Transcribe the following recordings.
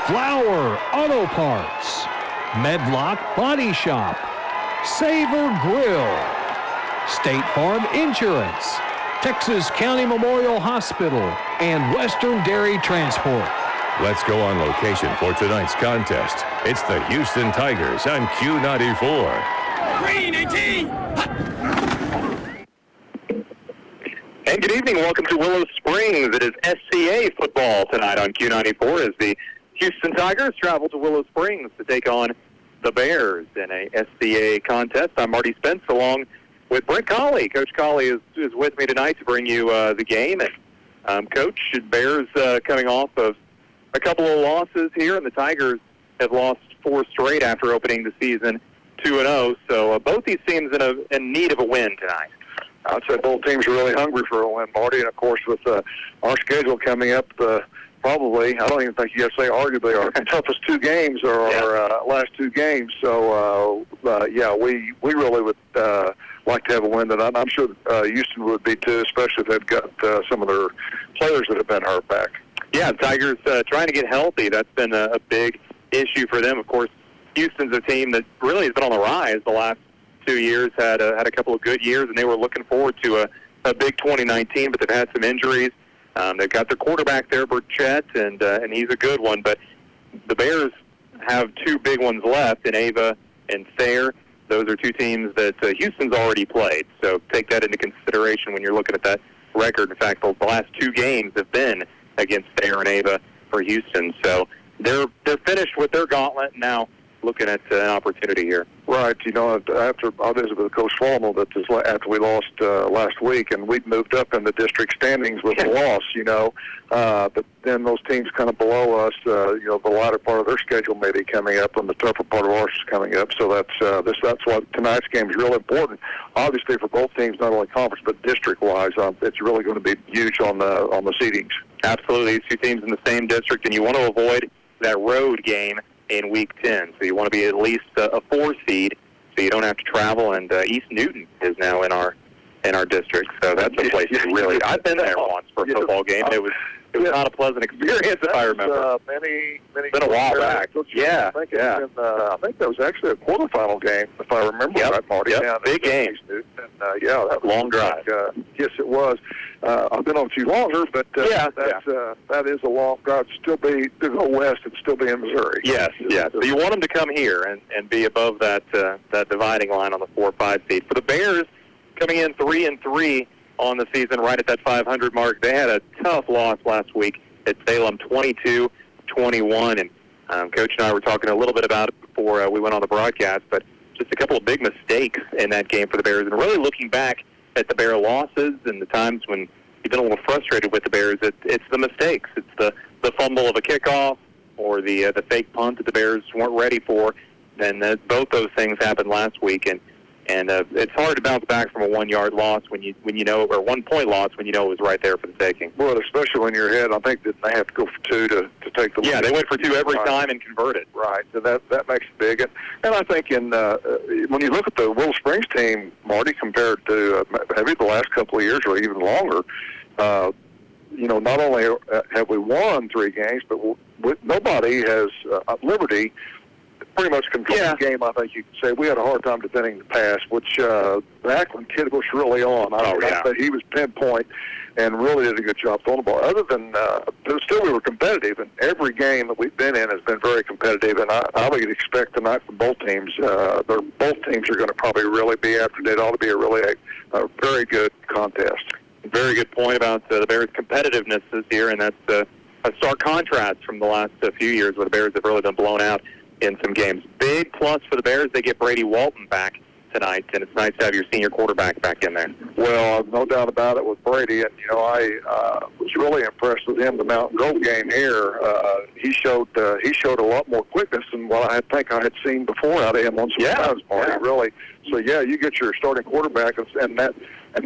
Flower Auto Parts, Medlock Body Shop, Savor Grill, State Farm Insurance, Texas County Memorial Hospital, and Western Dairy Transport. Let's go on location for tonight's contest. It's the Houston Tigers on Q94. Green 18! And good evening. Welcome to Willow Springs. It is SCA football tonight on Q94 as the Houston Tigers travel to Willow Springs to take on the Bears in a SCA contest. I'm Marty Spence along with Brent Colley. Coach Colley is with me tonight to bring you the game. And Coach, Bears coming off of a couple of losses here, and the Tigers have lost 4 straight after opening the season 2-0. So both these teams in need of a win tonight. I'd say both teams are really hungry for a win, Marty. And, of course, with our schedule coming up, probably, I don't even think you have to say arguably, our toughest 2 games are our last 2 games. So, we really would like to have a win. And I'm sure Houston would be, too, especially if they've got some of their players that have been hurt back. Yeah, Tigers trying to get healthy. That's been a big issue for them. Of course, Houston's a team that really has been on the rise the last 2 years, had a couple of good years, and they were looking forward to a big 2019, but they've had some injuries. They've got their quarterback there, Burchett, and he's a good one. But the Bears have 2 big ones left in Ava and Thayer. Those are 2 teams that Houston's already played. So take that into consideration when you're looking at that record. In fact, the last 2 games have been against Thayer and Ava for Houston. So they're finished with their gauntlet now, looking at an opportunity here. Right. You know, after I visited with Coach Formal after we lost last week, and we'd moved up in the district standings with the loss, you know. But then those teams kind of below us, the latter part of their schedule may be coming up, and the tougher part of ours is coming up. So that's why tonight's game is really important. Obviously, for both teams, not only conference but district-wise, it's really going to be huge on the seedings. Absolutely, these 2 teams in the same district, and you want to avoid that road game in Week 10. So you want to be at least a 4 seed, so you don't have to travel. And East Newton is now in our district, so that's a place to really. I've been there once for a football game, and it was not a pleasant experience, if I remember. It's been a while back. Yeah. I think that was actually a quarterfinal game, if I remember right, Marty. Yep. Big game. And, that was long drive. Yes, it was. I've been on a few longer, but that is a long drive to go west and still be in Missouri. Yes. So you want them to come here and be above that dividing line on the 4-5 seed. For the Bears, coming in 3-3 on the season, right at that 500 mark. They had a tough loss last week at Salem, 22-21, and Coach and I were talking a little bit about it before we went on the broadcast, but just a couple of big mistakes in that game for the Bears. And really looking back at the Bear losses and the times when you've been a little frustrated with the Bears, it's the mistakes. It's the fumble of a kickoff or the fake punt that the Bears weren't ready for, and both those things happened last week. And it's hard to bounce back from a 1-yard loss when you know, or 1-point loss when you know it was right there for the taking. Well, especially when you're ahead. I think that they have to go for 2 to take the lead. Yeah, they went for 2 every time and converted. Right, so that makes it big. And I think when you look at the Willow Springs team, Marty, compared to maybe the last couple of years or even longer, not only have we won 3 games, but nobody has Liberty pretty much controlled the game. I think you could say we had a hard time defending the pass, which the Ackland kid was really on. He was pinpoint and really did a good job throwing the ball. Other than, still we were competitive, and every game that we've been in has been very competitive. And I would expect tonight from both teams. Both teams are going to probably really be after it. It ought to be a very good contest. Very good point about the Bears' competitiveness this year, and that's a stark contrast from the last few years where the Bears have really been blown out in some games. Big plus for the Bears, they get Brady Walton back tonight, and it's nice to have your senior quarterback back in there. Well, no doubt about it with Brady, and I was really impressed with him the Mountain Grove game here. He showed a lot more quickness than what I think I had seen before out of him on some times, Marty. Really. So you get your starting quarterback, and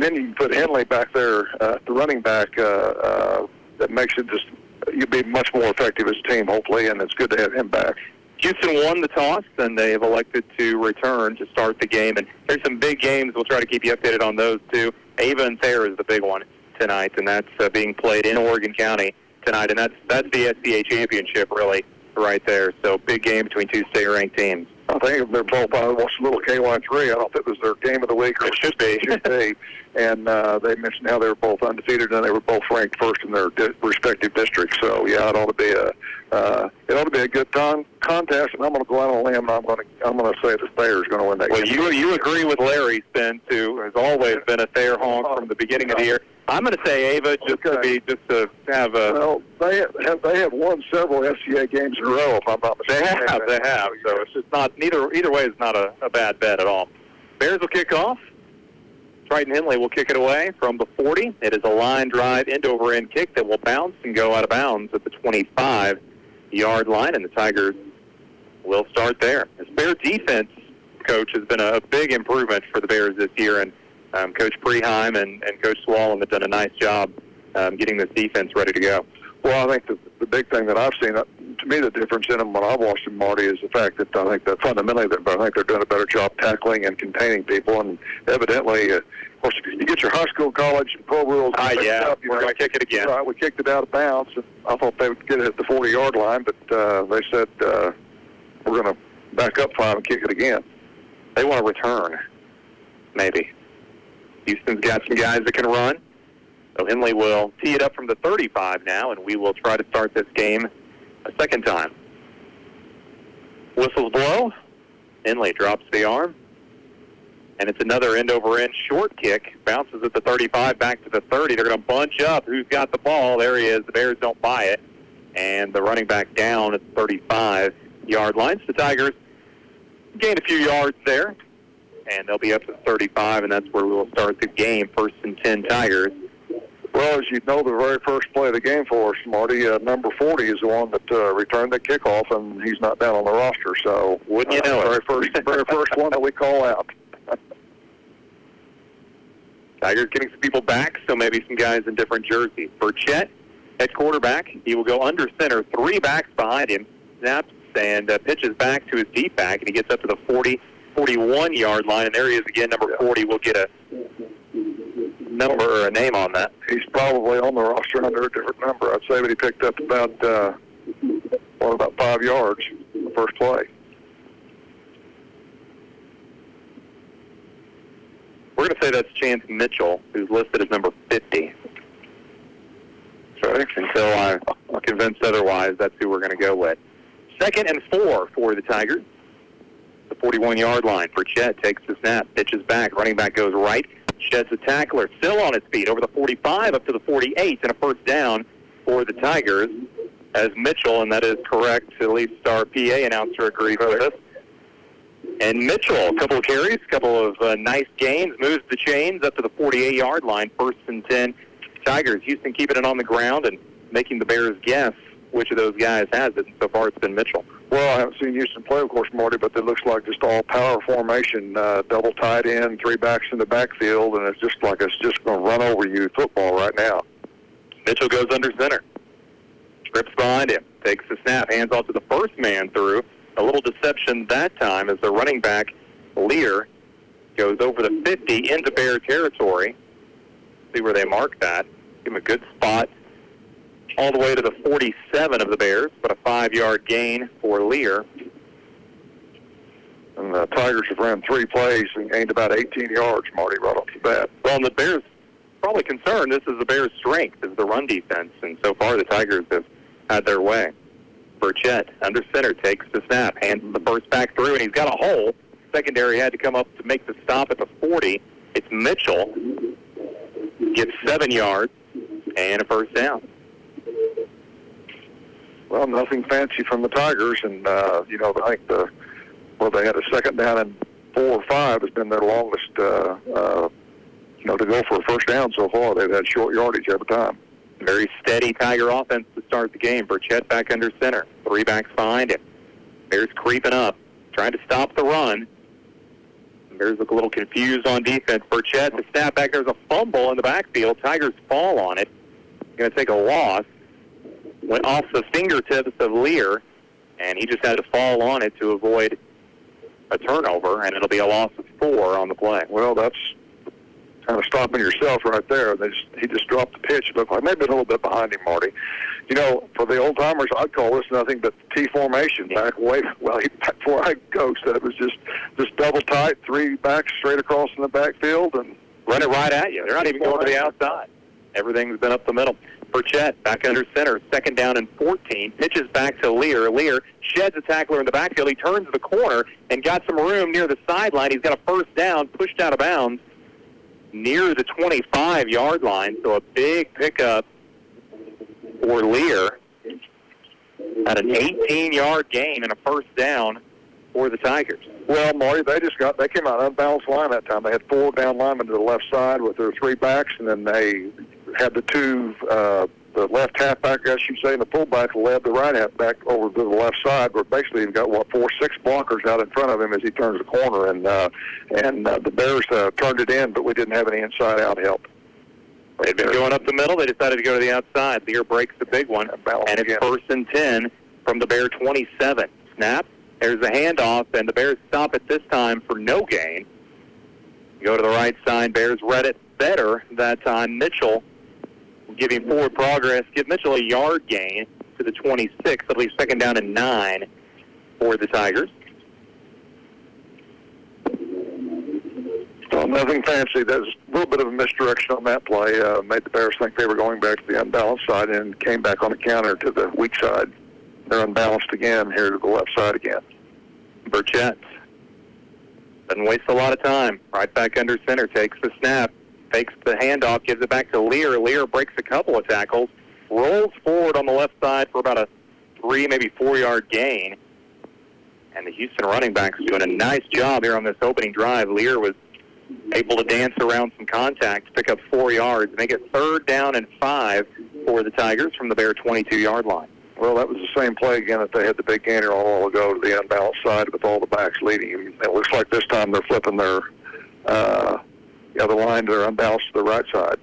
then you can put Henley back there, the running back. That makes it just you'll be much more effective as a team, hopefully, and it's good to have him back. Houston won the toss, and they have elected to return to start the game. And there's some big games. We'll try to keep you updated on those, too. Ava and Thayer is the big one tonight, and that's being played in Oregon County tonight. And that's the SCA championship, really, right there. So big game between two state-ranked teams. I think they're both. I watched a little KY3. I don't know if it was their game of the week or it should be. And they mentioned how they were both undefeated and they were both ranked first in their respective districts. So yeah, it ought to be a good contest. And I'm going to go out on a limb. And I'm going to say the Thayer's going to win that game. Well, you agree with Larry Spence, who has always been a Thayer honk from the beginning of the year. I'm going to say Ava just to have a. Well, they have won several SCA games in a row. If I'm not mistaken, they have. So it's just not either way is not a bad bet at all. Bears will kick off. Triton Henley will kick it away from the 40. It is a line drive end-over-end kick that will bounce and go out of bounds at the 25-yard line, and the Tigers will start there. This Bear defense, coach, has been a big improvement for the Bears this year, and Coach Preheim and Coach Swallen have done a nice job getting this defense ready to go. Well, I think the big thing that I've seen, to me, the difference in them when I've watched them, Marty, is the fact that I think that fundamentally, I think they're doing a better job tackling and containing people. And evidently, of course, if you get your high school, college, and pro rules, we're going to kick it again. Right, we kicked it out of bounds. And I thought they would get it at the 40-yard line, but they said we're going to back up 5 and kick it again. They want to return, maybe. Houston's got some guys that can run. So Henley will tee it up from the 35 now, and we will try to start this game a second time. Whistles blow. Henley drops the arm. And it's another end-over-end short kick. Bounces at the 35 back to the 30. They're going to bunch up. Who's got the ball? There he is. The Bears don't buy it. And the running back down at the 35-yard line. So the Tigers gained a few yards there. And they'll be up to 35, and that's where we will start the game. 1st and 10 Tigers. Well, as you know, the very first play of the game for us, Marty, number 40 is the one that returned the kickoff, and he's not down on the roster. So, wouldn't you know it? Very first one that we call out. Tigers getting some people back, so maybe some guys in different jerseys. Burchett at quarterback. He will go under center. 3 backs behind him. Snaps and pitches back to his deep back, and he gets up to the 41-yard line, and there he is again. Number 40 will get a number or a name on that. He's probably on the roster under a different number. I'd say that he picked up about 5 yards in the first play. We're going to say that's Chance Mitchell, who's listed as number 50. Okay. Until I'm convinced otherwise, that's who we're going to go with. 2nd and 4 for the Tigers. The 41-yard line. Burchett takes the snap, pitches back. Running back goes right, sheds the tackler. Still on his feet, over the 45 up to the 48, and a first down for the Tigers as Mitchell, and that is correct, at least our PA announcer agrees with us. And Mitchell, a couple of carries, a couple of nice gains, moves the chains up to the 48-yard line. 1st and 10 Tigers. Houston keeping it on the ground and making the Bears guess which of those guys has it, and so far it's been Mitchell. Well, I haven't seen Houston play, of course, Marty, but it looks like just all power formation, double tight end, 3 backs in the backfield, and it's just like it's just going to run over you football right now. Mitchell goes under center. Trips behind him, takes the snap, hands off to the first man through. A little deception that time as the running back, Lear, goes over the 50 into Bear territory. See where they mark that. Give him a good spot. All the way to the 47 of the Bears, but a 5-yard gain for Lear. And the Tigers have ran 3 plays and gained about 18 yards, Marty, right off the bat. Well, and the Bears probably concerned. This is the Bears' strength, is the run defense, and so far the Tigers have had their way. Burchett, under center, takes the snap, hands the first back through, and he's got a hole. Secondary had to come up to make the stop at the 40. It's Mitchell. Gets 7 yards and a first down. Well, nothing fancy from the Tigers, and, I think they had a 2nd down and 4 or 5 has been their longest, to go for a first down so far. They've had short yardage every time. Very steady Tiger offense to start the game. Burchett back under center. 3 backs behind him. Bears creeping up, trying to stop the run. The Bears look a little confused on defense. Burchett, the snap back. There's a fumble in the backfield. Tigers fall on it. Going to take a loss. Went off the fingertips of Lear, and he just had to fall on it to avoid a turnover, and it'll be a loss of 4 on the play. Well, that's kind of stopping yourself right there. He just dropped the pitch. It looked like maybe a little bit behind him, Marty. You know, for the old timers, I'd call this nothing but T formation back away. Well, back before I coached, it was just double tight, 3 backs straight across in the backfield and run it right at you. They're not even going to the outside. Everything's been up the middle. Burchett back under center, 2nd down and 14. Pitches back to Lear. Lear sheds a tackler in the backfield. He turns the corner and got some room near the sideline. He's got a 1st down, pushed out of bounds near the 25-yard line. So a big pickup for Lear at an 18-yard gain and a 1st down for the Tigers. Well, Marty, they came out unbalanced line that time. They had 4 down linemen to the left side with their 3 backs, and then they had the 2, the left halfback, I should say, and the fullback led the right halfback over to the left side, where basically you've got, 4, 6 blockers out in front of him as he turns the corner, and the Bears turned it in, but we didn't have any inside-out help. They'd been going up the middle. They decided to go to the outside. Lear breaks the big one, and it's 1st and 10 from the Bear 27. Snap. There's a handoff, and the Bears stop it this time for no gain. Go to the right side. Bears read it better that time. Mitchell giving forward progress. Give Mitchell a yard gain to the 26. At least 2nd down and 9 for the Tigers. Well, nothing fancy. There's a little bit of a misdirection on that play. Made the Bears think they were going back to the unbalanced side and came back on the counter to the weak side. They're unbalanced again here to the left side again. Burchett doesn't waste a lot of time. Right back under center, takes the snap, fakes the handoff, gives it back to Lear. Lear breaks a couple of tackles, rolls forward on the left side for about a 3, maybe 4-yard gain. And the Houston running backs are doing a nice job here on this opening drive. Lear was able to dance around some contact to pick up 4 yards. Make it 3rd down and 5 for the Tigers from the Bear 22-yard line. Well, that was the same play again that they had the big gainer a while ago to the unbalanced side with all the backs leading him. It looks like this time they're flipping their the line to their unbalanced to the right side.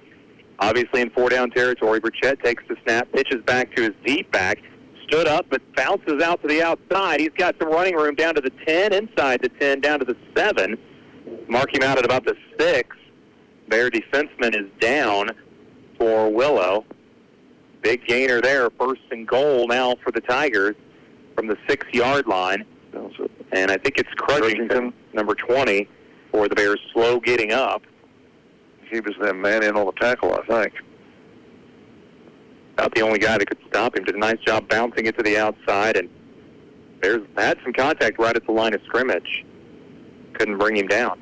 Obviously in 4-down territory, Burchett takes the snap, pitches back to his deep back, stood up, but bounces out to the outside. He's got some running room down to the 10, inside the 10, down to the 7. Mark him out at about the 6. Bear defenseman is down for Willow. Big gainer there, 1st and goal now for the Tigers from the 6-yard line. And I think it's Crudgington, number 20, for the Bears slow getting up. He was then man in on the tackle, I think. About the only guy that could stop him. Did a nice job bouncing it to the outside, and Bears had some contact right at the line of scrimmage. Couldn't bring him down.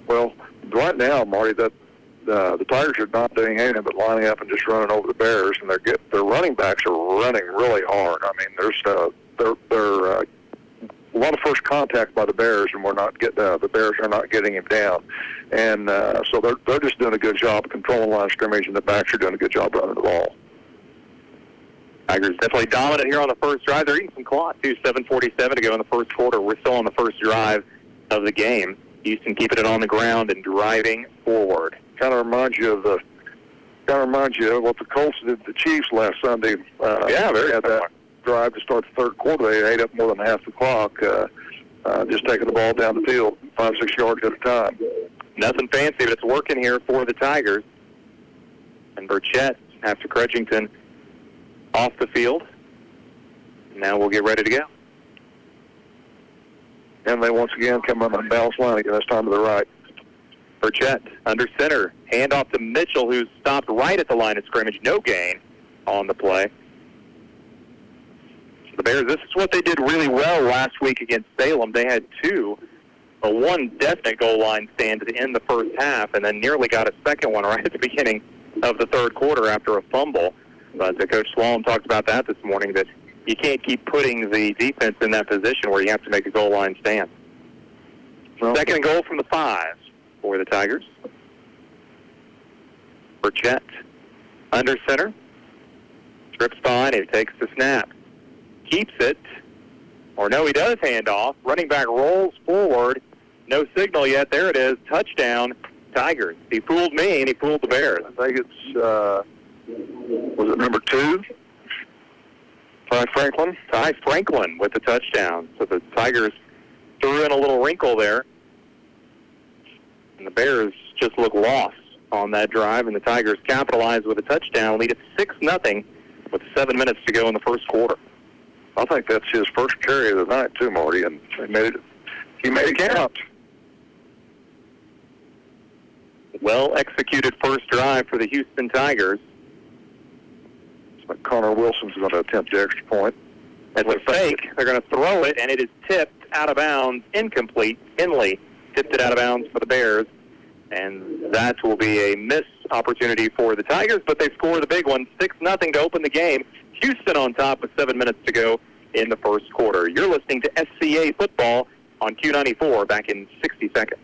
Well, right now, Marty, that the Tigers are not doing anything but lining up and just running over the Bears, and their running backs are running really hard. I mean, there's a lot of first contact by the Bears, and the Bears are not getting him down, and so they're just doing a good job of controlling line of scrimmage, and the backs are doing a good job running the ball. Tigers definitely dominant here on the first drive. They're eating some clock too. 7:47 to go in the first quarter. We're still on the first drive of the game. Houston keeping it on the ground and driving forward. Kind of reminds you of what the Colts did to the Chiefs last Sunday. Yeah, very had that drive to start the 3rd quarter. They ate up more than half the clock, just taking the ball down the field 5-6 yards at a time. Nothing fancy, but it's working here for the Tigers. And Burchett, after Crutchington, off the field. Now we'll get ready to go. And they once again come on the unbalanced line again, this time to the right. Burchett under center. Handoff to Mitchell, who's stopped right at the line of scrimmage. No gain on the play. The Bears, this is what they did really well last week against Salem. They had one definite goal line stand to end the first half, and then nearly got a second one right at the beginning of the 3rd quarter after a fumble. But Coach Swallow talked about that this morning, that you can't keep putting the defense in that position where you have to make a goal line stand. Well, 2nd and goal from the 5 for the Tigers. Burchett under center. Trips behind him, takes the snap. Keeps it. Or no, he does hand off. Running back rolls forward. No signal yet. There it is. Touchdown, Tigers. He fooled me, and he fooled the Bears. I think it's, was it number 2? Ty Franklin? Ty Franklin with the touchdown. So the Tigers threw in a little wrinkle there. And the Bears just looked lost on that drive, and the Tigers capitalized with a touchdown, lead at 6-0 with 7 minutes to go in the first quarter. I think that's his first carry of the night, too, Marty, and he made it count. Well-executed first drive for the Houston Tigers. Connor Wilson's going to attempt the extra point. It's a fake. They're going to throw it, and it is tipped out of bounds, incomplete. Henley tipped it out of bounds for the Bears, and that will be a missed opportunity for the Tigers, but they score the big one, 6-0 to open the game. Houston on top with 7 minutes to go in the first quarter. You're listening to SCA Football on Q94 back in 60 seconds.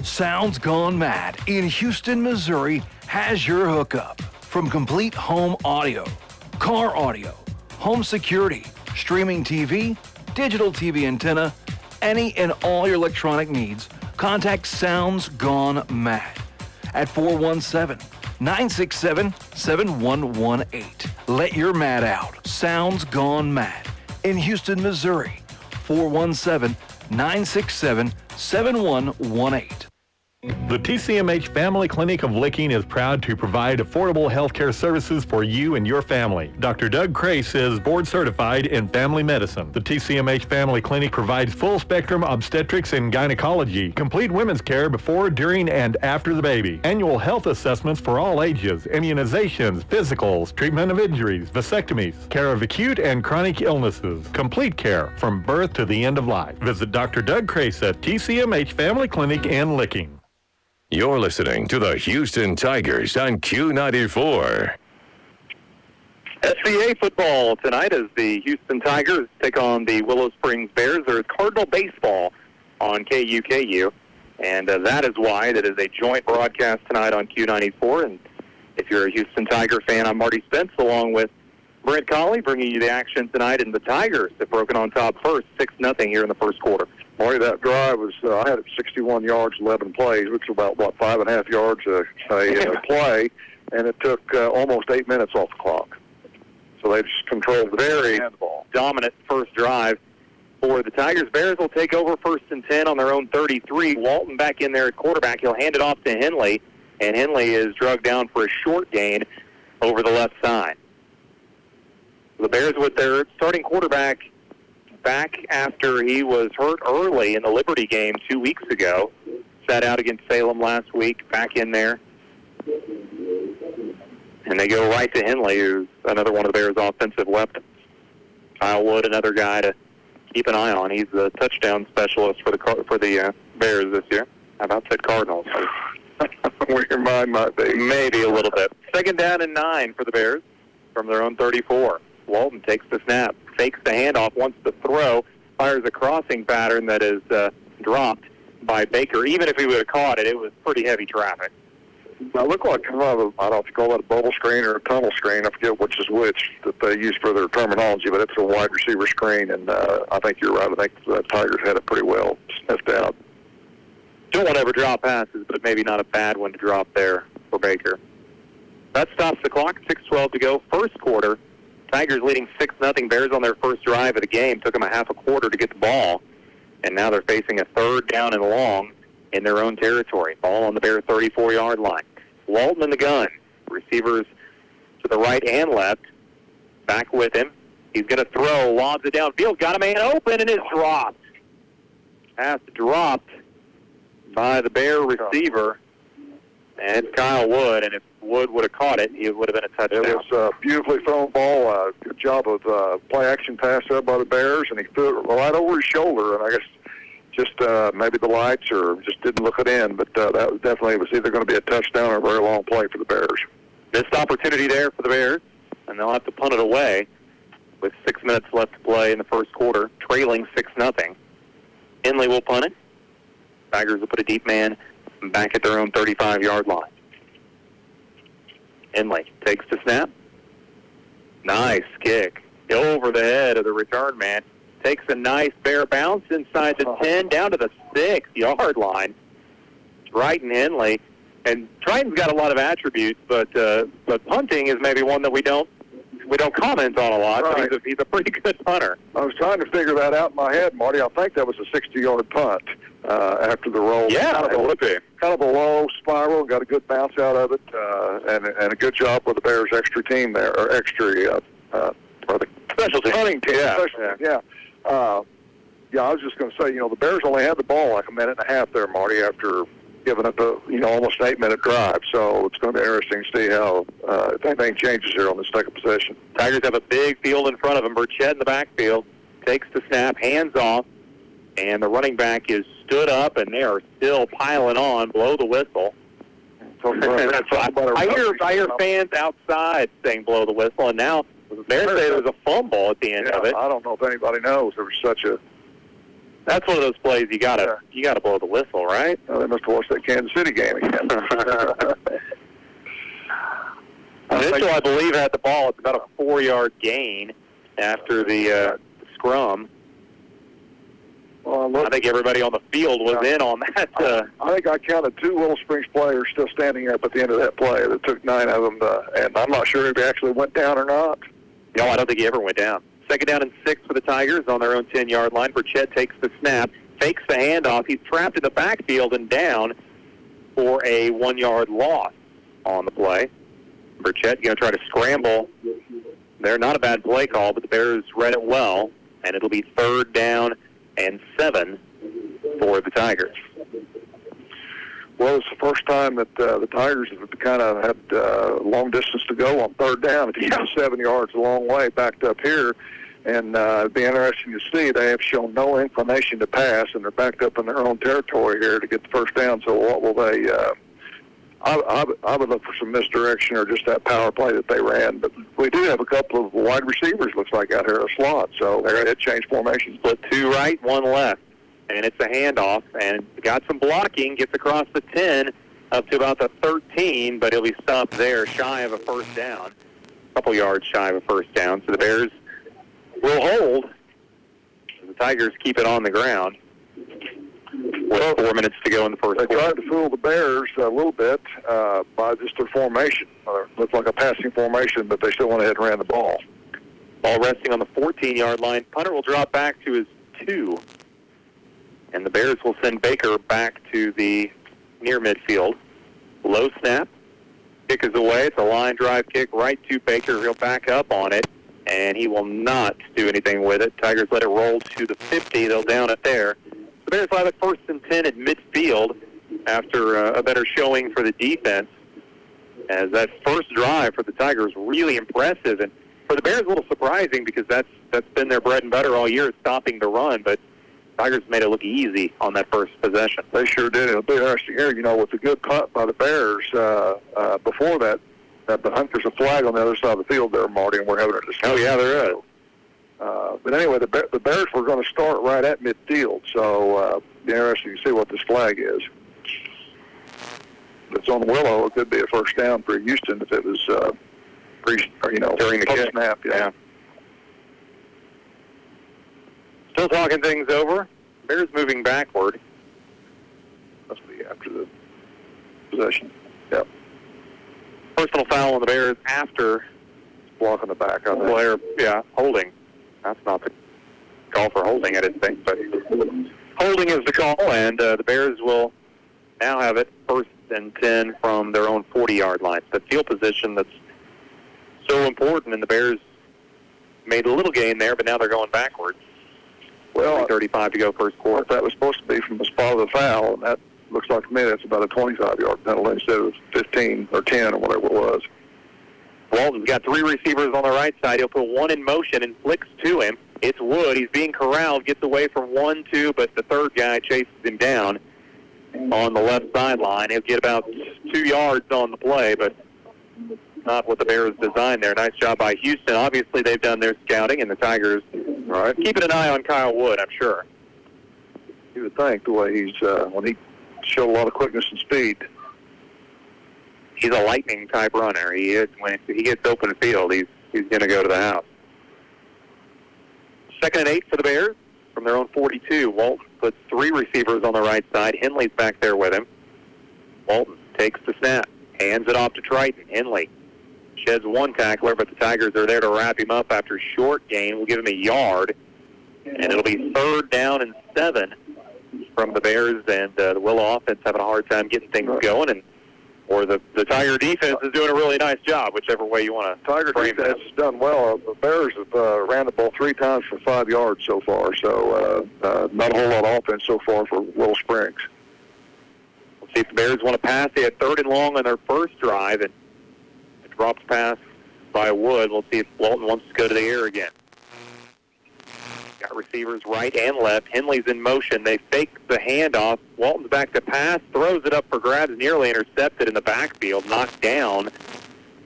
Sounds Gone Mad in Houston, Missouri has your hookup. From complete home audio, car audio, home security, streaming TV, digital TV antenna, any and all your electronic needs, contact Sounds Gone Mad at 417-967-7118. Let your mad out. Sounds Gone Mad in Houston, Missouri. 417-967-7118. The TCMH Family Clinic of Licking is proud to provide affordable health care services for you and your family. Dr. Doug Crace is board certified in family medicine. The TCMH Family Clinic provides full spectrum obstetrics and gynecology, complete women's care before, during, and after the baby, annual health assessments for all ages, immunizations, physicals, treatment of injuries, vasectomies, care of acute and chronic illnesses, complete care from birth to the end of life. Visit Dr. Doug Crace at TCMH Family Clinic in Licking. You're listening to the Houston Tigers on Q94. SCA football tonight as the Houston Tigers take on the Willow Springs Bears. There's Cardinal baseball on KUKU, and that is why that is a joint broadcast tonight on Q94. And if you're a Houston Tiger fan, I'm Marty Spence along with Brent Colley bringing you the action tonight, and the Tigers have broken on top first, 6-0 here in the first quarter. Marty, that drive was, I had it 61 yards, 11 plays, which is about, 5.5 yards a play, and it took almost 8 minutes off the clock. So they just controlled the very dominant first drive for the Tigers. Bears will take over 1st and 10 on their own 33. Walton back in there at quarterback. He'll hand it off to Henley, and Henley is drugged down for a short gain over the left side. The Bears with their starting quarterback back after he was hurt early in the Liberty game 2 weeks ago. Sat out against Salem last week, back in there. And they go right to Henley, who's another one of the Bears' offensive weapons. Kyle Wood, another guy to keep an eye on. He's the touchdown specialist for the Bears this year. How about said Cardinals? Where your mind might be. Maybe a little bit. 2nd down and 9 for the Bears from their own 34. Walton takes the snap, fakes the handoff, wants to throw, fires a crossing pattern that is dropped by Baker. Even if he would have caught it, it was pretty heavy traffic. Now, it looked like, I don't know if you call that a bubble screen or a tunnel screen. I forget which is which that they use for their terminology, but it's a wide receiver screen, and I think you're right. I think the Tigers had it pretty well sniffed out. Don't want to ever drop passes, but maybe not a bad one to drop there for Baker. That stops the clock, 6:12 to go, first quarter. Tigers leading 6-0. Bears on their first drive of the game. Took them a half a quarter to get the ball. And now they're facing a 3rd down and long in their own territory. Ball on the Bear 34-yard line. Walton in the gun. Receivers to the right and left. Back with him. He's going to throw. Lobs it downfield. Got a man open and is dropped. Pass dropped by the Bear receiver. And it's Kyle Wood, and if Wood would have caught it, it would have been a touchdown. It was a beautifully thrown ball. Good job of play-action pass there by the Bears, and he threw it right over his shoulder. And I guess just maybe the lights or just didn't look it in, but that was definitely was either going to be a touchdown or a very long play for the Bears. Missed opportunity there for the Bears, and they'll have to punt it away with 6 minutes left to play in the first quarter, trailing 6-0. Henley will punt it. Tigers will put a deep man back at their own 35-yard line. Henley takes the snap. Nice kick. Over the head of the return man. Takes a nice Bear bounce inside the 10 down to the 6-yard line. Triton Henley. And Triton's got a lot of attributes, but punting is maybe one that we don't we don't comment on a lot, Right. but he's a pretty good punter. I was trying to figure that out in my head, Marty. I think that was a 60-yard punt after the roll. Yeah, it would be. Kind of a low spiral, got a good bounce out of it, and a good job with the Bears' extra team there, or extra, or the Special team. punting team. Yeah, Special team, yeah. Yeah, I was just going to say, the Bears only had the ball like a minute and a half there, Marty, after giving up a, almost an 8-minute drive. So it's going to be interesting to see how, if anything changes here on this second possession. Tigers have a big field in front of them. Burchett in the backfield takes the snap, hands off, and the running back is stood up, and they are still piling on, blow the whistle. I hear fans outside saying blow the whistle, and now they're saying there was a fumble at the end of it. I don't know if anybody knows there was such a... That's one of those plays you gotta blow the whistle, right? Well, they must have watched that Kansas City game again. Mitchell, I believe, had the ball. It's about a 4-yard gain after the scrum. Well, I think everybody on the field was in on that. I think I counted 2 Willow Springs players still standing up at the end of that play. It took 9 of them, and I'm not sure if he actually went down or not. No, I don't think he ever went down. 2nd down and 6 for the Tigers on their own 10-yard line. Burchett takes the snap, fakes the handoff. He's trapped in the backfield and down for a 1-yard loss on the play. Burchett going to try to scramble. They're not a bad play call, but the Bears read it well, and it'll be 3rd down and 7 for the Tigers. Well, it's the first time that the Tigers have kind of had long distance to go on 3rd down. If you get 7 yards a long way backed up here, and it'd be interesting to see. They have shown no inclination to pass, and they're backed up in their own territory here to get the first down. So what will they... I would look for some misdirection or just that power play that they ran. But we do have a couple of wide receivers, looks like, out here in a slot. So they're going to change formations. Split 2 right, 1 left. And it's a handoff. And got some blocking, gets across the 10 up to about the 13, but he'll be stopped there shy of a first down. A couple yards shy of a first down. So the Bears will hold. The Tigers keep it on the ground with 4 minutes to go in the first quarter. They tried to fool the Bears a little bit by just their formation. It looked like a passing formation, but they still went ahead and ran the ball. Ball resting on the 14-yard line. Punter will drop back to his 2. And the Bears will send Baker back to the near midfield. Low snap. Kick is away. It's a line drive kick right to Baker. He'll back up on it, and he will not do anything with it. Tigers let it roll to the 50. They'll down it there. The Bears will have it 1st and 10 at midfield after a better showing for the defense. As that first drive for the Tigers really impressive, and for the Bears a little surprising because that's been their bread and butter all year, stopping the run. But Tigers made it look easy on that first possession. They sure did. It'll be interesting here, with the good punt by the Bears before that. I think there's a flag on the other side of the field there, Marty, and we're having a discussion. Oh, yeah, there is. But anyway, the Bears were going to start right at midfield, so it'll be interesting to see what this flag is. If it's on Willow, it could be a first down for Houston if it was during the kick snap. Yeah. Still talking things over. Bears moving backward. Must be after the possession. Yep. Personal foul on the Bears after Blocking the back. player, holding. That's not the call for holding, I didn't think, but holding is the call, and the Bears will now have it 1st and 10 from their own 40-yard line. The field position that's so important, and the Bears made a little gain there, but now they're going backwards. Well, 35 to go first quarter. That was supposed to be from the spot of the foul, and that looks like to me that's about a 25-yard penalty instead of 15 or 10 or whatever it was. Walton's got 3 receivers on the right side. He'll put 1 in motion and flicks to him. It's Wood. He's being corralled, gets away from 1, 2, but the third guy chases him down on the left sideline. He'll get about 2 yards on the play, but not what the Bears designed there. Nice job by Houston. Obviously, they've done their scouting, and the Tigers keeping an eye on Kyle Wood, I'm sure. You would think the way he's when he showed a lot of quickness and speed. He's a lightning-type runner. He is. When he gets open field, he's going to go to the house. 2nd and 8 for the Bears from their own 42. Walton puts 3 receivers on the right side. Henley's back there with him. Walton takes the snap, hands it off to Triton. Henley Sheds one tackler, but the Tigers are there to wrap him up after a short gain. We'll give him a yard, and it'll be 3rd down and 7 from the Bears, and the Willow offense having a hard time getting things going, or the Tiger defense is doing a really nice job, whichever way you want to Tiger frame defense that. has done well. The Bears have ran the ball 3 times for 5 yards so far, so not a whole lot of offense so far for Willow Springs. We'll see if the Bears want to pass. They had 3rd and long on their first drive, and a dropped pass by Wood. We'll see if Walton wants to go to the air again. Got receivers right and left. Henley's in motion. They fake the handoff. Walton's back to pass, throws it up for grabs, nearly intercepted in the backfield, knocked down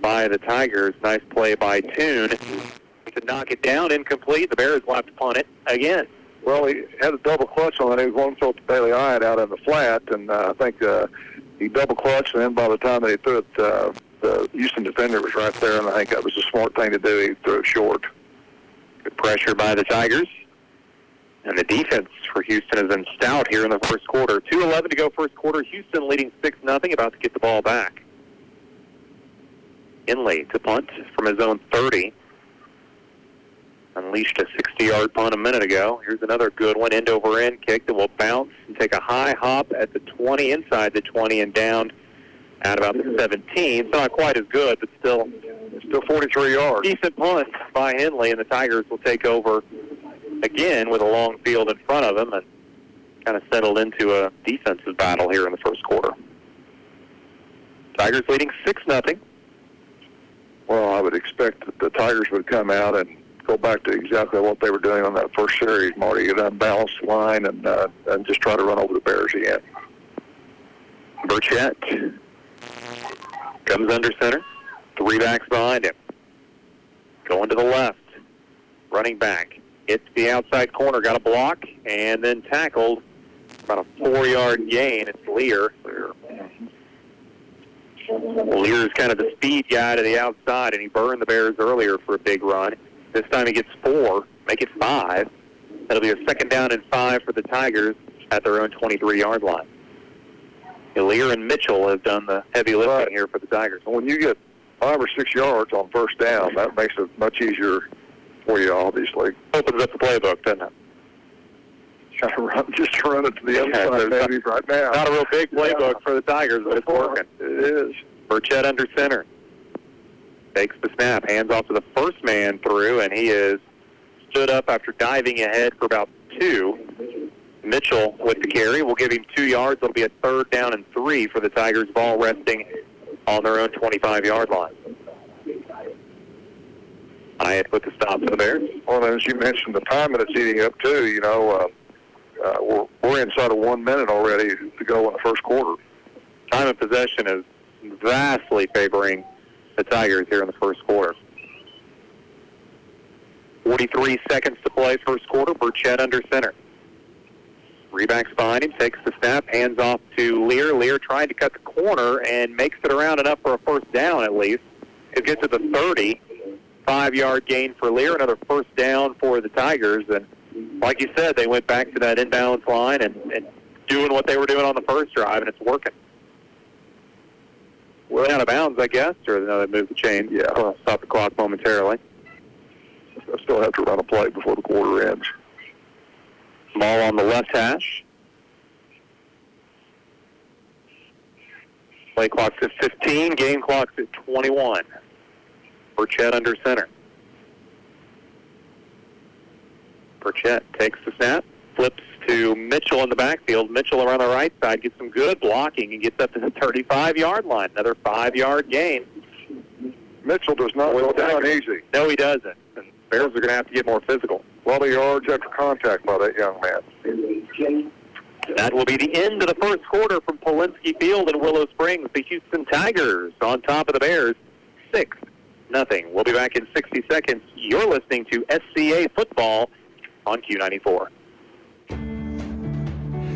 by the Tigers. Nice play by Toon to knock it down, incomplete. The Bears will have to punt it again. Well, he had a double clutch on it. He was one throw to Bailey Iron out in the flat, and I think he double clutched, and then by the time that he threw it, the Houston defender was right there, and I think that was a smart thing to do. He threw it short. Good pressure by the Tigers. And the defense for Houston has been stout here in the first quarter. 2:11 to go first quarter. Houston leading 6-0, about to get the ball back. Henley to punt from his own 30. Unleashed a 60-yard punt a minute ago. Here's another good one, end-over-end kick that will bounce and take a high hop at the 20, inside the 20, and down at about the 17. It's not quite as good, but still 43 yards. Decent punt by Henley, and the Tigers will take over again with a long field in front of them and kind of settled into a defensive battle here in the first quarter. Tigers leading 6-0. Well, I would expect that the Tigers would come out and go back to exactly what they were doing on that first series, Marty, an unbalanced line and just try to run over the Bears again. Burchett comes under center. 3 backs behind him. Going to the left. Running back. Hits the outside corner. Got a block. And then tackled. About a 4-yard gain. It's Lear. Lear's kind of the speed guy to the outside, and he burned the Bears earlier for a big run. This time he gets 4. Make it 5. That'll be a 2nd down and 5 for the Tigers at their own 23-yard line. Lear and Mitchell have done the heavy lifting here for the Tigers. When you get 5 or 6 yards on first down, that makes it much easier for you, obviously. Opens up the playbook, doesn't it? Just run it to the other side, maybe, right now. Not a real big playbook for the Tigers, but it's working. It is. Burchett under center. Takes the snap, hands off to the first man through, and he is stood up after diving ahead for about 2. Mitchell with the carry will give him 2 yards. It'll be a 3rd down and 3 for the Tigers, ball resting on their own 25-yard line. I had put the stop to the Bears. Well, as you mentioned, the time that it's eating up, too, you know, we're inside of 1 minute already to go in the first quarter. Time of possession is vastly favoring the Tigers here in the first quarter. 43 seconds to play first quarter. Burchett under center. 3 backs behind him, takes the snap, hands off to Lear. Lear trying to cut the corner and makes it around enough for a first down at least. He'll get to the 30. 5-yard gain for Lear, another first down for the Tigers. And like you said, they went back to that inbounds line and doing what they were doing on the first drive, and it's working. Well, out of bounds, I guess, or no, they moved the chain. Yeah. Well, stop the clock momentarily. I still have to run a play before the quarter ends. Ball on the left hash. Play clock's at 15, game clock's at 21. Burchett under center. Burchett takes the snap, flips to Mitchell in the backfield. Mitchell around the right side gets some good blocking and gets up to the 35-yard line. Another 5-yard gain. Mitchell does not go down easy. No, he doesn't. And Bears are going to have to get more physical. A lot of yards after contact by that young man. That will be the end of the first quarter from Polinsky Field in Willow Springs. The Houston Tigers on top of the Bears, 6-0. We'll be back in 60 seconds. You're listening to SCA Football on Q94.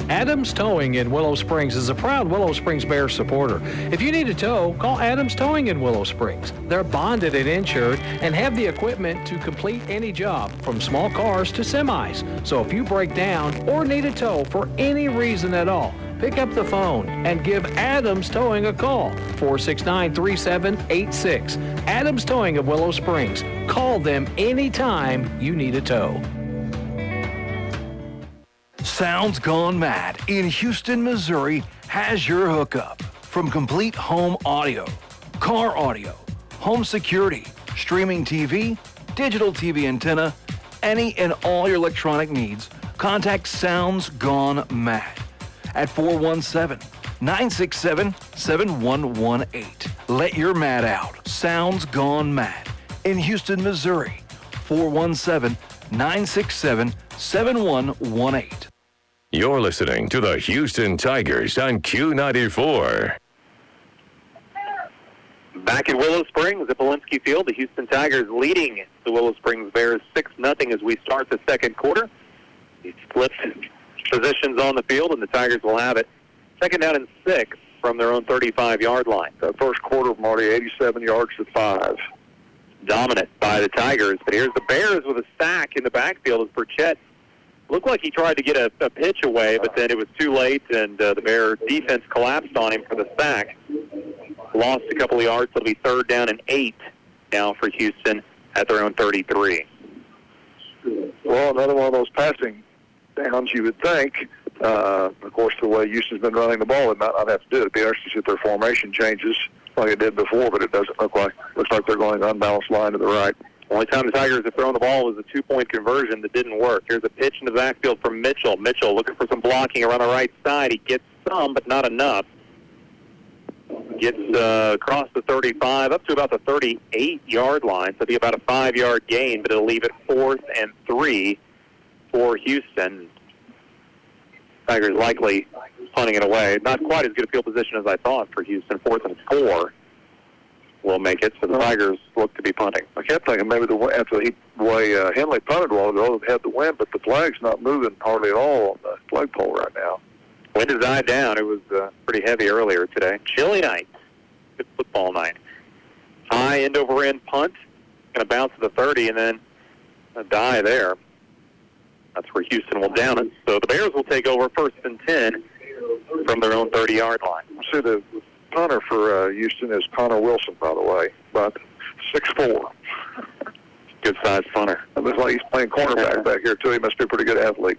Adams Towing in Willow Springs is a proud Willow Springs Bears supporter. If you need a tow, call Adams Towing in Willow Springs. They're bonded and insured and have the equipment to complete any job, from small cars to semis. So if you break down or need a tow for any reason at all, Pick up the phone and give Adams Towing a call, 469-3786. Adams Towing of Willow Springs. Call them anytime you need a tow. Sounds Gone Mad in Houston, Missouri has your hookup. From complete home audio, car audio, home security, streaming TV, digital TV antenna, any and all your electronic needs, contact Sounds Gone Mad at 417-967-7118. Let your mad out. Sounds Gone Mad in Houston, Missouri. 417-967-7118. You're listening to the Houston Tigers on Q94. Back at Willow Springs at Polinsky Field, the Houston Tigers leading the Willow Springs Bears 6-0 as we start the second quarter. He flipped positions on the field, and the Tigers will have it. Second down and 6 from their own 35-yard line. The first quarter, Marty, 87 yards to 5. Dominant by the Tigers, but here's the Bears with a sack in the backfield as Burchett looked like he tried to get a pitch away, but then it was too late, and the Bear defense collapsed on him for the sack. Lost a couple of yards. It'll be third down and 8 now for Houston at their own 33. Well, another one of those passing downs, you would think. Of course, the way Houston's been running the ball, it might not have to do it. It'd be interesting to see if their formation changes like it did before, but it doesn't look like. Looks like they're going unbalanced line to the right. Only time the Tigers have thrown the ball was a two-point conversion that didn't work. Here's a pitch in the backfield from Mitchell. Mitchell looking for some blocking around the right side. He gets some, but not enough. Gets across the 35, up to about the 38-yard line. So it'll be about a 5-yard gain, but it'll leave it 4th and 3 for Houston. Tigers likely punting it away. Not quite as good a field position as I thought for Houston. 4th and 4 will make it, so the Tigers look to be punting. I kept thinking maybe after the way Henley punted a while ago, they had the wind, but the flag's not moving hardly at all on the flagpole right now. Wind has died down. It was pretty heavy earlier today. Chilly night. Good football night. High end-over-end punt. Going to bounce to the 30 and then a die there. That's where Houston will down it. So the Bears will take over 1st and 10 from their own 30-yard line. See, the punter for Houston is Connor Wilson, by the way, about 6'4". Good-sized punter. It looks like he's playing cornerback back here, too. He must be a pretty good athlete.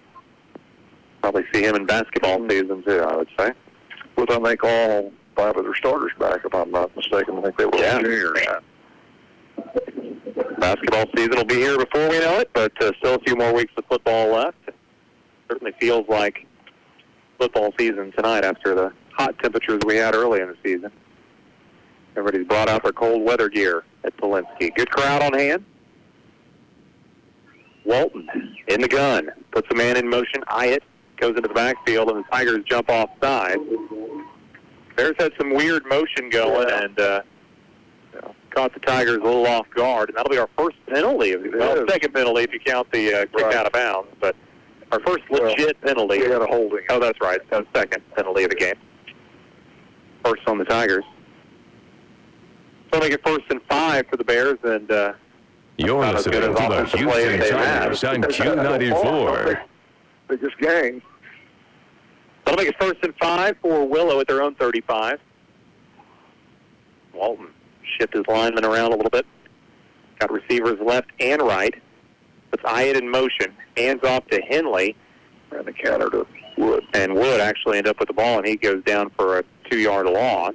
Probably see him in basketball season, too, I would say. With, I think, all 5 of their starters back, if I'm not mistaken. I think they were juniors. Basketball season will be here before we know it, but still a few more weeks of football left. Certainly feels like football season tonight after the hot temperatures we had early in the season. Everybody's brought out their cold weather gear at Polinsky. Good crowd on hand. Walton in the gun. Puts a man in motion. Hyatt goes into the backfield, and the Tigers jump off side. Bears had some weird motion going, and caught the Tigers a little off guard. And that'll be our first penalty. Well, second penalty if you count the kick out of bounds. But our first legit penalty. We had a holding. Oh, that's right. That was second penalty of the game. First on the Tigers. So make it 1st and 5 for the Bears, and You're listening to the Houston Tigers on Q94. Biggest game. That'll make it 1st and 5 for Willow at their own 35. Walton shift his linemen around a little bit. Got receivers left and right. Puts Hyatt in motion. Hands off to Henley. And the counter to Wood. And Wood actually ended up with the ball, and he goes down for a 2-yard loss.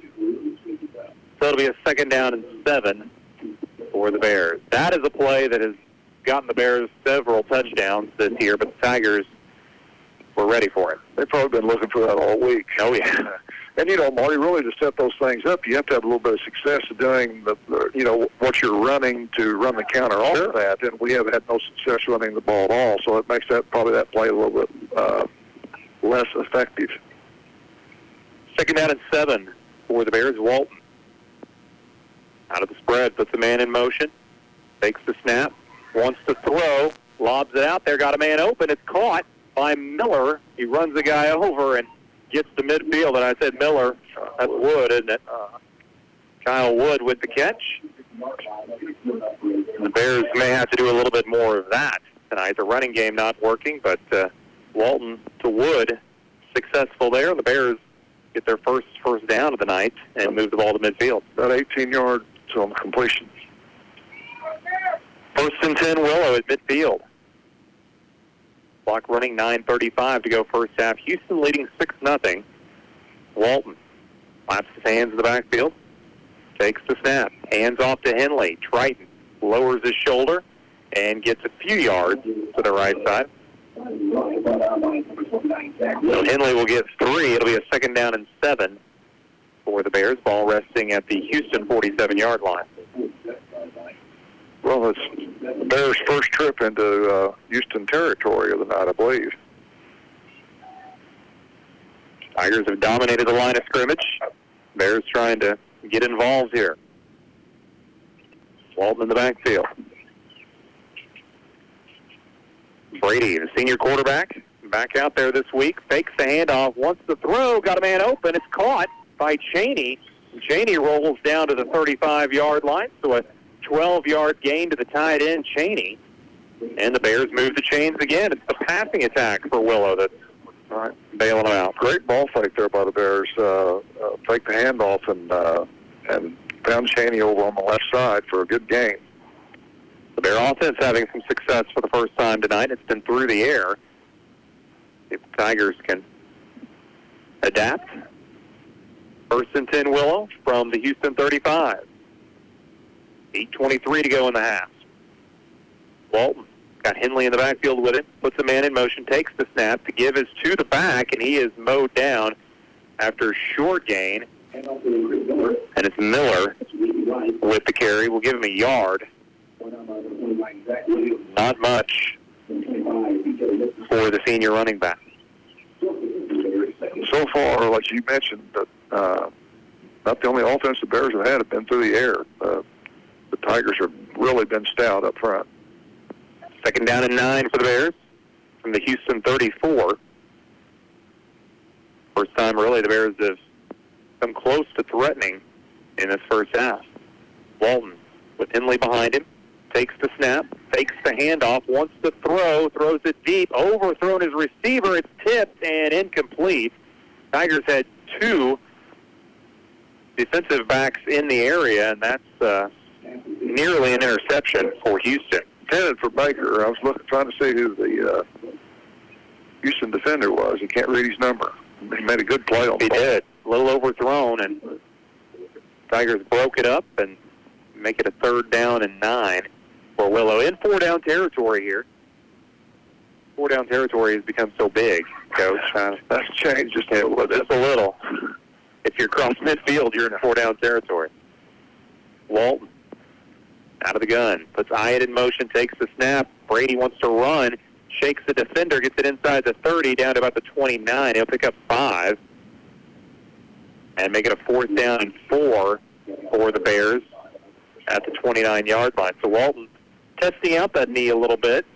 So it'll be a 2nd down and 7 for the Bears. That is a play that has gotten the Bears several touchdowns this year, but the Tigers were ready for it. They've probably been looking for that all week. Oh, yeah. And, Marty, really to set those things up, you have to have a little bit of success of doing, what you're running to run the counter off of that. And we have had no success running the ball at all, so it makes that play a little bit less effective. 2nd down and 7 for the Bears. Walton out of the spread, puts the man in motion, takes the snap, wants to throw, lobs it out there, got a man open. It's caught by Miller. He runs the guy over and gets to midfield, and I said Miller. That's Wood, isn't it? Kyle Wood with the catch. The Bears may have to do a little bit more of that tonight. The running game not working, but Walton to Wood successful there. The Bears get their first down of the night and move the ball to midfield. About 18 yards on completion. 1st and 10, Willow at midfield. Clock running, 9:35 to go first half. Houston leading 6-0. Walton slaps his hands in the backfield. Takes the snap. Hands off to Henley. Triton lowers his shoulder and gets a few yards to the right side. So Henley will get 3. It'll be a 2nd down and 7 for the Bears. Ball resting at the Houston 47-yard line. Well, it's the Bears' first trip into Houston territory of the night, I believe. Tigers have dominated the line of scrimmage. Bears trying to get involved here. Walton in the backfield. Brady, the senior quarterback, back out there this week. Fakes the handoff, wants to throw, got a man open. It's caught by Cheney. Cheney rolls down to the 35-yard line, so a 12-yard gain to the tight end, Cheney. And the Bears move the chains again. It's the passing attack for Willow that's bailing them out. Great ball fake there by the Bears. Faked the handoff and found Cheney over on the left side for a good gain. The Bear offense having some success for the first time tonight. It's been through the air. If the Tigers can adapt. 1st and 10, Willow from the Houston 35. 8:23 to go in the half. Walton got Henley in the backfield with it, puts a man in motion, takes the snap to give his to the back, and he is mowed down after a short gain. And it's Miller with the carry. We'll give him a yard. Not much for the senior running back. So far, like you mentioned, not the only offense the Bears have been through the air. The Tigers have really been stout up front. 2nd down and 9 for the Bears from the Houston 34. First time, really, the Bears have come close to threatening in this first half. Walton with Henley behind him. Takes the snap, fakes the handoff, wants to throw, throws it deep, overthrown his receiver. It's tipped and incomplete. Tigers had 2 defensive backs in the area, and that's nearly an interception for Houston. Intended for Baker. I was trying to see who the Houston defender was. He can't read his number. He made a good play on the ball. He did. A little overthrown, and Tigers broke it up and make it a 3rd down and 9 for Willow. In 4-down territory here. 4-down territory has become so big, Coach. That's changed just a little. If you're across midfield, you're in 4-down territory. Walton out of the gun, puts Hyatt in motion, takes the snap. Brady wants to run, shakes the defender, gets it inside the 30, down to about the 29. He'll pick up 5 and make it a 4th down and 4 for the Bears at the 29-yard line. So Walton testing out that knee a little bit.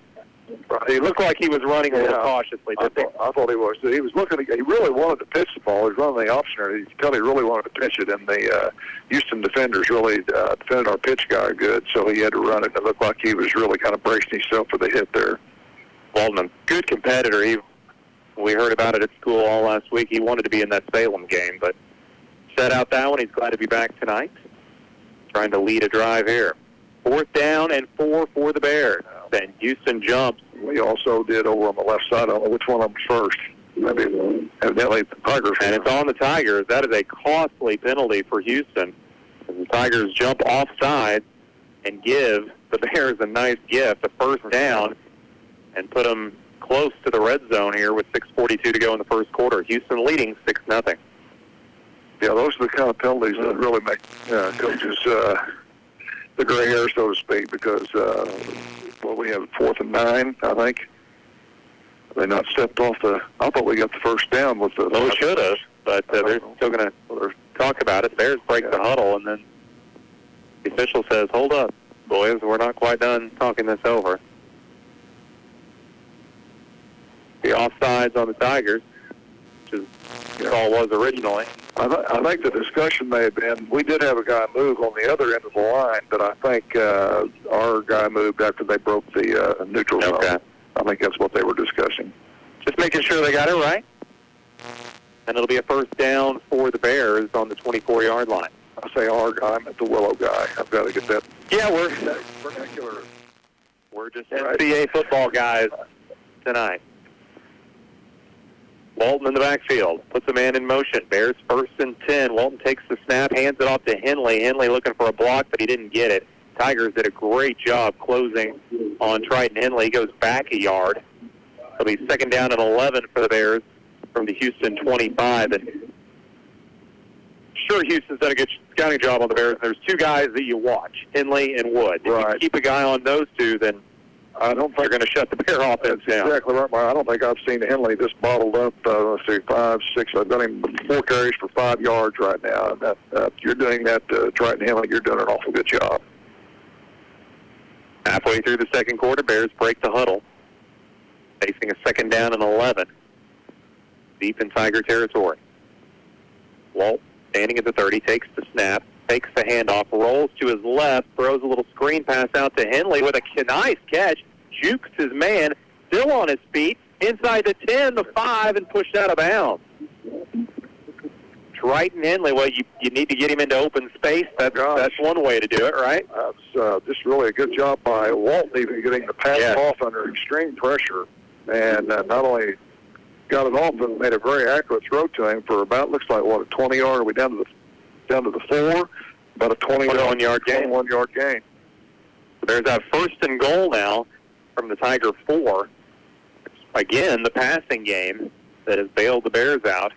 He looked like he was running a little cautiously. I thought he was. He was looking. He really wanted to pitch the ball. He was running the option. You could tell he really wanted to pitch it, and the Houston defenders really defended our pitch guy good, so he had to run it. It looked like he was really kind of bracing himself for the hit there. Walton, good competitor. We heard about it at school all last week. He wanted to be in that Salem game, but set out that one. He's glad to be back tonight, trying to lead a drive here. 4th down and 4 for the Bears. Then Houston jumps. We also did over on the left side. I don't know which one of them first. Maybe evidently the Tigers. And it's on the Tigers. That is a costly penalty for Houston. As the Tigers jump offside and give the Bears a nice gift, a 1st down, and put them close to the red zone here with 6:42 to go in the first quarter. Houston leading 6-0. Yeah, those are the kind of penalties that really make coaches the gray hair, so to speak, because we have 4th and 9, I think. They not stepped off the. I thought we got the 1st down with the. Well, we should have, but they're still going to talk about it. Bears break the huddle, and then the official says, "Hold up, boys, we're not quite done talking this over." The offsides on the Tigers, which is the call was originally. I think the discussion may have been, we did have a guy move on the other end of the line, but I think our guy moved after they broke the neutral zone. Okay. I think that's what they were discussing. Just making sure they got it right. and it'll be a first down for the Bears on the 24-yard line. I say our guy, I meant the Willow guy. I've got to get that. Yeah, Vernacular. we're just NCAA football guys tonight. Walton in the backfield, puts a man in motion. Bears first and 10. Walton takes the snap, hands it off to Henley. Henley looking for a block, but he didn't get it. Tigers did a great job closing on Triton Henley. He goes back a yard. It'll be second down and 11 for the Bears from the Houston 25. And sure, Houston's done a good scouting job on the Bears. There's two guys that you watch, Henley and Wood. If you keep a guy on those two, then I don't think you're going to shut the Bear offense down. Exactly right. I don't think I've seen Henley this bottled up. Let's see, 5, 6. I've done him 4 carries for 5 yards right now. And you're doing that to Triton Henley. You're doing an awful good job. Halfway through the second quarter, Bears break the huddle, facing a second down and 11, deep in Tiger territory. Walt, standing at the 30, takes the snap, takes the handoff, rolls to his left, throws a little screen pass out to Henley with a nice catch, jukes his man, still on his feet, inside the 10, the 5, and pushed out of bounds. Triton Henley, well, you need to get him into open space. That's one way to do it, right? That's just really a good job by Walton, even getting the pass off under extreme pressure. And not only got it off, but made a very accurate throw to him for about, looks like, what, a 20-yard? Are we down to the 4? About a 21-yard gain. 21-yard gain. There's that first and goal now from the Tiger 4. Again, the passing game that has bailed the Bears out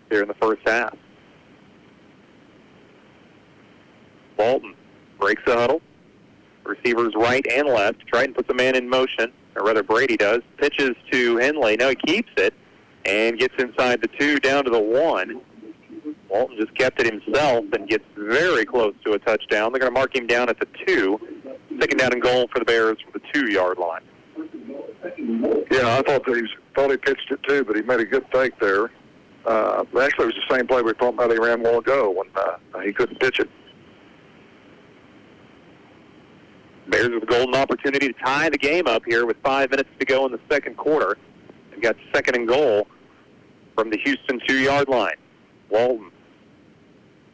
here in the first half. Walton breaks the huddle. Receivers right and left. Triton puts a man in motion, or rather Brady does. Pitches to Henley. No, he keeps it and gets inside the 2 down to the 1. Walton just kept it himself and gets very close to a touchdown. They're going to mark him down at the 2. Second down and goal for the Bears from the 2-yard line. Yeah, I thought he pitched it too, but he made a good fake there. Actually, it was the same play we were talking about he ran a while ago when he couldn't pitch it. Bears with a golden opportunity to tie the game up here with 5 minutes to go in the second quarter. They've got second and goal from the Houston 2-yard line. Walton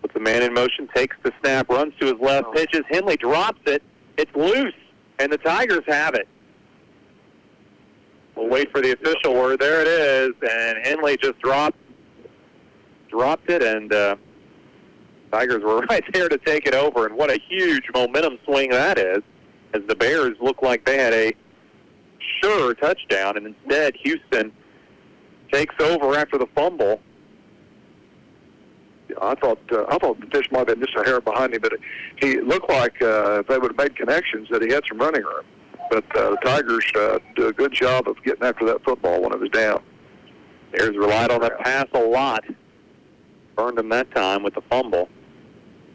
puts a man in motion, takes the snap, runs to his left, pitches. Henley drops it. It's loose, and the Tigers have it. We'll wait for the official word. There it is, and Henley just dropped it, and Tigers were right there to take it over. And what a huge momentum swing that is, as the Bears look like they had a sure touchdown, and instead Houston takes over after the fumble. I thought the pitch might have been just a hair behind him, but he looked like if they would have made connections that he had some running room. But the Tigers do a good job of getting after that football when it was down. Bears relied on that pass a lot. Burned them that time with the fumble.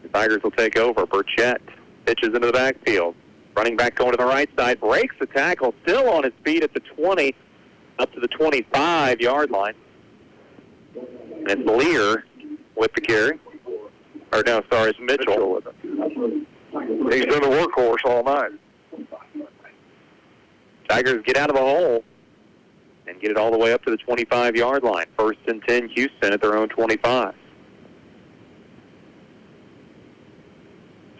The Tigers will take over. Burchett pitches into the backfield. Running back going to the right side, breaks the tackle, still on his feet at the 20, up to the 25-yard line. And it's Lear with the carry. Or no, sorry, it's Mitchell with it. He's been a workhorse all night. Tigers get out of the hole and get it all the way up to the 25-yard line. First and 10, Houston at their own 25.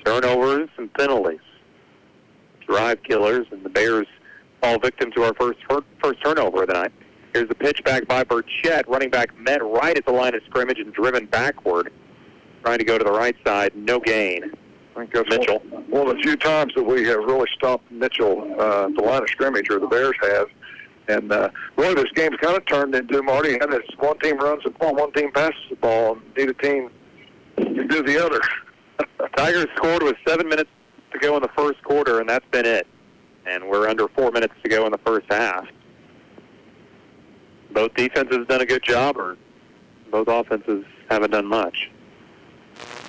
Turnovers and penalties. Drive killers, and the Bears fall victim to our first turnover of the night. Here's the pitch back by Burchett. Running back met right at the line of scrimmage and driven backward. Trying to go to the right side. No gain. I think that's Mitchell. One of the few times that we have really stopped Mitchell at the line of scrimmage, or the Bears have. And really this game's kind of turned into, Marty, and it's one team runs the ball, one team passes the ball, and neither team can do the other. Tigers scored with 7 minutes to go in the first quarter, and that's been it. And we're under 4 minutes to go in the first half. Both defenses have done a good job, or both offenses haven't done much.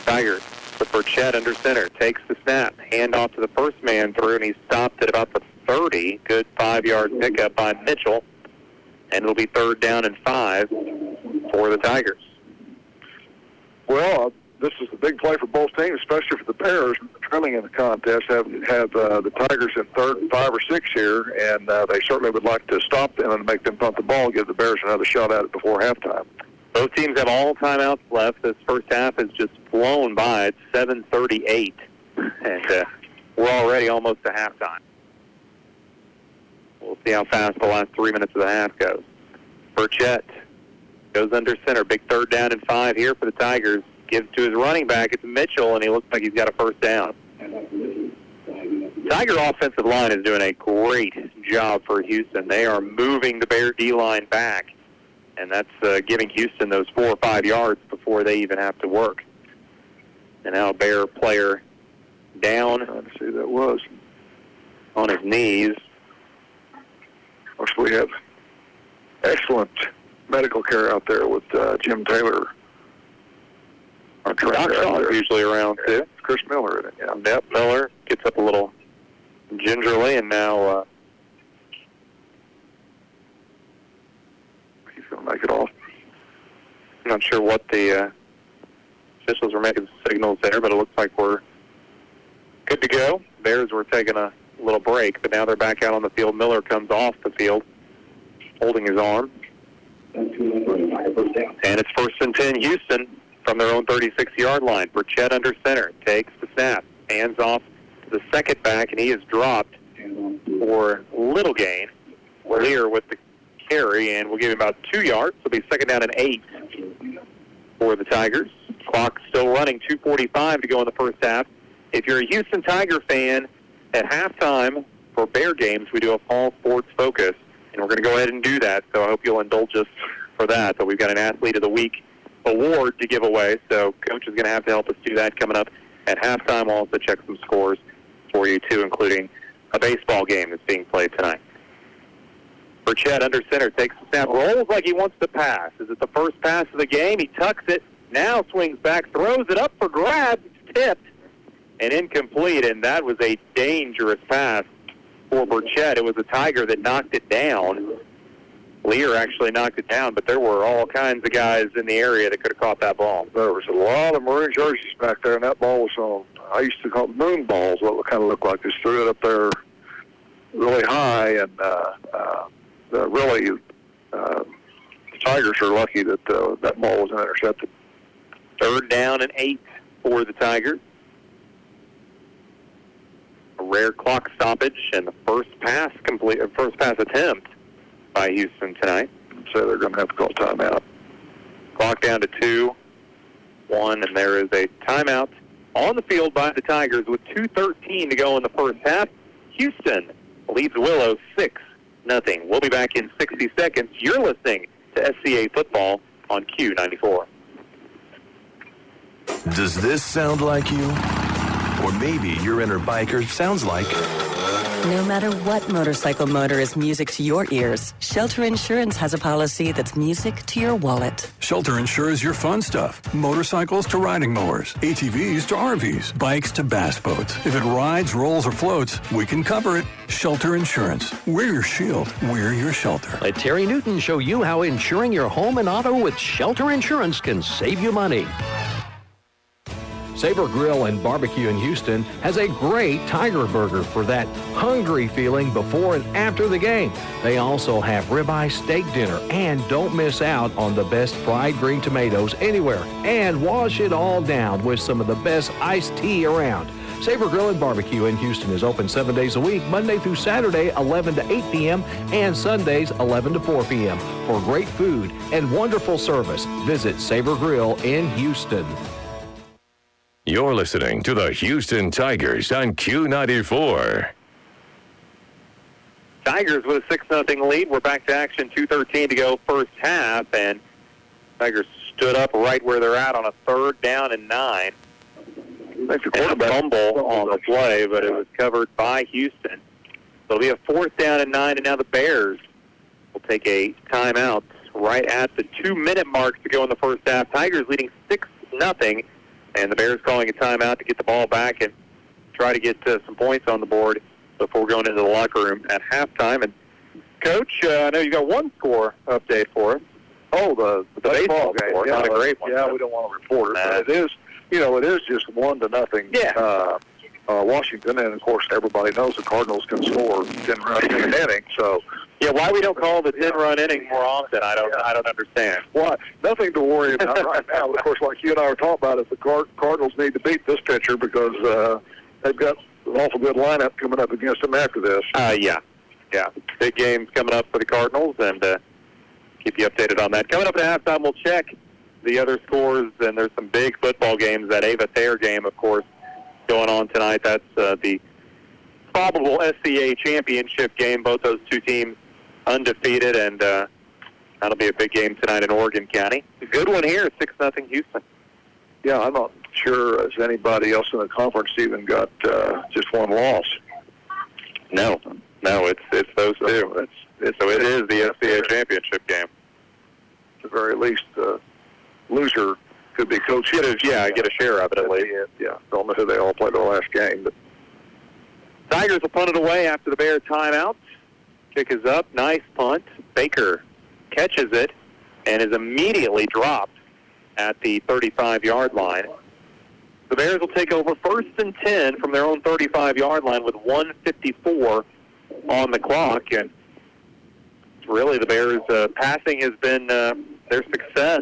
Tigers with Burchett under center, takes the snap, hand off to the first man through, and he's stopped at about the 30. Good 5-yard pickup by Mitchell, and it'll be third down and 5 for the Tigers. Well, this is a big play for both teams, especially for the Bears trailing in the contest. Have the Tigers in third and 5 or 6 here, and they certainly would like to stop them and make them punt the ball, give the Bears another shot at it before halftime. Both teams have all timeouts left. This first half has just flown by. It's 7:38, and we're already almost to halftime. We'll see how fast the last 3 minutes of the half goes. Burchett goes under center. Big 3rd down and 5 here for the Tigers. Gives to his running back. It's Mitchell, and he looks like he's got a first down. Tiger offensive line is doing a great job for Houston. They are moving the Bear D-line back, and that's giving Houston those 4 or 5 yards before they even have to work. And now a Bear player down. Trying to see who that was. On his knees. Of course, we have excellent medical care out there with Jim Taylor. Doc Shaw's usually around, too. Chris Miller in it, yeah. Yep, Miller gets up a little gingerly, and now he's going to make it off. I'm not sure what the officials were making signals there, but it looks like we're good to go. Bears were taking a little break, but now they're back out on the field. Miller comes off the field, holding his arm. And it's 1st and 10, Houston, from their own 36-yard line. Burchett under center, takes the snap, hands off to the second back, and he is dropped for little gain. Lear with the carry, and we'll give him about 2 yards. It'll be 2nd down and 8 for the Tigers. Clock still running, 2:45 to go in the first half. If you're a Houston Tiger fan, at halftime for Bear games, we do a fall sports focus, and we're going to go ahead and do that, so I hope you'll indulge us for that. But we've got an Athlete of the Week award to give away, so Coach is going to have to help us do that coming up at halftime. We'll also check some scores for you, too, including a baseball game that's being played tonight. Burchett under center, takes the snap, rolls like he wants to pass. Is it the first pass of the game? He tucks it, now swings back, throws it up for grabs, it's tipped, and incomplete, and that was a dangerous pass for Burchett. It was a Tiger that knocked it down. Lear actually knocked it down, but there were all kinds of guys in the area that could have caught that ball. There was a lot of maroon jerseys back there, and that ball was on, I used to call them moon balls, what it kind of looked like. Just threw it up there really high, and really, the Tigers are lucky that that ball wasn't intercepted. 3rd down and 8 for the Tigers. A rare clock stoppage and the first pass attempt by Houston tonight. So they're going to have to call timeout. Clock down to 2-1, and there is a timeout on the field by the Tigers with 2:13 to go in the first half. Houston leads Willow 6-0. We'll be back in 60 seconds. You're listening to SCA Football on Q94. Does this sound like you? Or maybe your inner biker sounds like... No matter what motorcycle motor is music to your ears, Shelter Insurance has a policy that's music to your wallet. Shelter insures your fun stuff. Motorcycles to riding mowers, ATVs to RVs, bikes to bass boats. If it rides, rolls, or floats, we can cover it. Shelter Insurance. We're your shield. We're your shelter. Let Terry Newton show you how insuring your home and auto with Shelter Insurance can save you money. Sabre Grill and Barbecue in Houston has a great Tiger Burger for that hungry feeling before and after the game. They also have ribeye steak dinner, and don't miss out on the best fried green tomatoes anywhere. And wash it all down with some of the best iced tea around. Sabre Grill and Barbecue in Houston is open 7 days a week, Monday through Saturday, 11 to 8 p.m., and Sundays, 11 to 4 p.m. For great food and wonderful service, visit Sabre Grill in Houston. You're listening to the Houston Tigers on Q94. Tigers with a 6-0 lead. We're back to action, 2:13 to go first half, and Tigers stood up right where they're at on a 3rd down and 9. Makes a And a quarterback fumble on the play, but it was covered by Houston. So it'll be a 4th down and 9, and now the Bears will take a timeout right at the 2-minute mark to go in the first half. Tigers leading 6-0. And the Bears calling a timeout to get the ball back and try to get some points on the board before going into the locker room at halftime. And, Coach, I know you got one score update for us. Oh, the baseball game. Score, Yeah, not a great one. Yeah, we don't want to report it. But it is, it is just 1-0. Yeah. Washington, and of course everybody knows the Cardinals can score 10 runs in an inning. So, yeah, why we don't call the 10-run inning more often, I don't understand. Well, nothing to worry about right now. Of course, like you and I were talking about, is the Cardinals need to beat this pitcher because they've got an awful good lineup coming up against them after this. Yeah. Big games coming up for the Cardinals, and keep you updated on that. Coming up at halftime, we'll check the other scores, and there's some big football games. That Ava-Thayer game, of course, going on tonight. That's the probable SCA championship game. Both those two teams undefeated, and that'll be a big game tonight in Oregon County. A good one here, 6-0 Houston. Yeah, I'm not sure as anybody else in the conference even got just one loss. No, it's those two. So it is the SCA championship game. At the very least, the loser could be Coach Hitters. Yeah, get a share of it at least. Yeah, don't know who they all played the last game. But Tigers will punt it away after the Bears timeout. Kick is up. Nice punt. Baker catches it and is immediately dropped at the 35-yard line. The Bears will take over 1st and 10 from their own 35-yard line with 1:54 on the clock. And really, the Bears' passing has been their success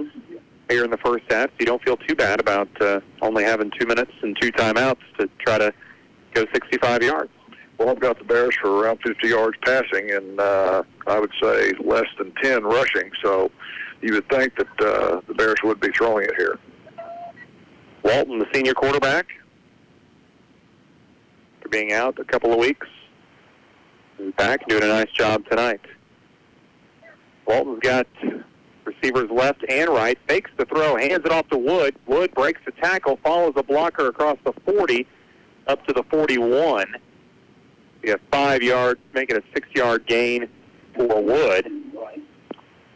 here in the first half. So you don't feel too bad about only having 2 minutes and 2 timeouts to try to go 65 yards. Well, I've got the Bears for around 50 yards passing, and I would say less than 10 rushing. So you would think that the Bears would be throwing it here. Walton, the senior quarterback, for being out a couple of weeks, is back, doing a nice job tonight. Walton's got receivers left and right, fakes the throw, hands it off to Wood. Wood breaks the tackle, follows a blocker across the 40 up to the 41. You have 5 yards, making a 6-yard gain for Wood.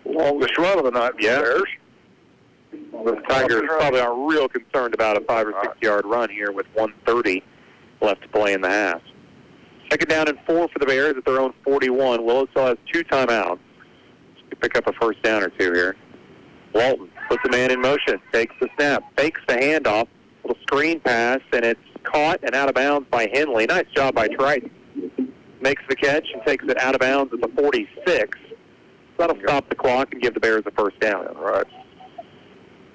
Longest run of the night for the Bears. The Tigers probably aren't real concerned about a 5 or 6 yard run here with 1:30 left to play in the half. 2nd down and 4 for the Bears at their own 41. Willis still has 2 timeouts. Pick up a 1st down or 2 here. Walton puts the man in motion, takes the snap, fakes the handoff, little screen pass, and it's caught and out of bounds by Henley. Nice job by Triton. Makes the catch and takes it out of bounds at the 46. That'll stop the clock and give the Bears a 1st down. Right.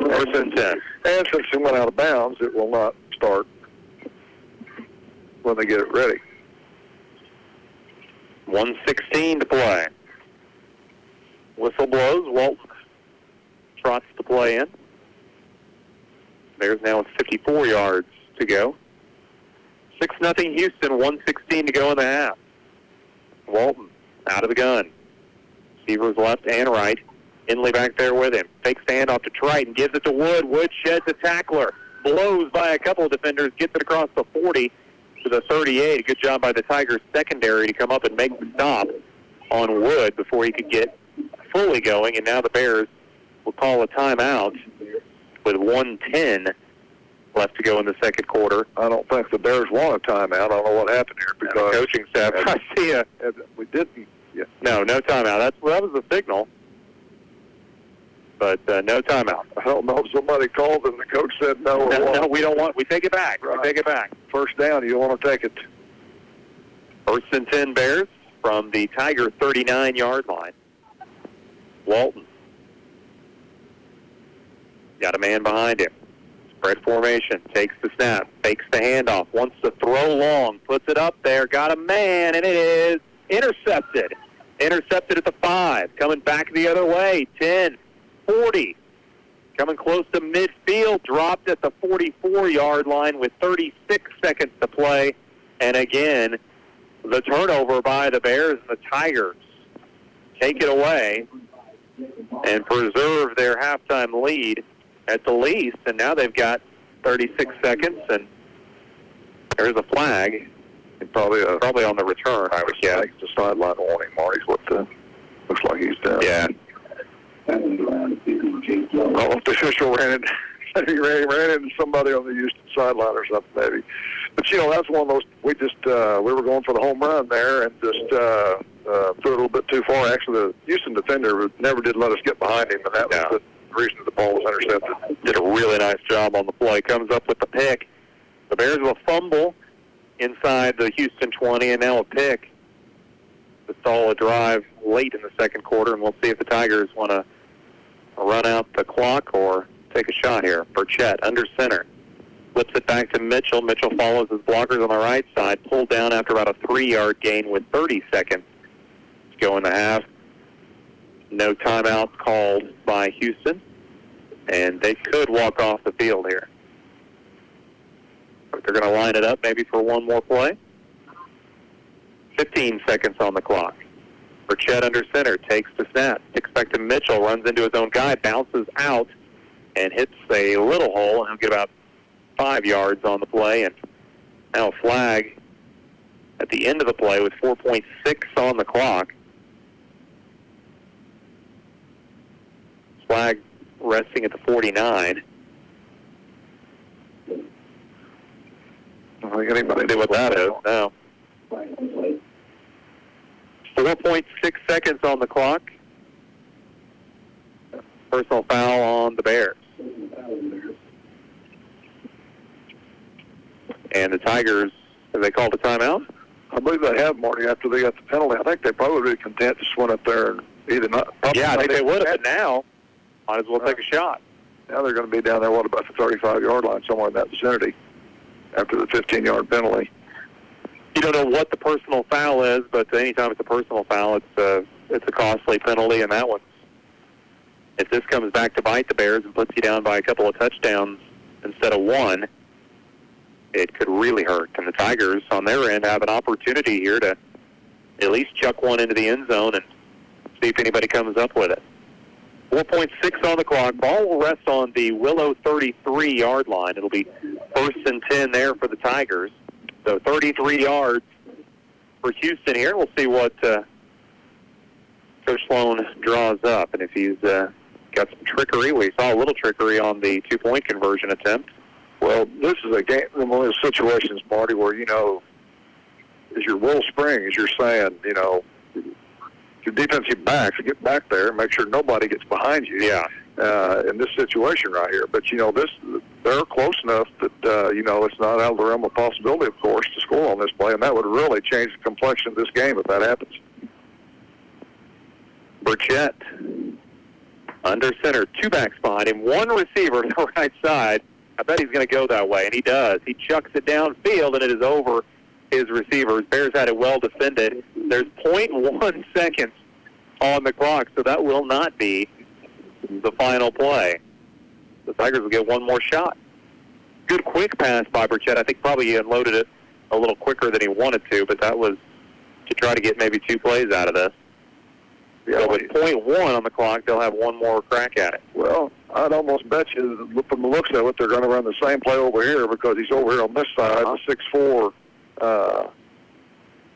1st and 10. And since it went out of bounds, it will not start when they get it ready. 1:16 to play. Whistle blows. Walton trots the play in. Bears now with 54 yards to go. 6-0 Houston, 1:16 to go in the half. Walton out of the gun. Receivers left and right. Henley back there with him. Fakes the handoff to Triton, gives it to Wood. Wood sheds a tackler. Blows by a couple of defenders, gets it across the 40 to the 38. A good job by the Tigers secondary to come up and make the stop on Wood before he could get fully going. And now the Bears will call a timeout with 1:10 left to go in the second quarter. I don't think the Bears want a timeout. I don't know what happened here because the coaching staff. I see ya. We didn't. Yeah. No timeout. That was the signal. But no timeout. I don't know if somebody called and the coach said no. No, we don't want. We take it back. Right. We take it back. 1st down. You want to take it. 1st and 10 Bears from the Tiger 39-yard line. Walton got a man behind him. Spread formation, takes the snap, fakes the handoff, wants to throw long, puts it up there, got a man, and it is intercepted. Intercepted at the 5, coming back the other way, 10, 40. Coming close to midfield, dropped at the 44-yard line with 36 seconds to play. And again, the turnover by the Bears and the Tigers take it away and preserve their halftime lead at the least, and now they've got 36 seconds, and there's a flag. And probably on the return, I would guess. The sideline warning, Marty's what looks like he's done. Yeah. Well, if the official ran into somebody on the Houston sideline or something, maybe. But, that's one of those, we were going for the home run there and just threw it a little bit too far. Actually, the Houston defender never did let us get behind him, and that was the reason the ball was intercepted. Did a really nice job on the play. Comes up with the pick. The Bears will fumble inside the Houston 20, and now a pick to stall a drive late in the second quarter, and we'll see if the Tigers want to run out the clock or take a shot here. Burchett under center. Flips it back to Mitchell. Mitchell follows his blockers on the right side. Pulled down after about a 3-yard gain with 30 seconds to go in the half. No timeout called by Houston, and they could walk off the field here. But they're going to line it up maybe for one more play. 15 seconds on the clock. Burchett under center, takes the snap. Sticks back to Mitchell, runs into his own guy, bounces out, and hits a little hole, and he'll get about 5 yards on the play. And now a flag at the end of the play with 4.6 on the clock. Flag resting at the 49. I don't think anybody knew what that is. No. 4.6 seconds on the clock. Personal foul on the Bears. And the Tigers, have they called a timeout? I believe they have, Marty, after they got the penalty. I think they probably would be content to just went up there and either not. Yeah, I think they would have, but now might as well take a shot. Now they're going to be down there, what, about the 35-yard line, somewhere in that vicinity, after the 15-yard penalty. You don't know what the personal foul is, but anytime it's a personal foul, it's a costly penalty, and that one, if this comes back to bite the Bears and puts you down by a couple of touchdowns instead of one, it could really hurt. And the Tigers, on their end, have an opportunity here to at least chuck one into the end zone and see if anybody comes up with it. 4.6 on the clock. Ball will rest on the Willow 33-yard line. It'll be 1st and 10 there for the Tigers. So 33 yards for Houston here. We'll see what Coach Sloan draws up. And if he's got some trickery, we saw a little trickery on the two-point conversion attempt. Well, this is a game, one of those situations, Marty, where, you know, as your Will Springs, you're saying, you know, your defensive backs get back there and make sure nobody gets behind you. Yeah. In this situation right here. But, you know, they're close enough that, you know, it's not out of the realm of possibility, of course, to score on this play, and that would really change the complexion of this game if that happens. Burchett under center, 2 backs behind him, 1 receiver to the right side. I bet he's going to go that way, and he does. He chucks it downfield, and it is over his receivers. Bears had it well defended. There's 0.1 seconds on the clock, so that will not be the final play. The Tigers will get one more shot. Good quick pass by Burchett. I think probably he unloaded it a little quicker than he wanted to, but that was to try to get maybe 2 plays out of this. Yeah, so with 0.1 on the clock, they'll have one more crack at it. Well, I'd almost bet you, from the looks of it, they're going to run the same play over here because he's over here on this side, the 6'4",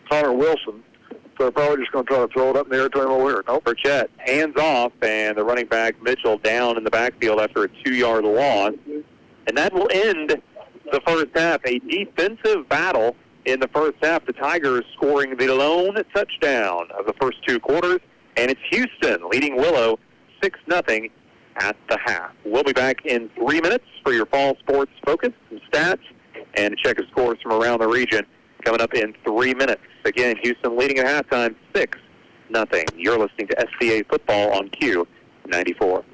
Connor Wilson. So they're probably just going to try to throw it up in the air to him over here. Nope. Burchett, hands off, and the running back, Mitchell, down in the backfield after a 2-yard loss. And that will end the first half. A defensive battle in the first half. The Tigers scoring the lone touchdown of the first 2 quarters. And it's Houston leading Willow 6-0 at the half. We'll be back in 3 minutes for your fall sports focus, some stats, and a check of scores from around the region coming up in 3 minutes. Again, Houston leading at halftime 6-0. You're listening to SCA Football on Q94.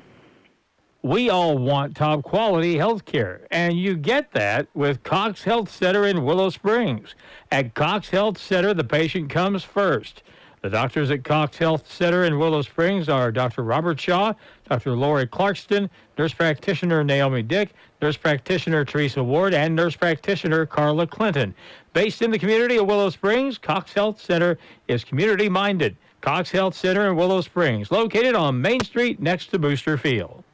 We all want top quality health care, and you get that with Cox Health Center in Willow Springs. At Cox Health Center, the patient comes first. The doctors at Cox Health Center in Willow Springs are Dr. Robert Shaw, Dr. Lori Clarkston, nurse practitioner Naomi Dick, nurse practitioner Teresa Ward, and nurse practitioner Carla Clinton. Based in the community of Willow Springs, Cox Health Center is community-minded. Cox Health Center in Willow Springs, located on Main Street next to Booster Field.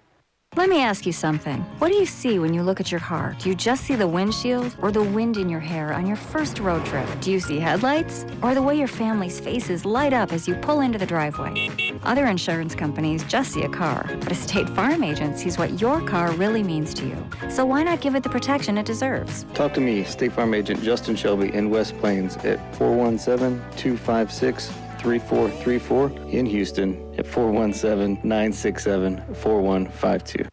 Let me ask you something. What do you see when you look at your car? Do you just see the windshield or the wind in your hair on your first road trip? Do you see headlights or the way your family's faces light up as you pull into the driveway? Other insurance companies just see a car, but a State Farm agent sees what your car really means to you. So why not give it the protection it deserves? Talk to me, State Farm agent Justin Shelby in West Plains at 417-256-3434, in Houston at 417-967-4152.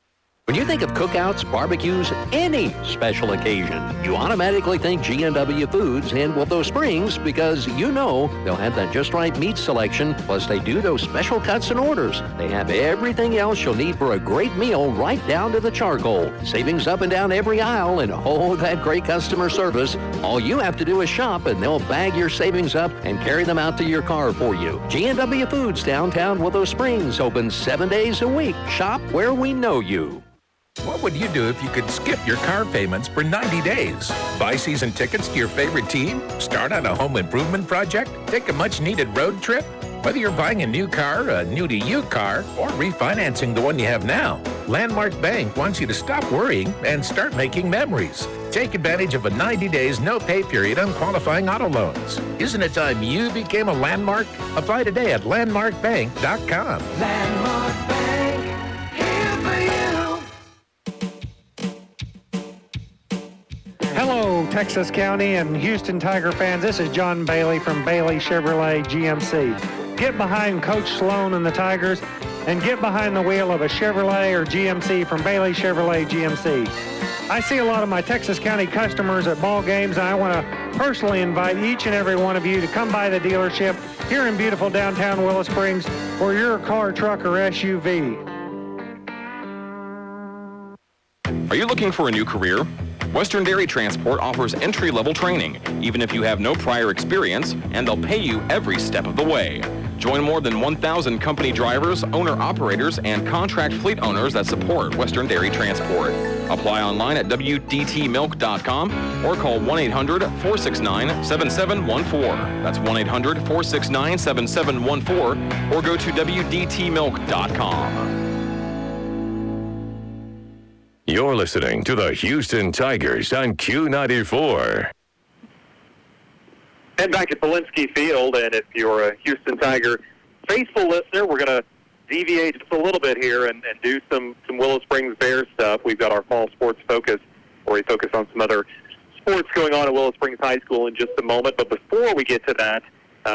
When you think of cookouts, barbecues, any special occasion, you automatically think G&W Foods in Willow Springs because you know they'll have that just right meat selection, plus they do those special cuts and orders. They have everything else you'll need for a great meal right down to the charcoal. Savings up and down every aisle and oh, that great customer service. All you have to do is shop and they'll bag your savings up and carry them out to your car for you. G&W Foods, downtown Willow Springs, open 7 days a week. Shop where we know you. What would you do if you could skip your car payments for 90 days? Buy season tickets to your favorite team? Start on a home improvement project? Take a much-needed road trip? Whether you're buying a new car, a new-to-you car, or refinancing the one you have now, Landmark Bank wants you to stop worrying and start making memories. Take advantage of a 90 days no-pay period on qualifying auto loans. Isn't it time you became a Landmark? Apply today at landmarkbank.com. Landmark Bank, here for you. Hello, Texas County and Houston Tiger fans. This is John Bailey from Bailey Chevrolet GMC. Get behind Coach Sloan and the Tigers and get behind the wheel of a Chevrolet or GMC from Bailey Chevrolet GMC. I see a lot of my Texas County customers at ball games, and I want to personally invite each and every one of you to come by the dealership here in beautiful downtown Willow Springs for your car, truck, or SUV. Are you looking for a new career? Western Dairy Transport offers entry-level training, even if you have no prior experience, and they'll pay you every step of the way. Join more than 1,000 company drivers, owner-operators, and contract fleet owners that support Western Dairy Transport. Apply online at WDTmilk.com or call 1-800-469-7714. That's 1-800-469-7714 or go to WDTmilk.com. You're listening to the Houston Tigers on Q94. And back at Belinsky Field, and if you're a Houston Tiger faithful listener, we're going to deviate just a little bit here and do some Willow Springs Bears stuff. We've got our fall sports focus, where we focus on some other sports going on at Willow Springs High School in just a moment. But before we get to that,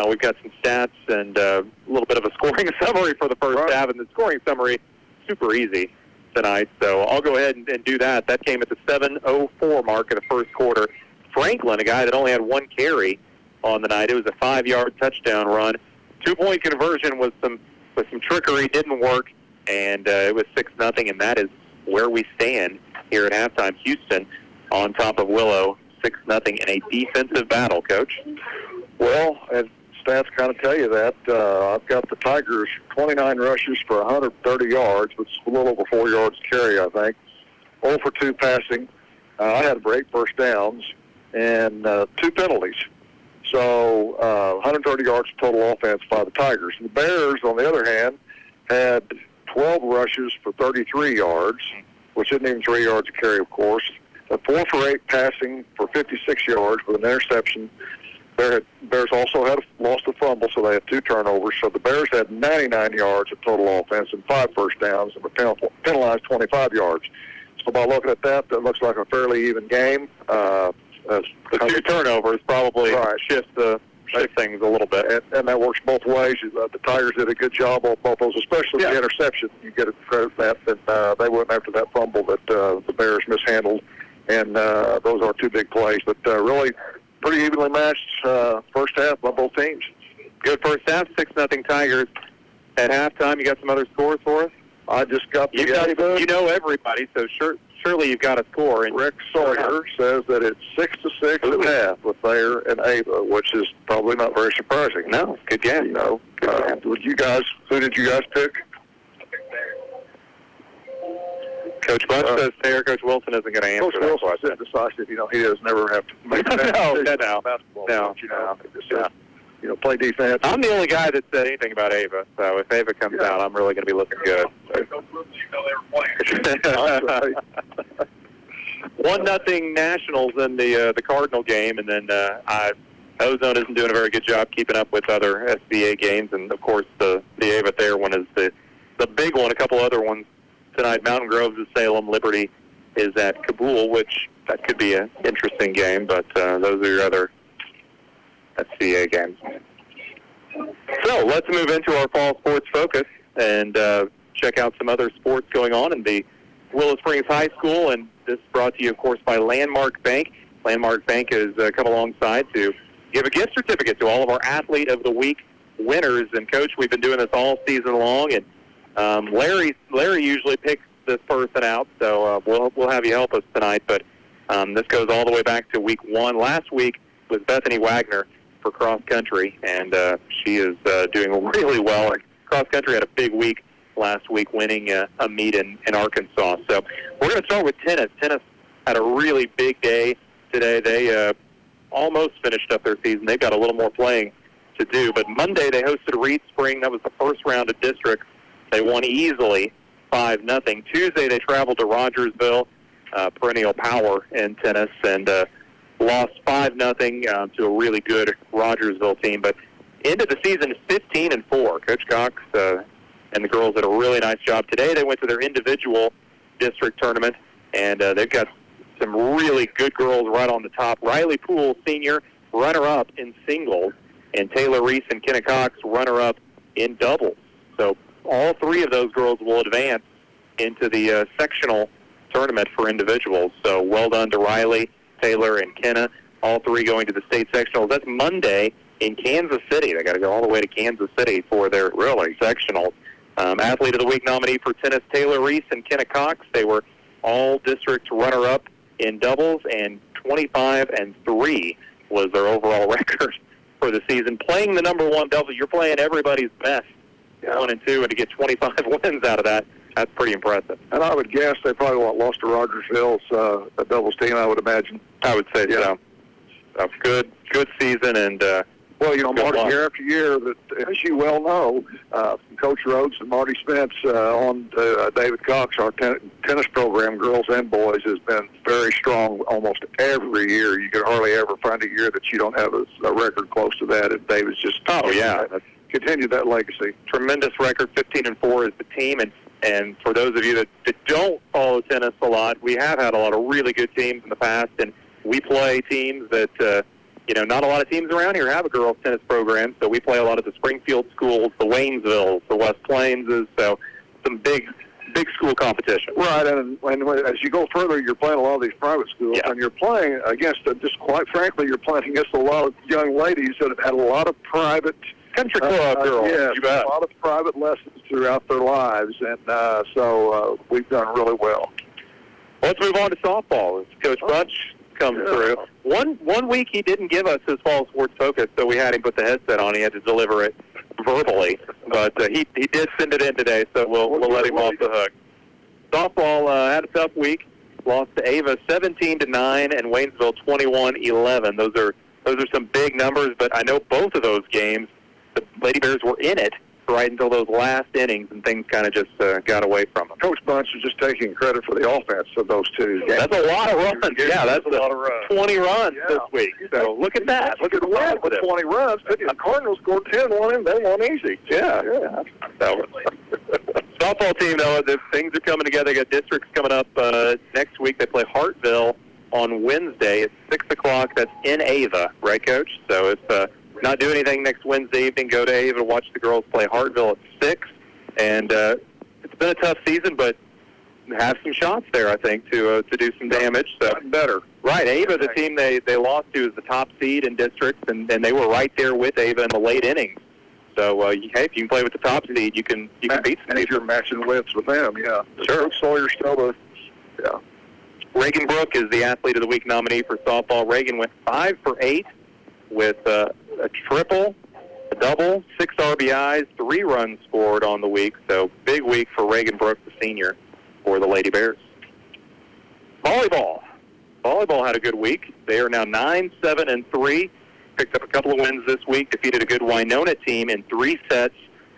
we've got some stats and a little bit of a scoring summary for the first half. And the scoring summary, super easy tonight. So I'll go ahead and do that. That came at the 7:04 mark of the first quarter. Franklin, a guy that only had one carry on the night, it was a 5-yard touchdown run. 2-point conversion with some trickery, didn't work, and it was 6-0, and that is where we stand here at halftime. Houston on top of Willow, 6-0 in a defensive battle, Coach. Well, and stats kind of tell you that. I've got the Tigers 29 rushes for 130 yards, which is a little over 4 yards carry, I think. 0 for 2 passing. I had 8 first downs and 2 penalties. So 130 yards total offense by the Tigers. And the Bears, on the other hand, had 12 rushes for 33 yards, which isn't even 3 yards a carry, of course. 4 for 8 passing for 56 yards with an interception. Bears also had lost a fumble, so they had 2 turnovers. So the Bears had 99 yards of total offense and 5 first downs and were penalized 25 yards. So by looking at that, that looks like a fairly even game. The 2 turnovers probably shift things a little bit. And that works both ways. The Tigers did a good job on both those, especially the interception. You get credit for that. And they went after that fumble that the Bears mishandled. And those are 2 big plays. But really pretty evenly matched first half by both teams. Good first half, 6-0 Tigers. At halftime, you got some other scores for us? I just got you know everybody, so surely you've got a score. And Rick Sawyer says that it's 6-6 at half with Thayer and Ava, which is probably not very surprising. No, good game. You know, who did you guys pick? Coach Bunch says Thayer. Coach Wilson isn't going to answer Coach Wilson said decisive. You know, he does never have to make that decision in basketball. No. You know, play defense. I'm the only guy that said anything about Ava, so if Ava comes out, I'm really going to be looking good. 1-0 Nationals in the Cardinal game, and then Ozone isn't doing a very good job keeping up with other SBA games, and of course the Ava Thayer one is the big one. A couple other ones tonight: Mountain Groves is Salem, Liberty is at Kabul, which that could be an interesting game, but those are your other SBA games. So let's move into our fall sports focus and check out some other sports going on in the Willow Springs High School, and this is brought to you, of course, by Landmark Bank. Landmark Bank has come alongside to give a gift certificate to all of our Athlete of the Week winners. And, Coach, we've been doing this all season long, and Larry usually picks this person out, so we'll have you help us tonight. But this goes all the way back to week 1. Last week was Bethany Wagner for cross country, and she is doing really well. Cross country had a big week last week, winning a meet in Arkansas. So we're going to start with tennis. Tennis had a really big day today. They almost finished up their season. They've got a little more playing to do. But Monday they hosted Reed Spring. That was the first round of districts. They won easily, 5-0. Tuesday they traveled to Rogersville, perennial power in tennis, and lost 5-0 to a really good Rogersville team. But end of the season 15-4. Coach Cox and the girls did a really nice job. Today they went to their individual district tournament, and they've got some really good girls right on the top. Riley Poole, senior, runner-up in singles, and Taylor Reese and Kenna Cox, runner-up in doubles. So all three of those girls will advance into the sectional tournament for individuals. So well done to Riley, Taylor, and Kenna, all three going to the state sectionals. That's Monday in Kansas City. They got to go all the way to Kansas City for their sectionals. Athlete of the Week nominee for tennis, Taylor Reese and Kenna Cox. They were all district runner-up in doubles, and 25-3 was their overall record for the season. Playing the number one double, you're playing everybody's best, 1 and 2, and to get 25 wins out of that, that's pretty impressive. And I would guess they probably lost to Rogersville's doubles team, I would imagine. I would say so. A good season, and well, you know, Marty, year after year, that, as you well know, Coach Rhodes and Marty Spence on David Cox, our tennis program, girls and boys, has been very strong almost every year. You can hardly ever find a year that you don't have a record close to that, and David's just continued that legacy. Tremendous record, 15-4 is the team, and for those of you that don't follow tennis a lot, we have had a lot of really good teams in the past, and we play teams that not a lot of teams around here have a girls' tennis program, so we play a lot of the Springfield schools, the Waynesvilles, the West Plainses, so some big school competition. Right, and as you go further, you're playing a lot of these private schools, and you're playing against, just quite frankly, you're playing against a lot of young ladies that have had a lot of private country club girls. Yes, you bet. A lot of private lessons throughout their lives, and so we've done really well. Let's move on to softball. Coach Bunch comes through. One week he didn't give us his fall sports focus, so we had him put the headset on. He had to deliver it verbally, but he did send it in today, so we'll let him off the hook. Softball had a tough week. Lost to Ava 17-9 and Waynesville 21-11. Those are some big numbers, but I know both of those games the Lady Bears were in it right until those last innings, and things kind of just got away from them. Coach Bunch is just taking credit for the offense of those two games. That's a lot of runs. Yeah, that's a lot of runs. 20 runs this week. So look at that. Look at the win with 20 runs. The Cardinals scored 10 on him. They won easy. Yeah. Softball team, though, things are coming together. They got districts coming up next week. They play Hartville on Wednesday at 6 o'clock. That's in Ava, right, Coach? So if not do anything next Wednesday evening, go to Ava to watch the girls play Hartville at 6. And it's been a tough season, but have some shots there, I think, to do some damage. So better. Right, Ava, the team they lost to, is the top seed in districts, and they were right there with Ava in the late innings. So, hey, if you can play with the top seed, you can beat some people. You're matching wits with them, yeah. Sure. Coach Sawyer's still Reagan Brook is the Athlete of the Week nominee for softball. Reagan went 5 for 8 with a triple, a double, 6 RBIs, 3 runs scored on the week. So big week for Reagan Brook, the senior, for the Lady Bears. Volleyball. Volleyball had a good week. They are now 9-7-3. Picked up a couple of wins this week. Defeated a good Winona team in 3 sets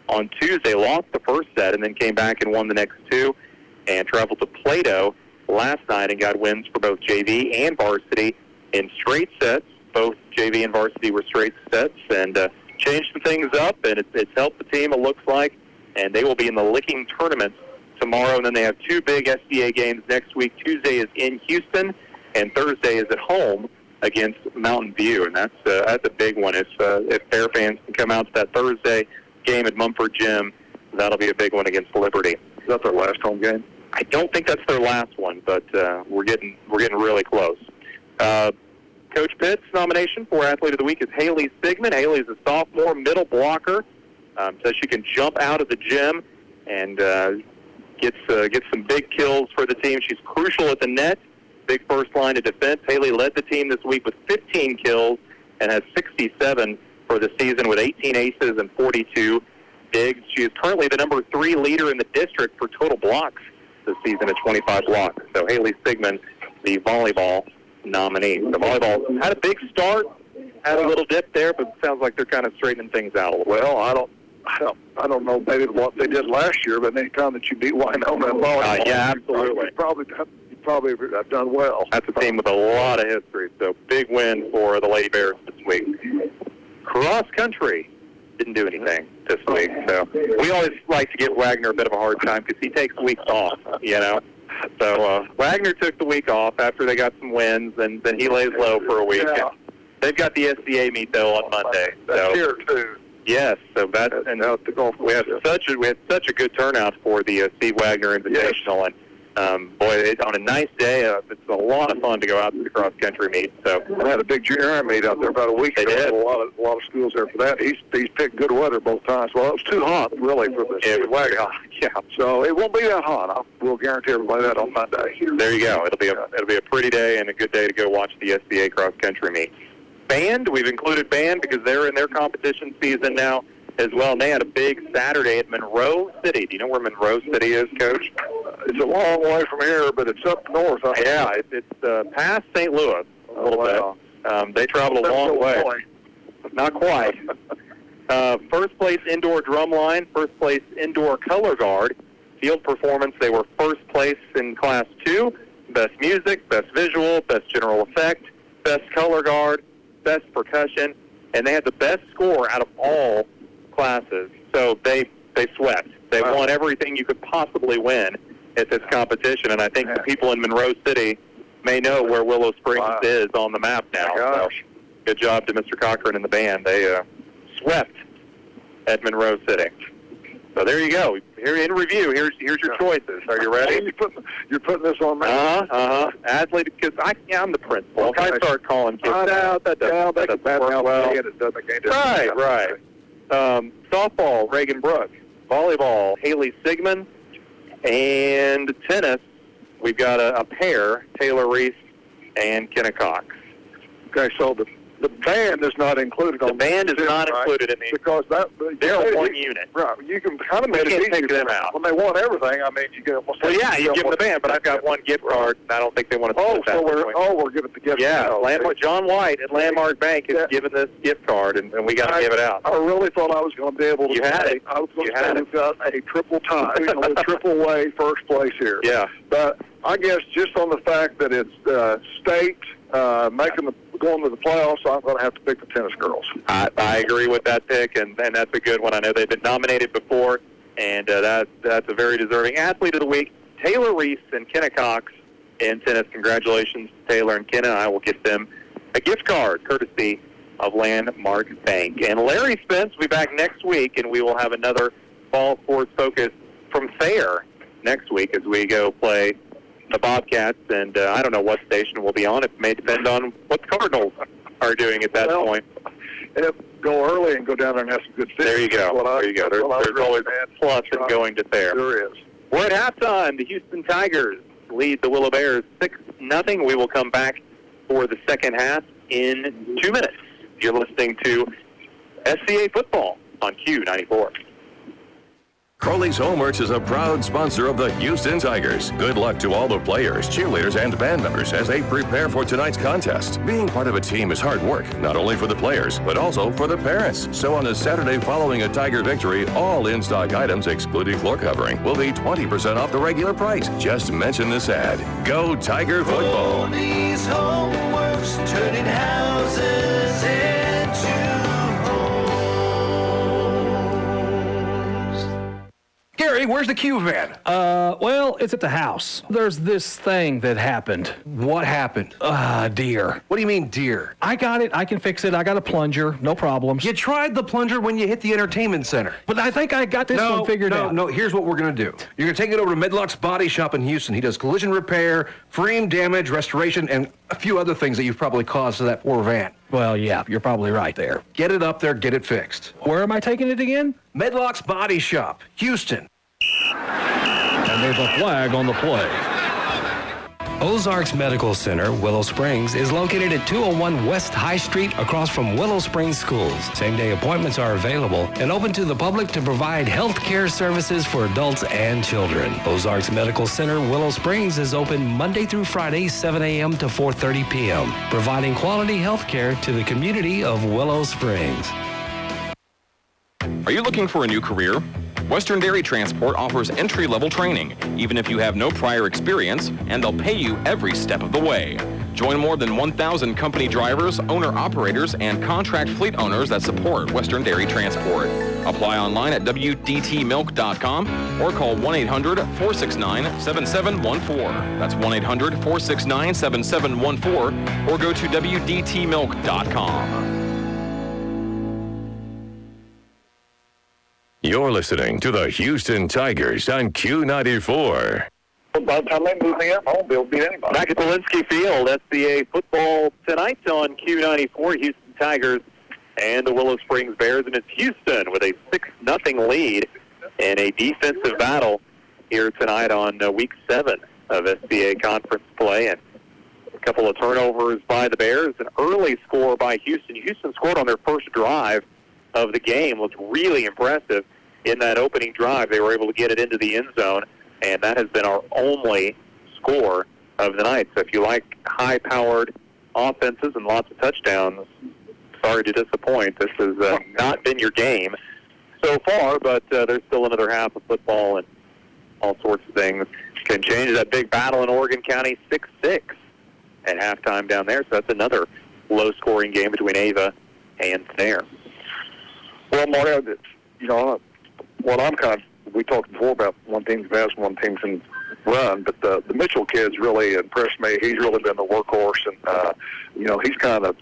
on Tuesday. Lost the first set and then came back and won the next 2. And traveled to Plato last night and got wins for both JV and varsity in straight sets. Both JV and varsity were straight sets, and changed some things up, and it's helped the team, it looks like, and they will be in the Licking tournament tomorrow, and then they have 2 big SDA games next week. Tuesday is in Houston, and Thursday is at home against Mountain View, and that's a big one. If Bear fans can come out to that Thursday game at Mumford Gym, that'll be a big one against Liberty. Is that their last home game? I don't think that's their last one, but we're getting really close. Coach Pitt's nomination for Athlete of the Week is Haley Sigmund. Haley's a sophomore middle blocker. Says she can jump out of the gym and gets some big kills for the team. She's crucial at the net, big first line of defense. Haley led the team this week with 15 kills and has 67 for the season with 18 aces and 42 digs. She is currently the number 3 leader in the district for total blocks this season at 25 blocks. So Haley Sigmund, the volleyball nominee. The volleyball had a big start, had a little dip there, but it sounds like they're kind of straightening things out a little. Well, I don't know maybe what they did last year, but any time that you beat Winona in volleyball, yeah, absolutely. You probably have done well. That's a team with a lot of history, so big win for the Lady Bears this week. Cross country didn't do anything this week, so we always like to give Wagner a bit of a hard time because he takes weeks off, you know. So Wagner took the week off after they got some wins, and then he lays low for a week. Yeah. They've got the SCA meet though on Monday. That's so. here too. Yes, so that's and we had such a good turnout for the Steve Wagner Invitational, and boy, on a nice day, it's a lot of fun to go out to the cross country meet. So I had a big junior meet out there about a week ago. They did. A lot of schools there for that. He's picked good weather both times. Well, it was too hot really for the Steve Wagner. Yeah, so it won't be that hot. We'll guarantee everybody that on Monday. There you go. It'll be a pretty day and a good day to go watch the SCA cross country meet. Band, we've included band because they're in their competition season now as well. And they had a big Saturday at Monroe City. Do you know where Monroe City is, Coach? It's a long way from here, but it's up north. Yeah, it's past St. Louis a little bit. They traveled a long way. Not quite. First place indoor drum line, first place indoor color guard. Field performance, they were first place in Class 2. Best music, best visual, best general effect, best color guard, best percussion, and they had the best score out of all classes. So they swept. They won everything you could possibly win at this competition, and I think the people in Monroe City may know where Willow Springs is on the map now. So good job to Mr. Cochran and the band. They swept at Monroe City. So there you go. Here in review, here's your choices. Are you ready? You're putting this on me. Athlete, because I'm the principal. Okay. If I start calling kids out, that doesn't work well. It doesn't Right. Softball, Reagan Brooks. Volleyball, Haley Sigmund. And tennis, we've got a pair, Taylor Reese and Kenna Cox. Okay, so the band is not included on the band is not included in these because they're one unit. Right, you can kind of make it easy take them out. When they want everything, I mean, you get almost. Well, yeah, you give them the band, but I've got one gift card, and I don't think they want to. We're giving the gift. Yeah, John White at Landmark Bank has given this gift card, and we got to give it out. I really thought I was going to be able to. You had it. I was going to say we've got a triple tie, a triple way first place here. Yeah, but I guess just on the fact that it's state going to the playoffs, I'm going to have to pick the tennis girls. I agree with that pick, and that's a good one. I know they've been nominated before, and that's a very deserving athlete of the week. Taylor Reese and Kenna Cox in tennis. Congratulations to Taylor and Kenna. I will get them a gift card courtesy of Landmark Bank. And Larry Spence will be back next week, and we will have another fall sports focus from Thayer next week as we go play the Bobcats, and I don't know what station we'll be on. It may depend on what the Cardinals are doing at that point. Go early and go down there and have some good fish. There you go. There's always a plus in going to Thayer. There is. We're at halftime. The Houston Tigers lead the Willow Bears 6-0. We will come back for the second half in 2 minutes. You're listening to SCA Football on Q94. Crowley's Homeworks is a proud sponsor of the Houston Tigers. Good luck to all the players, cheerleaders, and band members as they prepare for tonight's contest. Being part of a team is hard work, not only for the players, but also for the parents. So on a Saturday following a Tiger victory, all in-stock items, excluding floor covering, will be 20% off the regular price. Just mention this ad. Go Tiger Football. Crowley's Homeworks, turning houses into homes. Here Ray, where's the Q van? Well, it's at the house. There's this thing that happened. What happened? Deer. What do you mean, deer? I got it. I can fix it. I got a plunger. No problems. You tried the plunger when you hit the entertainment center. But I think I got this one figured out. No, here's what we're going to do. You're going to take it over to Medlock's Body Shop in Houston. He does collision repair, frame damage, restoration, and a few other things that you've probably caused to that poor van. Well, yeah, you're probably right there. Get it up there, get it fixed. Where am I taking it again? Medlock's Body Shop, Houston. And there's a flag on the play. Ozarks Medical Center, Willow Springs, is located at 201 West High Street across from Willow Springs Schools. Same-day appointments are available and open to the public to provide health care services for adults and children. Ozarks Medical Center, Willow Springs is open Monday through Friday, 7 a.m. to 4:30 p.m., providing quality health care to the community of Willow Springs. Are you looking for a new career? Western Dairy Transport offers entry-level training, even if you have no prior experience, and they'll pay you every step of the way. Join more than 1,000 company drivers, owner-operators, and contract fleet owners that support Western Dairy Transport. Apply online at WDTmilk.com or call 1-800-469-7714. That's 1-800-469-7714 or go to WDTmilk.com. You're listening to the Houston Tigers on Q94. By the time they move me up, I won't be able to beat anybody. Back at the Linsky Field, SBA football tonight on Q94, Houston Tigers and the Willow Springs Bears, and it's Houston with a 6-0 lead in a defensive battle here tonight on week 7 of SBA conference play, and a couple of turnovers by the Bears, an early score by Houston. Houston scored on their first drive of the game, looked really impressive in that opening drive. They were able to get it into the end zone, and that has been our only score of the night. So if you like high-powered offenses and lots of touchdowns, sorry to disappoint. This has not been your game so far, but there's still another half of football, and all sorts of things can change. That big battle in Oregon County, 6-6 at halftime down there. So that's another low-scoring game between Ava and Thayer. Well, Marty, you know, what I'm we talked before about one team's best, one team can run, but the Mitchell kid's really impressed me. He's really been the workhorse, and, you know, he's kind of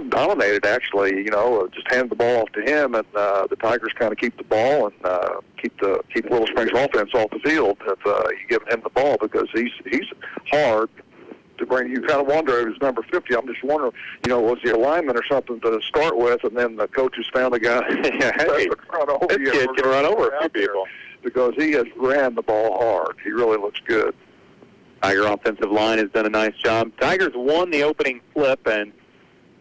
dominated, actually, you know, just hand the ball off to him, and the Tigers kind of keep the ball and keep Willow Springs offense off the field if you give him the ball, because he's hard to bring. You kind of wonder if he's number 50. I'm just wondering, you know, was he a lineman or something to start with, and then the coaches found a guy this kid can run over a few people. Because he has ran the ball hard. He really looks good. Tiger offensive line has done a nice job. Tigers won the opening flip and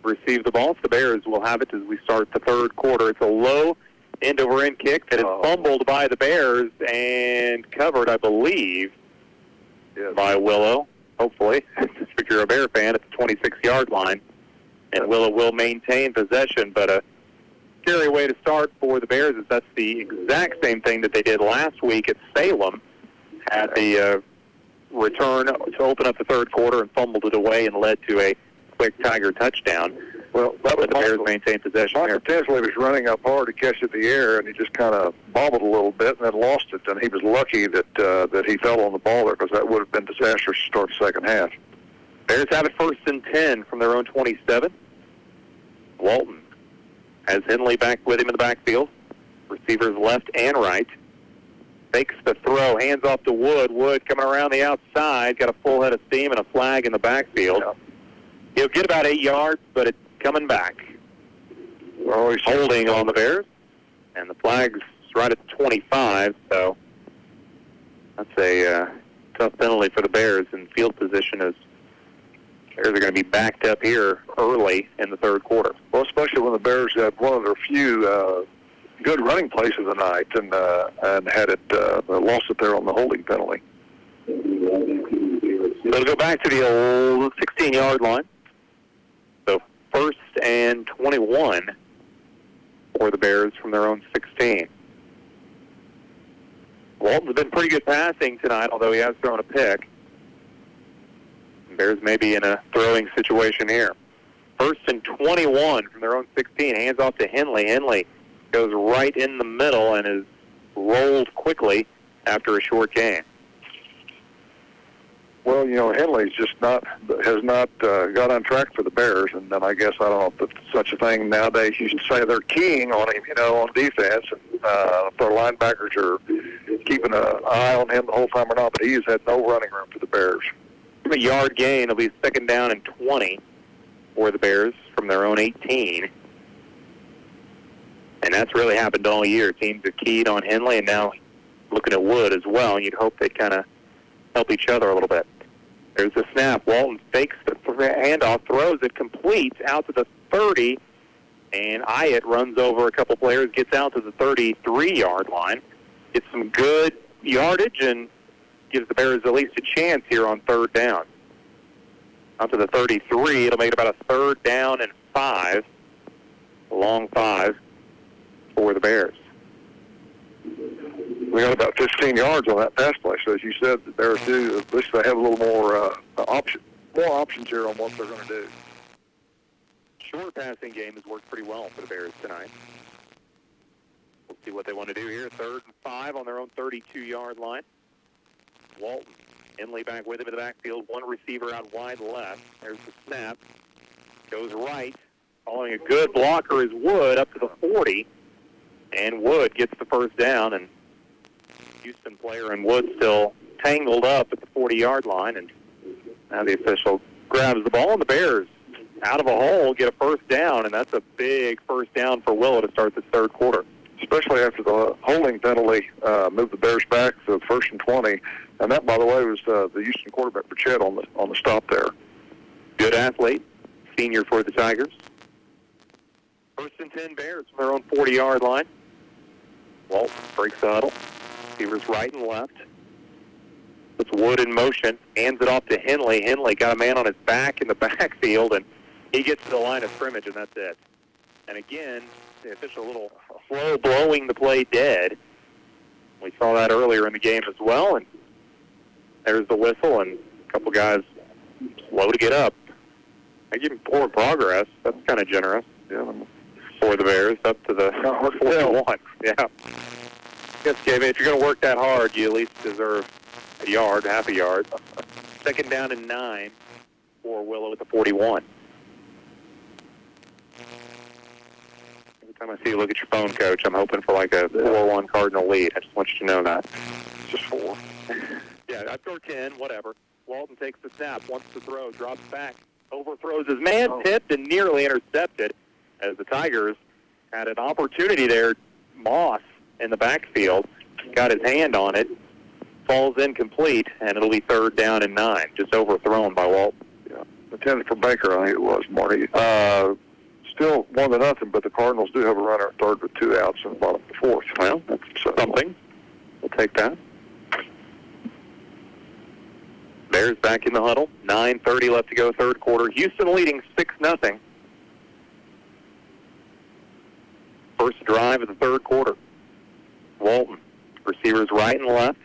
received the ball. So the Bears will have it as we start the third quarter. It's a low end-over-end kick that is fumbled by the Bears and covered, I believe, by Willow. Hopefully, if you're a Bear fan, at the 26-yard line. And Willow will maintain possession, but a scary way to start for the Bears is that's the exact same thing that they did last week at Salem. Had the return to open up the third quarter and fumbled it away and led to a quick Tiger touchdown. Well, that was the Bears maintain possession Michael Tinsley was running up hard to catch it in the air, and he just kind of bobbled a little bit and then lost it. And he was lucky that he fell on the ball there, because that would have been disastrous to start the second half. Bears have it 1st and 10 from their own 27. Walton has Henley back with him in the backfield. Receivers left and right. Fakes the throw, hands off to Wood. Wood coming around the outside, got a full head of steam and a flag in the backfield. Yeah. He'll get about 8 yards, but it's coming back. He's holding on the Bears, and the flag's right at the 25, so that's a tough penalty for the Bears, and field position is Bears are going to be backed up here early in the third quarter. Well, especially when the Bears had one of their few good running plays of the night, and had it lost it there on the holding penalty. So it'll go back to the old 16-yard line. So 1st and 21 for the Bears from their own 16. Walton's been pretty good passing tonight, although he has thrown a pick. Bears may be in a throwing situation here. 1st and 21 from their own 16. Hands off to Henley. Henley goes right in the middle and is rolled quickly after a short game. Well, Henley's has not got on track for the Bears, and then I guess I don't know if it's such a thing nowadays. You should say they're keying on him, on defense, and if their linebackers are keeping an eye on him the whole time or not. But he has had no running room for the Bears. A yard gain. It'll be second down and 20 for the Bears from their own 18. And that's really happened all year. Teams have keyed on Henley, and now looking at Wood as well. You'd hope they'd kind of help each other a little bit. There's the snap. Walton fakes the handoff, throws it complete out to the 30, and Hyatt runs over a couple players, gets out to the 33-yard line, gets some good yardage, and gives the Bears at least a chance here on third down. Out to the 33, it'll make it about a third down and 5, a long 5 for the Bears. We got about 15 yards on that pass play. So as you said, the Bears do. At least they have a little more options here on what they're going to do. Short passing game has worked pretty well for the Bears tonight. We'll see what they want to do here. 3rd and 5 on their own 32-yard line. Walton, Henley back with him in the backfield. One receiver out wide left. There's the snap. Goes right. Following a good blocker is Wood up to the 40. And Wood gets the first down, and Houston player and Wood still tangled up at the 40-yard line, and now the official grabs the ball, and the Bears, out of a hole, get a first down, and that's a big first down for Willow to start the third quarter. Especially after the holding penalty moved the Bears back to 1st and 20, and that, by the way, was the Houston quarterback Burchett on the stop there. Good athlete, senior for the Tigers. 1st and 10 Bears from their own 40-yard line. Walt breaks the huddle. Receivers right and left. Puts Wood in motion. Hands it off to Henley. Henley got a man on his back in the backfield, and he gets to the line of scrimmage, and that's it. And again, the official a little slow blowing the play dead. We saw that earlier in the game as well, and there's the whistle, and a couple guys slow to get up. They give him poor progress. That's kind of generous. Yeah. For the Bears, up to the 41. Yeah. Yes, Kevin, if you're going to work that hard, you at least deserve a yard, half a yard. Second down and 9 for Willow at the 41. Every time I see you look at your phone, Coach, I'm hoping for like a 4-1 Cardinal lead. I just want you to know that. It's just 4. Yeah, I score 10, whatever. Walton takes the snap, wants to throw, drops back, overthrows his man, tipped and nearly intercepted. As the Tigers had an opportunity there, Moss in the backfield got his hand on it, falls incomplete, and it'll be third down and 9, just overthrown by Walton. Yeah, intended for Baker, I think it was, Marty. Still 1-0, but the Cardinals do have a runner at third with 2 outs in the bottom of the 4th. Well, that's something. We'll take that. Bears back in the huddle. 9:30 left to go, third quarter. Houston leading 6-0. First drive of the third quarter. Walton, receivers right and left.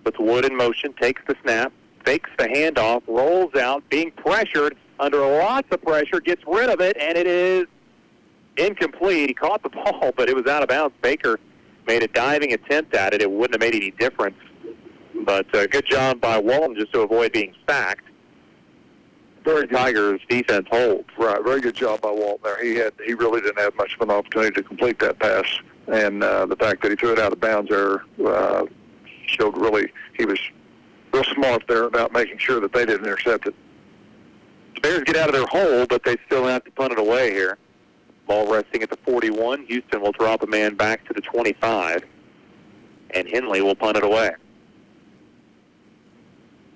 Puts Wood in motion, takes the snap, fakes the handoff, rolls out, being pressured, under lots of pressure, gets rid of it, and it is incomplete. He caught the ball, but it was out of bounds. Baker made a diving attempt at it. It wouldn't have made any difference. But good job by Walton just to avoid being sacked. Very Tigers defense holds. Right, very good job by Walt there. He really didn't have much of an opportunity to complete that pass, and the fact that he threw it out of bounds there showed really he was real smart there about making sure that they didn't intercept it. The Bears get out of their hole, but they still have to punt it away here. Ball resting at the 41. Houston will drop a man back to the 25, and Henley will punt it away.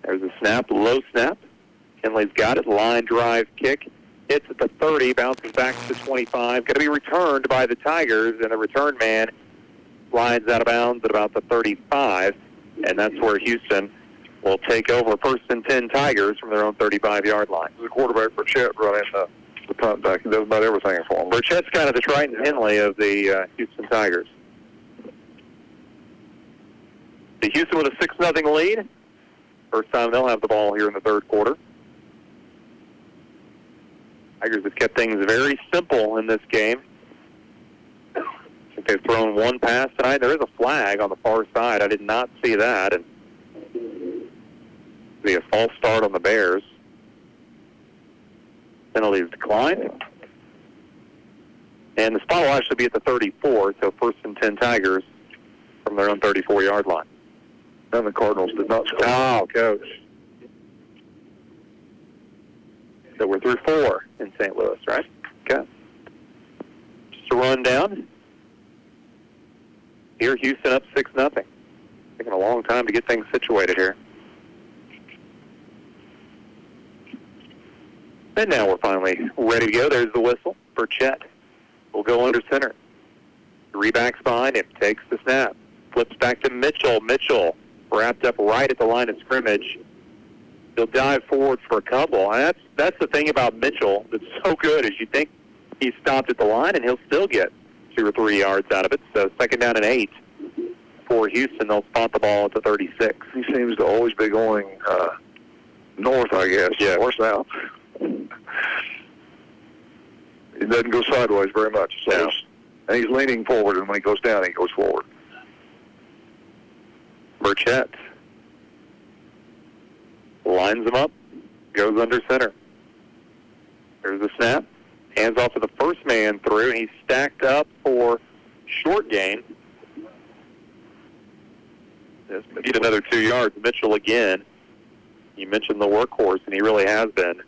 There's a snap, low snap. Henley's got it. Line drive kick. Hits at the 30, bounces back to the 25. Going to be returned by the Tigers, and the return man slides out of bounds at about the 35, and that's where Houston will take over. First and 10 Tigers from their own 35-yard line. The quarterback, Burchett, running the punt back. He does about everything for him. Burchett's kind of the Triton Henley of the Houston Tigers. The Houston with a 6-0 lead. First time they'll have the ball here in the third quarter. Tigers have kept things very simple in this game. They've thrown one pass tonight. There is a flag on the far side. I did not see that. And be a false start on the Bears. Penalties declined. And the spot will actually be at the 34, so first and 10 Tigers from their own 34-yard line. And the Cardinals did not score. Oh, Coach. So we're through 4 in St. Louis, right? Okay. Just a rundown. Here, Houston up 6-0. Taking a long time to get things situated here. And now we're finally ready to go. There's the whistle for Chet. We'll go under center. 3 backs behind him. Takes the snap. Flips back to Mitchell. Mitchell wrapped up right at the line of scrimmage. He'll dive forward for a couple. And that's the thing about Mitchell that's so good is you think he's stopped at the line and he'll still get 2 or 3 yards out of it. So second down and 8 for Houston. They'll spot the ball at the 36. He seems to always be going north, I guess, or south. He doesn't go sideways very much. So and he's leaning forward, and when he goes down, he goes forward. Burchett lines him up, goes under center. There's the snap. Hands off to the first man through, and he's stacked up for short gain. Need another 2 yards. Mitchell again. You mentioned the workhorse, and he really has been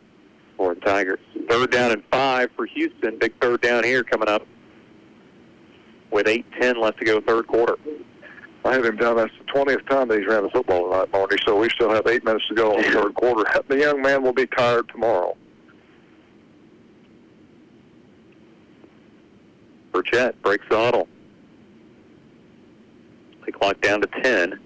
for the Tigers. Third down and 5 for Houston. Big third down here coming up with 8:10 left to go third quarter. I have him down. That's the 20th time that he's ran the football tonight, Marty, so we still have 8 minutes to go in the third quarter. The young man will be tired tomorrow. Burchett breaks the huddle. They clock down to 10.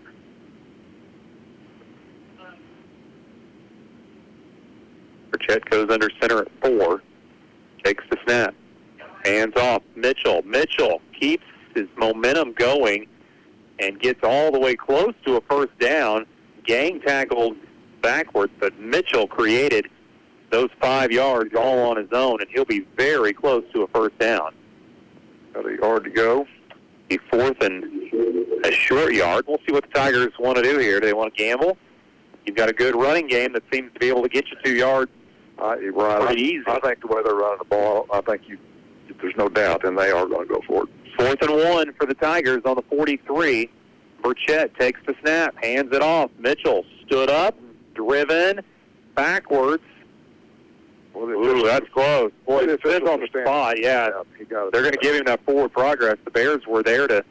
Burchett goes under center at 4. Takes the snap. Hands off. Mitchell. Mitchell keeps his momentum going and gets all the way close to a first down. Gang tackled backwards, but Mitchell created those 5 yards all on his own, and he'll be very close to a first down. Got a yard to go. Be fourth and a short yard. We'll see what the Tigers want to do here. Do they want to gamble? You've got a good running game that seems to be able to get you 2 yards pretty easy. I think the way they're running the ball, I think there's no doubt, and they are going to go for it. 4th and 1 for the Tigers on the 43. Burchett takes the snap, hands it off. Mitchell stood up, driven, backwards. Ooh, that's close. Boy, it fits on the spot, yeah. They're going to give him that forward progress. The Bears were there to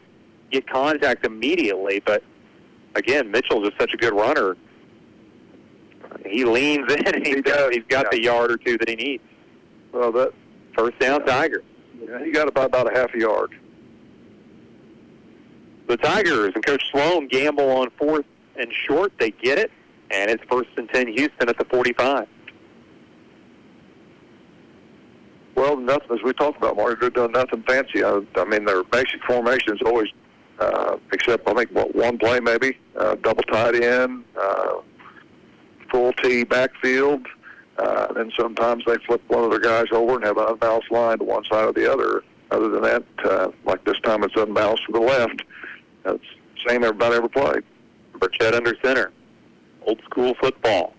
get contact immediately, but, again, Mitchell's just such a good runner. He leans in, and he's got the yard or 2 that he needs. Well, that first down, Tigers. Yeah, he got about a half a yard. The Tigers and Coach Sloan gamble on 4th and short. They get it, and it's first and 10 Houston at the 45. Well, nothing, as we talked about, Marty, they're doing nothing fancy. I mean, their basic formation is always, except I think, one play maybe, double tight end, full T backfield, and sometimes they flip one of their guys over and have an unbalanced line to one side or the other. Other than that, like this time it's unbalanced to the left. That's the same everybody ever played. Burchett under center. Old school football.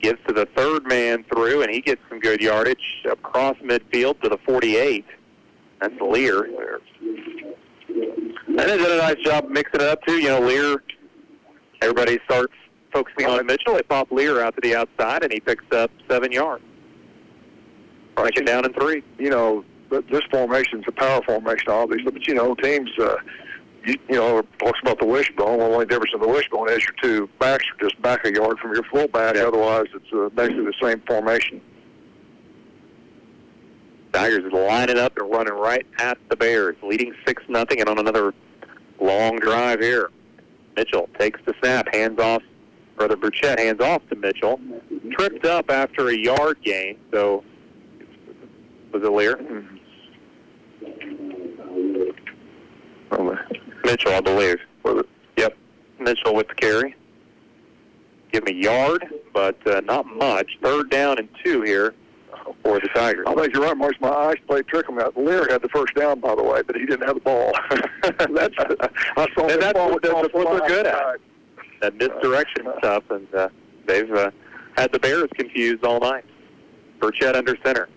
Gets to the third man through, and he gets some good yardage across midfield to the 48. That's Lear. And they did a nice job mixing it up, too. You know, Lear, everybody starts focusing on Mitchell. They pop Lear out to the outside, and he picks up 7 yards. Breaking down in 3. You know, this formation's a power formation, obviously, but, you know, teams, you know, talks about the wishbone. Well, the only difference in the wishbone is your 2 backs are just back a yard from your fullback. Yeah. Otherwise, it's basically the same formation. Tigers is lining up and running right at the Bears, leading 6-0 and on another long drive here. Mitchell takes the snap, Burchett hands off to Mitchell. Tripped up after a yard gain, so was it Lear? Mitchell, I believe. Was it? Yep. Mitchell with the carry. Give him a yard, but not much. Third down and 2 here for the Tigers. I think you're right, Marsh. My eyes played trick on that. Lear had the first down, by the way, but he didn't have the ball. I saw and that's what they're good at. That misdirection stuff, and they've had the Bears confused all night. Burchett under center.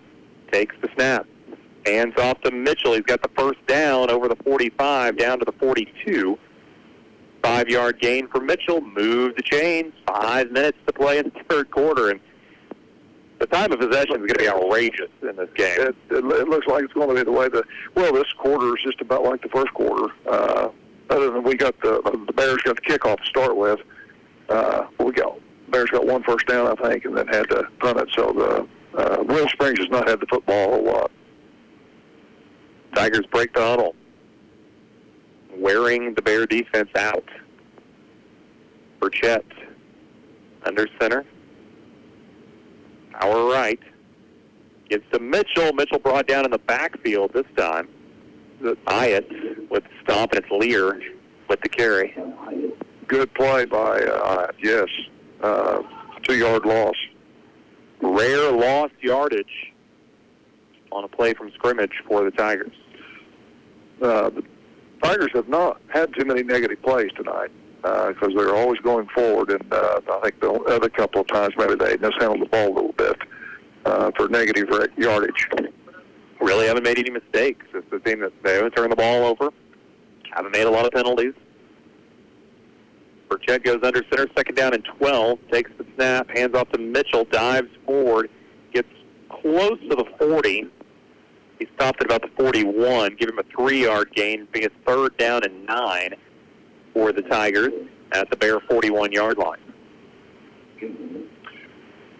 Takes the snap. Hands off to Mitchell. He's got the first down over the 45 down to the 42. 5-yard gain for Mitchell. Move the chains. 5 minutes to play in the third quarter. And the time of possession is going to be outrageous in this game. It looks like it's going to be the way this quarter is just about like the first quarter. Other than we got the Bears got the kickoff to start with. Bears got one first down, I think, and then had to punt it. So the Willow Springs has not had the football a whole lot. Tigers break the huddle, wearing the Bear defense out. Burchett under center. Power right. Gives to Mitchell. Mitchell brought down in the backfield this time. Hyatt with the stomp, and it's Lear with the carry. Good play by Hyatt, yes. 2-yard loss. Rare lost yardage on a play from scrimmage for the Tigers. The Tigers have not had too many negative plays tonight because they're always going forward, and I think the other couple of times maybe they mishandled the ball a little bit for negative yardage. Really haven't made any mistakes. It's the team that they haven't turned the ball over, haven't made a lot of penalties. Burchett goes under center, second down and 12, takes the snap, hands off to Mitchell, dives forward, gets close to the 40. He stopped at about the 41, give him a 3-yard gain, being a third down and 9 for the Tigers at the Bear 41-yard line.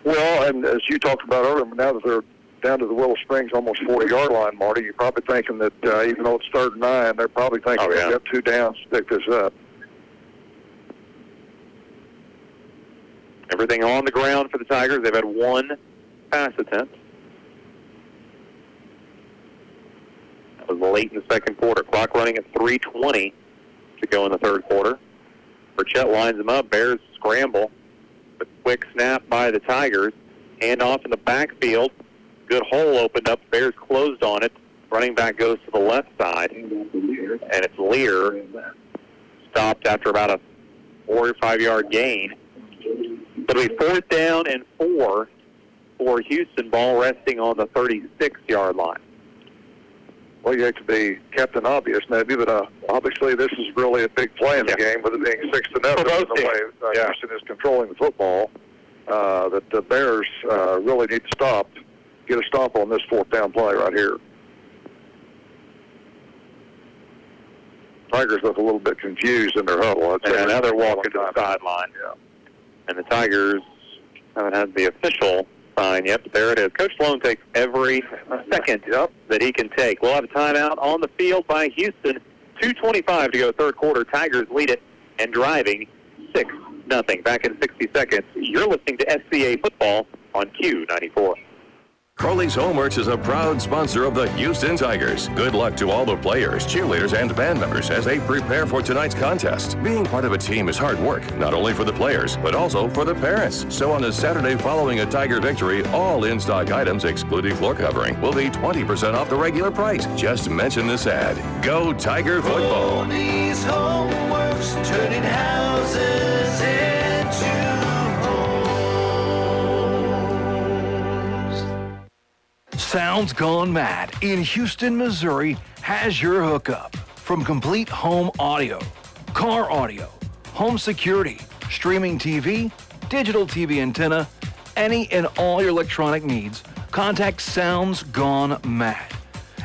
Well, and as you talked about earlier, now that they're down to the Willow Springs almost 40-yard line, Marty, you're probably thinking that even though it's third and 9, they're probably thinking they've got 2 downs to pick this up. Everything on the ground for the Tigers. They've had 1 pass attempt. That was late in the second quarter. Clock running at 3:20 to go in the third quarter. Burchett lines them up. Bears scramble. A quick snap by the Tigers. Hand off in the backfield. Good hole opened up. Bears closed on it. Running back goes to the left side. And it's Lear. Stopped after about a 4 or 5-yard gain. It'll be 4th down and 4 for Houston. Ball resting on the 36-yard line. Well, you have to be Captain Obvious maybe, but obviously this is really a big play in the game, with it being 6-0. The way Houston is controlling the football, that the Bears really need to get a stop on this 4th down play right here. Tigers look a little bit confused in their huddle. And now they're walking to the sideline. Yeah. And the Tigers haven't had the official sign yet, but there it is. Coach Sloan takes every second that he can take. We'll have a timeout on the field by Houston. 2:25 to go third quarter. Tigers lead it and driving 6-0. Back in 60 seconds. You're listening to SCA Football on Q94. Crowley's Homeworks is a proud sponsor of the Houston Tigers. Good luck to all the players, cheerleaders, and band members as they prepare for tonight's contest. Being part of a team is hard work, not only for the players, but also for the parents. So on a Saturday following a Tiger victory, all in-stock items, excluding floor covering, will be 20% off the regular price. Just mention this ad. Go Tiger Football. Crowley's Homeworks, turning houses into Sounds Gone Mad in Houston, Missouri has your hookup. From complete home audio, car audio, home security, streaming TV, digital TV antenna, any and all your electronic needs, contact Sounds Gone Mad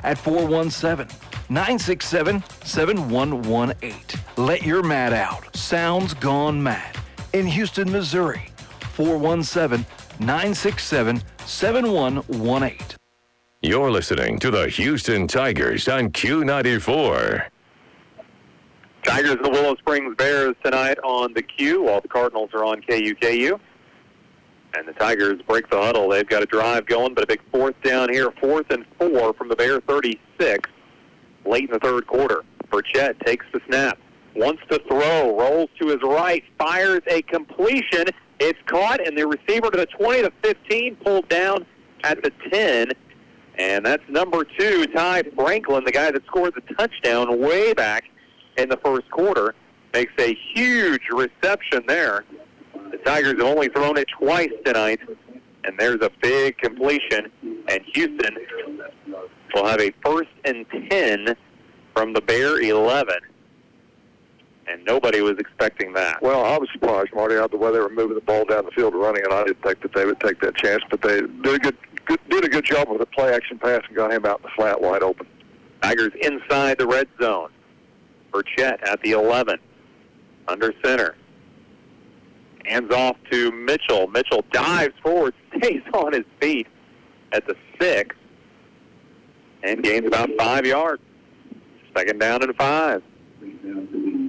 at 417-967-7118. Let your mad out. Sounds Gone Mad in Houston, Missouri. 417-967-7118. You're listening to the Houston Tigers on Q94. Tigers and the Willow Springs Bears tonight on the Q, while the Cardinals are on KUKU. And the Tigers break the huddle. They've got a drive going, but a big 4th down here, 4th and 4 from the Bear 36, late in the third quarter. Burchett takes the snap, wants to throw, rolls to his right, fires a completion. It's caught, and the receiver to the 20 to 15, pulled down at the 10. And that's number 2, Ty Franklin, the guy that scored the touchdown way back in the first quarter. Makes a huge reception there. The Tigers have only thrown it twice tonight, and there's a big completion. And Houston will have a 1st and 10 from the Bear 11. And nobody was expecting that. Well, I was surprised, Marty, out the way they were moving the ball down the field running, and I didn't think that they would take that chance, but they did a good job with the play-action pass and got him out in the flat wide open. Tigers inside the red zone. Burchett at the 11. Under center. Hands off to Mitchell. Mitchell dives forward, stays on his feet at the 6, and gains about 5 yards. 2nd down and 5.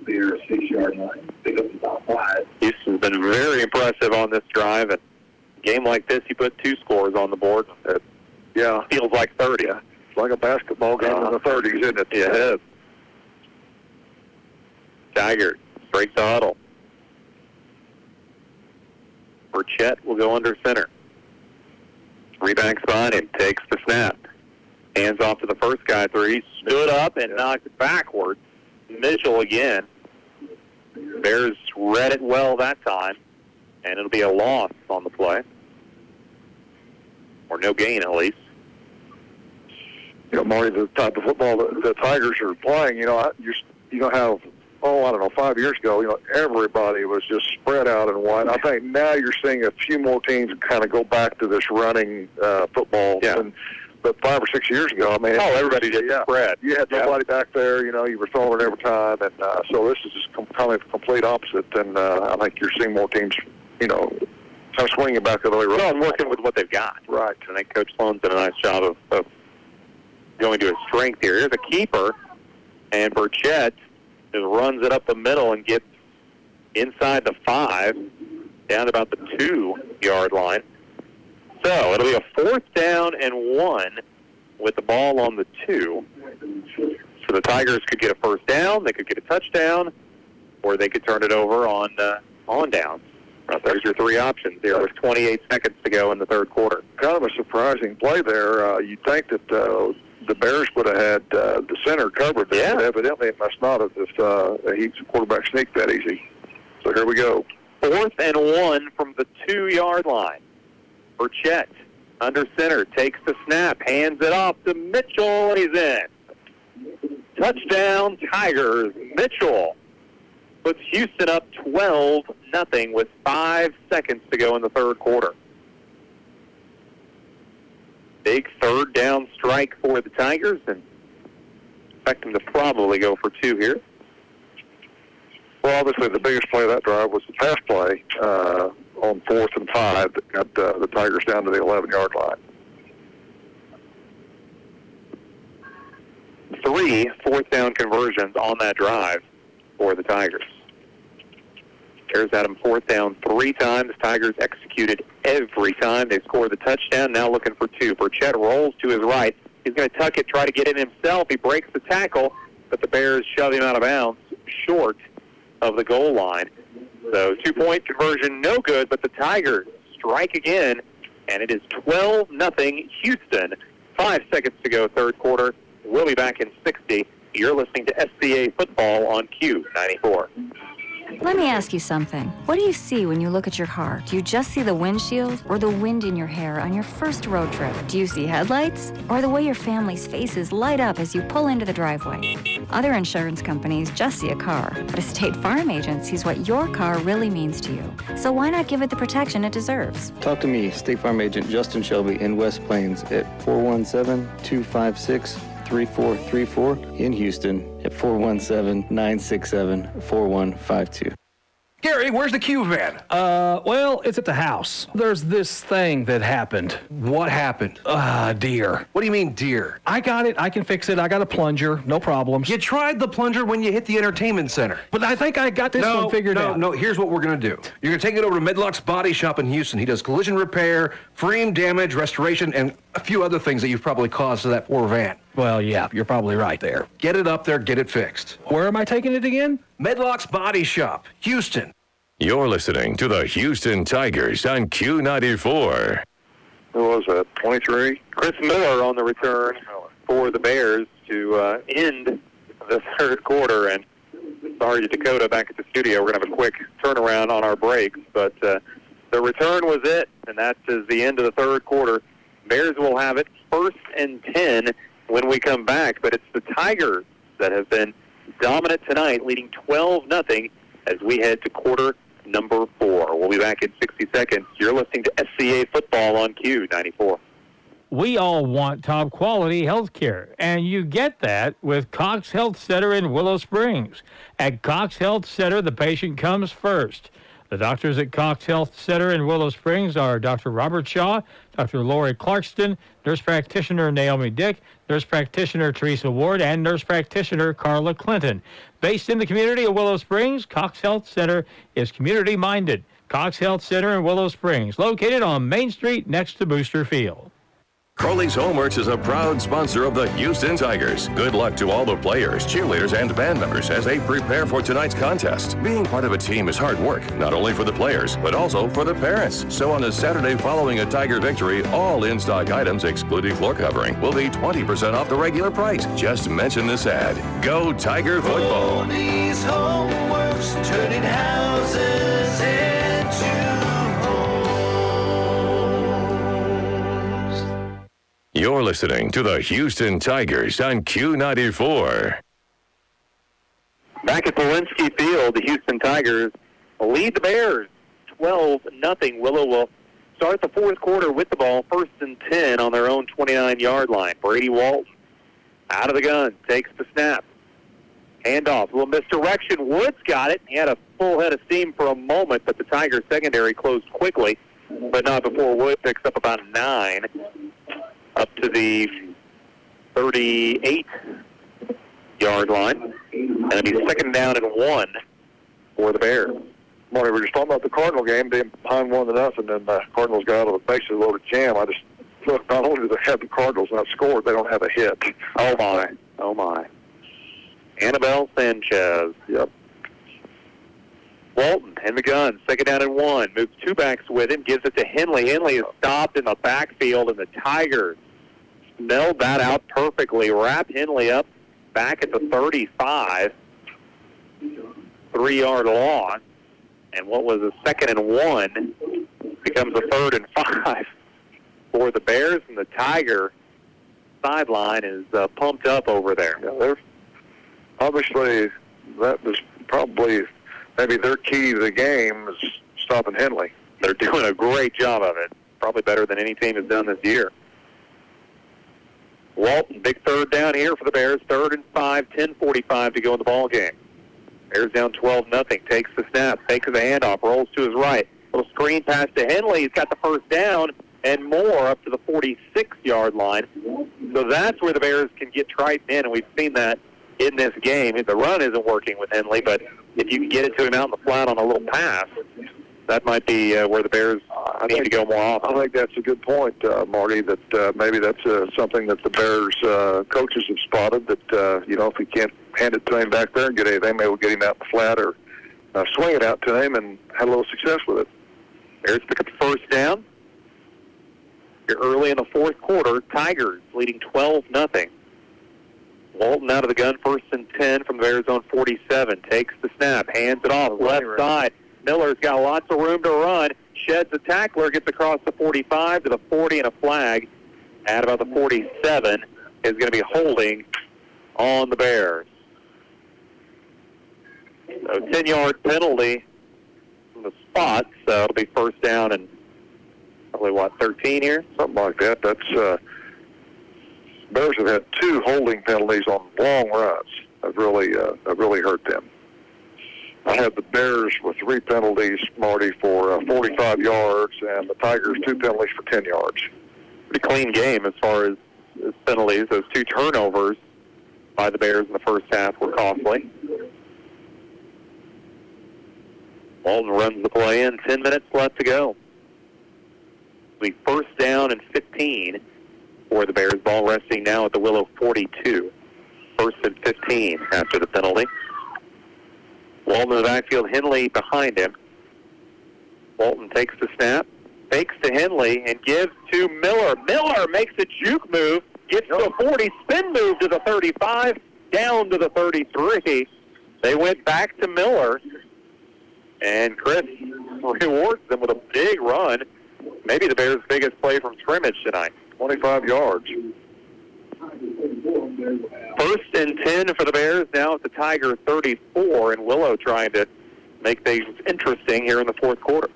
Bear 6-yard line. Pick up about 5. Houston's been very impressive on this drive. And a game like this, you put 2 scores on the board. It feels like 30. Yeah. It's like a basketball game in the 30s, isn't it? Yeah, it is. Tigers break the huddle. Burchett will go under center. 3 backs behind him, takes the snap. Hands off to the first guy 3. Stood up and knocked it backwards. Mitchell again. Bears read it well that time, and it'll be a loss on the play. Or no gain, at least. You know, Marty, the type of football that the Tigers are playing, you know how, I don't know, 5 years ago, everybody was just spread out and wide. I think now you're seeing a few more teams kind of go back to this running football. Yeah. But 5 or 6 years ago, I mean, everybody did spread. You had nobody back there. You were throwing it every time, and so this is just kind of the complete opposite. And I think you're seeing more teams, kind of swinging back the other way. Well, and working with what they've got. Right. I think Coach Sloan's done a nice job of going to his strength here. Here's a keeper, and Burchett just runs it up the middle and gets inside the 5, down about the 2-yard line. So it'll be a 4th down and 1 with the ball on the 2. So the Tigers could get a 1st down, they could get a touchdown, or they could turn it over on downs. There's your 3 options here with 28 seconds to go in the 3rd quarter. Kind of a surprising play there. You'd think that the Bears would have had the center covered, but evidently it must not have if he's a quarterback sneak that easy. So here we go. 4th and 1 from the 2-yard line. Burchett, under center, takes the snap, hands it off to Mitchell, and he's in. Touchdown, Tigers. Mitchell puts Houston up 12-0 with 5 seconds to go in the 3rd quarter. Big 3rd down strike for the Tigers, and expect them to probably go for 2 here. Well, obviously the biggest play of that drive was the pass play on 4th and 5 that got the Tigers down to the 11-yard line. 3 4th down conversions on that drive for the Tigers. Bears had them 4th down 3 times. Tigers executed every time. They scored the touchdown, now looking for 2. Burchett rolls to his right. He's going to tuck it, try to get in himself. He breaks the tackle, but the Bears shove him out of bounds short of the goal line. So 2-point conversion, no good, but the Tigers strike again, and it is 12-0 Houston. 5 seconds to go, 3rd quarter. We'll be back in 60. You're listening to SCA Football on Q94. Let me ask you something. What do you see when you look at your car? Do you just see the windshield or the wind in your hair on your first road trip? Do you see headlights or the way your family's faces light up as you pull into the driveway? Other insurance companies just see a car, but a State Farm agent sees what your car really means to you. So why not give it the protection it deserves? Talk to me, State Farm agent Justin Shelby in West Plains at 417-256-3434, in Houston at 417-967-4152. Gary, where's the Q van? Well, it's at the house. There's this thing that happened. What happened? Deer. What do you mean, deer? I got it. I can fix it. I got a plunger. No problems. You tried the plunger when you hit the entertainment center. But I think I got this one figured out. No, here's what we're going to do. You're going to take it over to Medlock's Body Shop in Houston. He does collision repair, frame damage, restoration, and a few other things that you've probably caused to that poor van. Well, yeah, you're probably right there. Get it up there, get it fixed. Where am I taking it again? Medlock's Body Shop, Houston. You're listening to the Houston Tigers on Q94. Who was that, 23? Chris Miller on the return for the Bears to end the third quarter. And sorry to Dakota back at the studio. We're going to have a quick turnaround on our breaks. But the return was it, and that is the end of the third quarter. Bears will have it 1st and 10 when we come back. But it's the Tigers that have been dominant tonight, leading 12-0 as we head to quarter number 4. We'll be back in 60 seconds. You're listening to SCA Football on Q94. We all want top quality health care, and you get that with Cox Health Center in Willow Springs. At Cox Health Center, the patient comes first. The doctors at Cox Health Center in Willow Springs are Dr. Robert Shaw, Dr. Lori Clarkston, nurse practitioner Naomi Dick, nurse practitioner Teresa Ward, and nurse practitioner Carla Clinton. Based in the community of Willow Springs, Cox Health Center is community-minded. Cox Health Center in Willow Springs, located on Main Street next to Booster Field. Crowley's Homeworks is a proud sponsor of the Houston Tigers. Good luck to all the players, cheerleaders, and band members as they prepare for tonight's contest. Being part of a team is hard work, not only for the players, but also for the parents. So on the Saturday following a Tiger victory, all in-stock items, excluding floor covering, will be 20% off the regular price. Just mention this ad. Go Tiger Football. Crowley's Homeworks, turning houses into You're listening to the Houston Tigers on Q94. Back at Polinsky Field, the Houston Tigers lead the Bears 12-0. Willow will start the fourth quarter with the ball, 1st and 10 on their own 29-yard line. Brady Walton out of the gun, takes the snap. Handoff, a little misdirection. Woods got it. He had a full head of steam for a moment, but the Tigers secondary closed quickly, but not before Wood picks up about 9. Up to the 38-yard line. And it'll be 2nd down and 1 for the Bears. Marty, we were just talking about the Cardinal game being behind 1-0, and the Cardinals got out of the bases loaded jam. I just look, not only do they have the Cardinals not scored, they don't have a hit. Oh, my. Oh, my. Annabelle Sanchez. Yep. Walton in the gun, 2nd down and 1. Moves 2 backs with him, gives it to Henley. Henley is stopped in the backfield, and the Tigers smelled that out perfectly. Wrap Henley up back at the 35. 3-yard loss. And what was a 2nd and 1 becomes a 3rd and 5 for the Bears, and the Tiger sideline is pumped up over there. Yeah, they're obviously, that was probably maybe their key to the game is stopping Henley. They're doing a great job of it. Probably better than any team has done this year. Walton, big 3rd down here for the Bears. 3rd and 5, 10:45 to go in the ball game. Bears down 12-0. Takes the snap, takes the handoff, rolls to his right. Little screen pass to Henley. He's got the 1st down and more up to the 46-yard line. So that's where the Bears can get Triton in, and we've seen that in this game. The run isn't working with Henley, but if you can get it to him out in the flat on a little pass, that might be where the Bears need to go more often. I think that's a good point, Marty, that maybe that's something that the Bears coaches have spotted, that, if we can't hand it to him back there and get anything, maybe we'll get him out in the flat or swing it out to him and have a little success with it. Bears pick up 1st down. Here early in the fourth quarter, Tigers leading 12-0. Walton out of the gun, 1st and 10 from the Bears zone 47. Takes the snap, hands it off, left side. Miller's got lots of room to run. Sheds the tackler, gets across the 45 to the 40 and a flag. At about the 47 is going to be holding on the Bears. So 10-yard penalty from the spot. So it'll be 1st down and probably, 13 here? Something like that. That's Bears have had 2 holding penalties on long runs. Have really hurt them. I have the Bears with 3 penalties, Marty, for 45 yards, and the Tigers 2 penalties for 10 yards. Pretty clean game as far as penalties. Those 2 turnovers by the Bears in the first half were costly. Walton runs the play in. 10 minutes left to go. It'll be 1st down and 15 for the Bears. Ball resting now at the Willow 42. 1st and 15 after the penalty. Walton in the backfield, Henley behind him. Walton takes the snap, fakes to Henley and gives to Miller. Miller makes a juke move, gets to a 40, spin move to the 35, down to the 33. They went back to Miller, and Chris rewards them with a big run. Maybe the Bears' biggest play from scrimmage tonight. 25 yards. First and 10 for the Bears, now at the Tiger 34, and Willow trying to make things interesting here in the fourth quarter.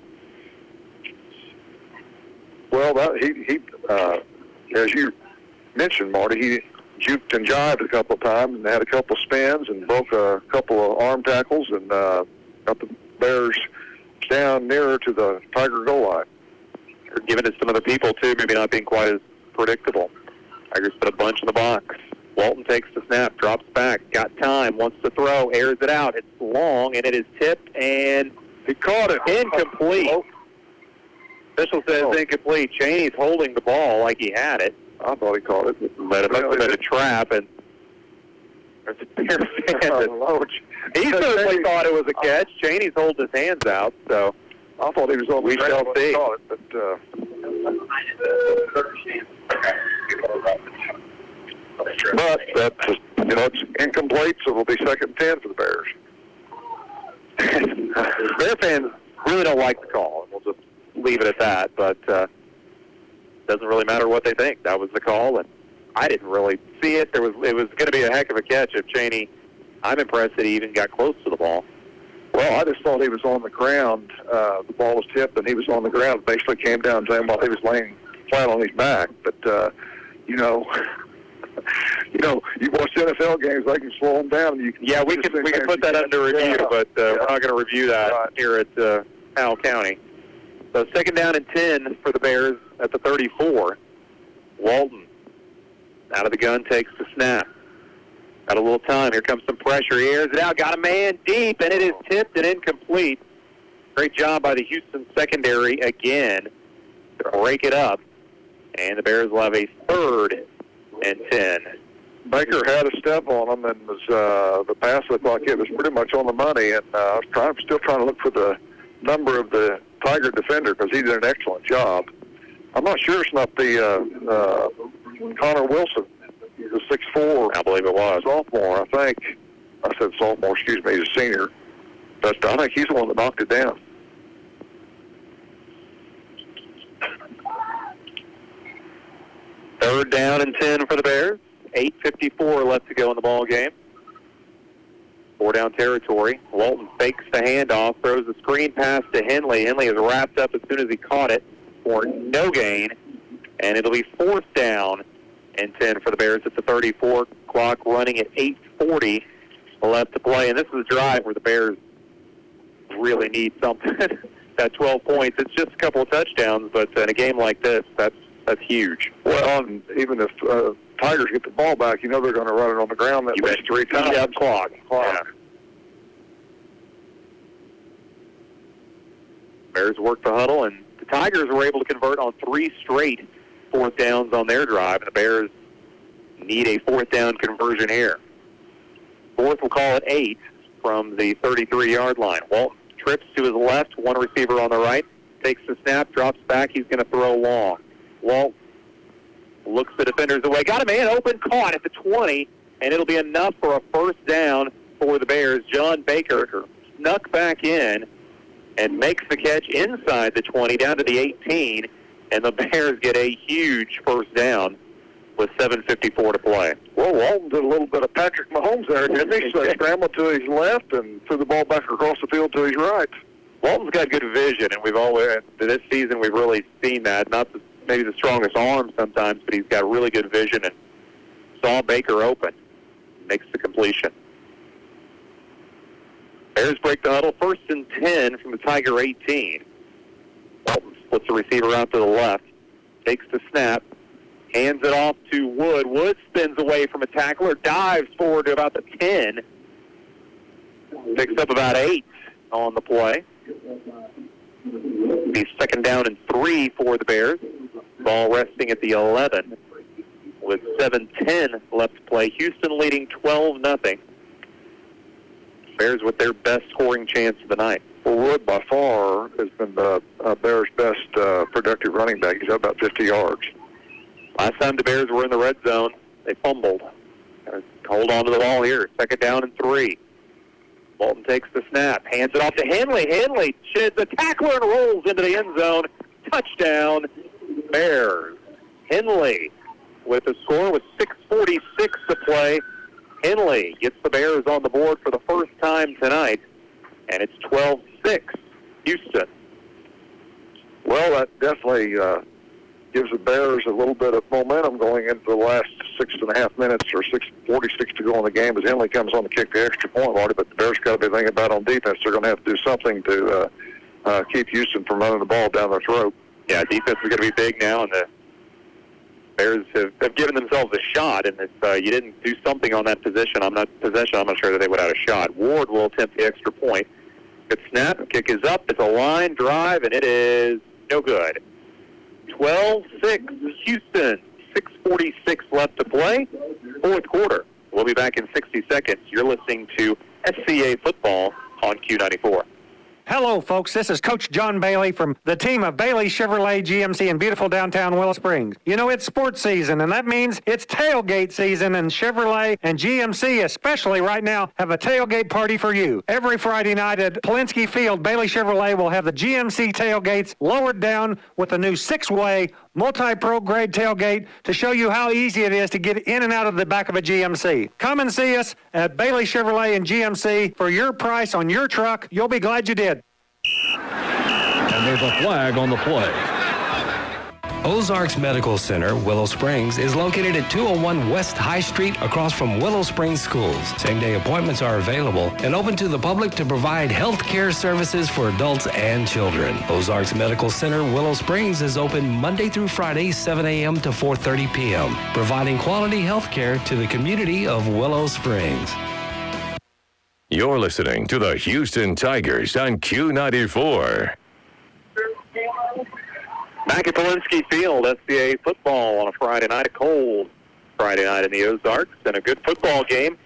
Well, he as you mentioned, Marty, he juked and jived a couple of times and had a couple of spins and broke a couple of arm tackles and got the Bears down nearer to the Tiger goal line. They're giving it to some other people, too, maybe not being quite as predictable. Tigers put a bunch in the box. Walton takes the snap, drops back, got time, wants to throw, airs it out. It's long, and it is tipped, and he caught it. Incomplete. Official says incomplete. Chaney's holding the ball like he had it. I thought he caught it. But it must have been a trap, and there's a Bears fan he certainly thought it was a catch. Chaney's holding his hands out, so I thought he was on the ground when he caught it, but that's just, it's incomplete, so it'll be second and 10 for the Bears. Bear fans really don't like the call. We'll just leave it at that, but doesn't really matter what they think. That was the call, and I didn't really see it. It was going to be a heck of a catch if Chaney. I'm impressed that he even got close to the ball. Well, I just thought he was on the ground. The ball was tipped, and he was on the ground. Basically came down to him while he was laying flat on his back. But, you watch NFL games, they can slow them down. And we can put that under review, but we're not going to review that here at Howell County. So second down and 10 for the Bears at the 34. Walton out of the gun, takes the snap. Got a little time. Here comes some pressure. He airs it out. Got a man deep, and it is tipped and incomplete. Great job by the Houston secondary again to break it up. And the Bears will have a third and 10. Baker had a step on him, and was the pass looked like it was pretty much on the money. And I was still trying to look for the number of the Tiger defender because he did an excellent job. I'm not sure it's not the Connor Wilson, the 6'4". I believe it was. Sophomore, I think. I said sophomore, excuse me, he's a senior. But I think he's the one that knocked it down. Third down and 10 for the Bears. 8:54 left to go in the ball game. 4-down territory. Walton fakes the handoff, throws the screen pass to Henley. Henley is wrapped up as soon as he caught it for no gain. And it'll be fourth down and 10 for the Bears at the 34. Clock running at 8:40 left to play. And this is a drive where the Bears really need something. At 12 points, it's just a couple of touchdowns, but in a game like this, that's huge. Well, even if Tigers get the ball back, they're going to run it on the ground at least 3 times. Yeah, clock. Yeah. Bears work the huddle, and the Tigers were able to convert on 3 straight fourth downs on their drive, and the Bears need a fourth down conversion here. Fourth, we'll call it 8 from the 33-yard line. Walton trips to his left, one receiver on the right, takes the snap, drops back, he's going to throw long. Walton looks the defenders away, got a man open, caught at the 20, and it'll be enough for a first down for the Bears. John Baker snuck back in and makes the catch inside the 20 down to the 18, and the Bears get a huge first down with 7:54 to play. Well, Walton did a little bit of Patrick Mahomes there, didn't he? So he scrambled to his left and threw the ball back across the field to his right. Walton's got good vision, and we've always, this season, we've really seen that. Not maybe the strongest arm sometimes, but he's got really good vision and saw Baker open. Makes the completion. Bears break the huddle. First and 10 from the Tiger 18. Walton splits the receiver out to the left. Takes the snap. Hands it off to Wood. Wood spins away from a tackler. Dives forward to about the 10. Picks up about 8 on the play. Be second down and 3 for the Bears. Ball resting at the 11 with 7:10 left to play. Houston leading 12-0. Bears with their best scoring chance of the night. Well, Wood by far has been the Bears' best productive running back. He's about 50 yards. Last time the Bears were in the red zone, they fumbled. Hold on to the ball here. 2nd down and 3. Bolton takes the snap, hands it off to Henley. Henley sheds a tackler and rolls into the end zone. Touchdown, Bears. Henley with the score with 6:46 to play. Henley gets the Bears on the board for the first time tonight, and it's 12-6, Houston. Well, that definitely gives the Bears a little bit of momentum going into the last 6.5 minutes or 6:46 to go in the game as Henley comes on to kick the extra point, Marty. But the Bears got to be thinking about on defense. They're going to have to do something to keep Houston from running the ball down their throat. Yeah, defense is going to be big now, and the Bears have given themselves a shot. And if you didn't do something on that position, I'm not sure that they would have a shot. Ward will attempt the extra point. Good snap. Kick is up. It's a line drive, and it is no good. 12-6, Houston. 6:46 left to play. Fourth quarter. We'll be back in 60 seconds. You're listening to SCA Football on Q94. Hello, folks. This is Coach John Bailey from the team of Bailey Chevrolet GMC in beautiful downtown Willow Springs. You know, it's sports season, and that means it's tailgate season, and Chevrolet and GMC, especially right now, have a tailgate party for you. Every Friday night at Polinsky Field, Bailey Chevrolet will have the GMC tailgates lowered down with a new 6-way multi-pro grade tailgate to show you how easy it is to get in and out of the back of a GMC. Come and see us at Bailey Chevrolet and GMC for your price on your truck. You'll be glad you did. And there's a flag on the play. Ozarks Medical Center, Willow Springs, is located at 201 West High Street across from Willow Springs Schools. Same-day appointments are available and open to the public to provide health care services for adults and children. Ozarks Medical Center, Willow Springs is open Monday through Friday, 7 a.m. to 4:30 p.m., providing quality health care to the community of Willow Springs. You're listening to the Houston Tigers on Q94. Back at Polinsky Field, SCA football on a Friday night, a cold Friday night in the Ozarks, and a good football game.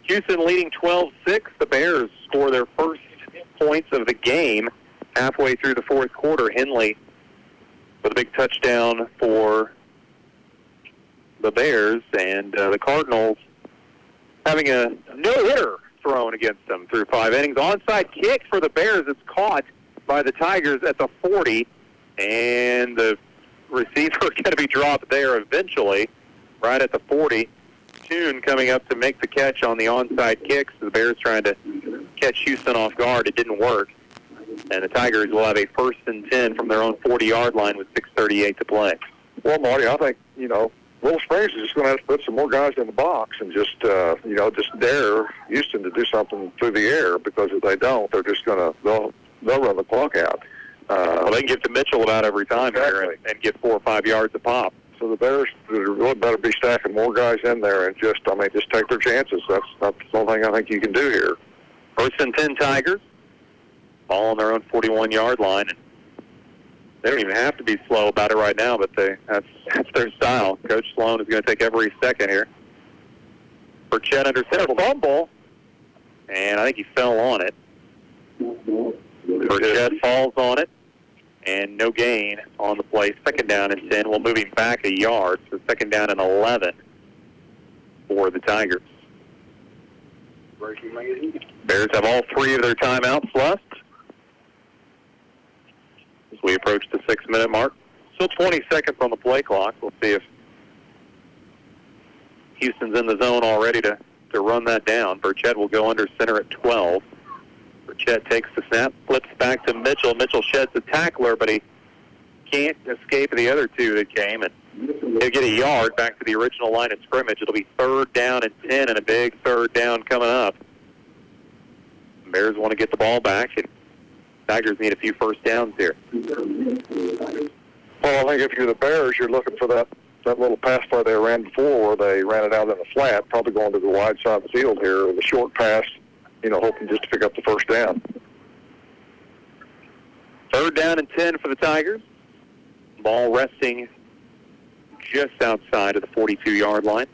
Houston leading 12-6. The Bears score their first points of the game halfway through the fourth quarter. Henley with a big touchdown for the Bears, and the Cardinals having a no-hitter thrown against them through 5 innings. Onside kick for the Bears. It's caught by the Tigers at the 40. And the receiver going to be dropped there eventually, right at the 40. Toon coming up to make the catch on the onside kick. So the Bears trying to catch Houston off guard. It didn't work. And the Tigers will have a 1st and 10 from their own 40-yard line with 6:38 to play. Well, Marty, I think, Willow Springs is just going to have to put some more guys in the box and just dare Houston to do something through the air, because if they don't, they're just going to, they'll run the clock out. Well, they can give to Mitchell about every time here and get 4 or 5 yards a pop. So the Bears really better be stacking more guys in there and just take their chances. That's the only thing I think you can do here. 1st and 10 Tigers. Ball on their own 41-yard line. And they don't even have to be slow about it right now, but that's their style. Coach Sloan is going to take every second here. Burchett under center fumble, and I think he fell on it. Burchett falls on it, and no gain on the play. 2nd down and 10. We'll move him back a yard, so 2nd down and 11 for the Tigers. Bears have all 3 of their timeouts left as we approach the 6-minute mark. Still 20 seconds on the play clock. We'll see if Houston's in the zone already to run that down. Burchett will go under center at 12. Burchett takes the snap, flips back to Mitchell. Mitchell sheds the tackler, but he can't escape the other 2 that came, and he'll get a yard back to the original line of scrimmage. It'll be 3rd down and 10, and a big 3rd down coming up. Bears want to get the ball back, and Tigers need a few first downs here. Well, I think if you're the Bears, you're looking for that little pass play they ran before, where they ran it out in the flat, probably going to the wide side of the field here with a short pass, hoping just to pick up the 1st down. 3rd down and 10 for the Tigers. Ball resting just outside of the 42-yard line.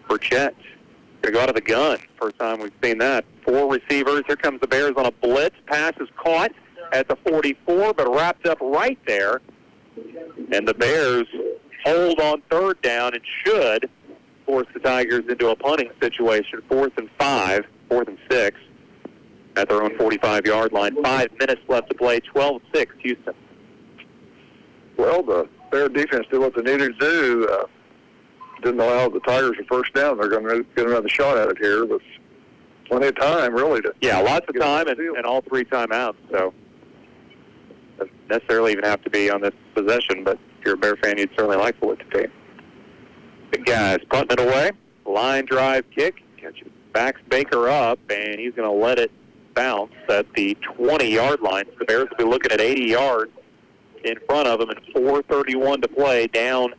Burchett going to go out of the gun. First time we've seen that. 4 receivers. Here comes the Bears on a blitz. Pass is caught at the 44, but wrapped up right there. And the Bears hold on third down and should force the Tigers into a punting situation. 4th and 6 at their own 45-yard line. 5 minutes left to play, 12-6 Houston. Well, the Bear defense did what they needed to do. Didn't allow the Tigers a first down. They're going to get another shot at it here with plenty of time, really. Lots of time and all 3 timeouts. So doesn't necessarily even have to be on this possession, but if you're a Bear fan, you'd certainly like for it to be. The guys punting it away. Line drive kick. Backs Baker up, and he's going to let it bounce at the 20-yard line. The Bears will be looking at 80 yards in front of them, and 4:31 to play, down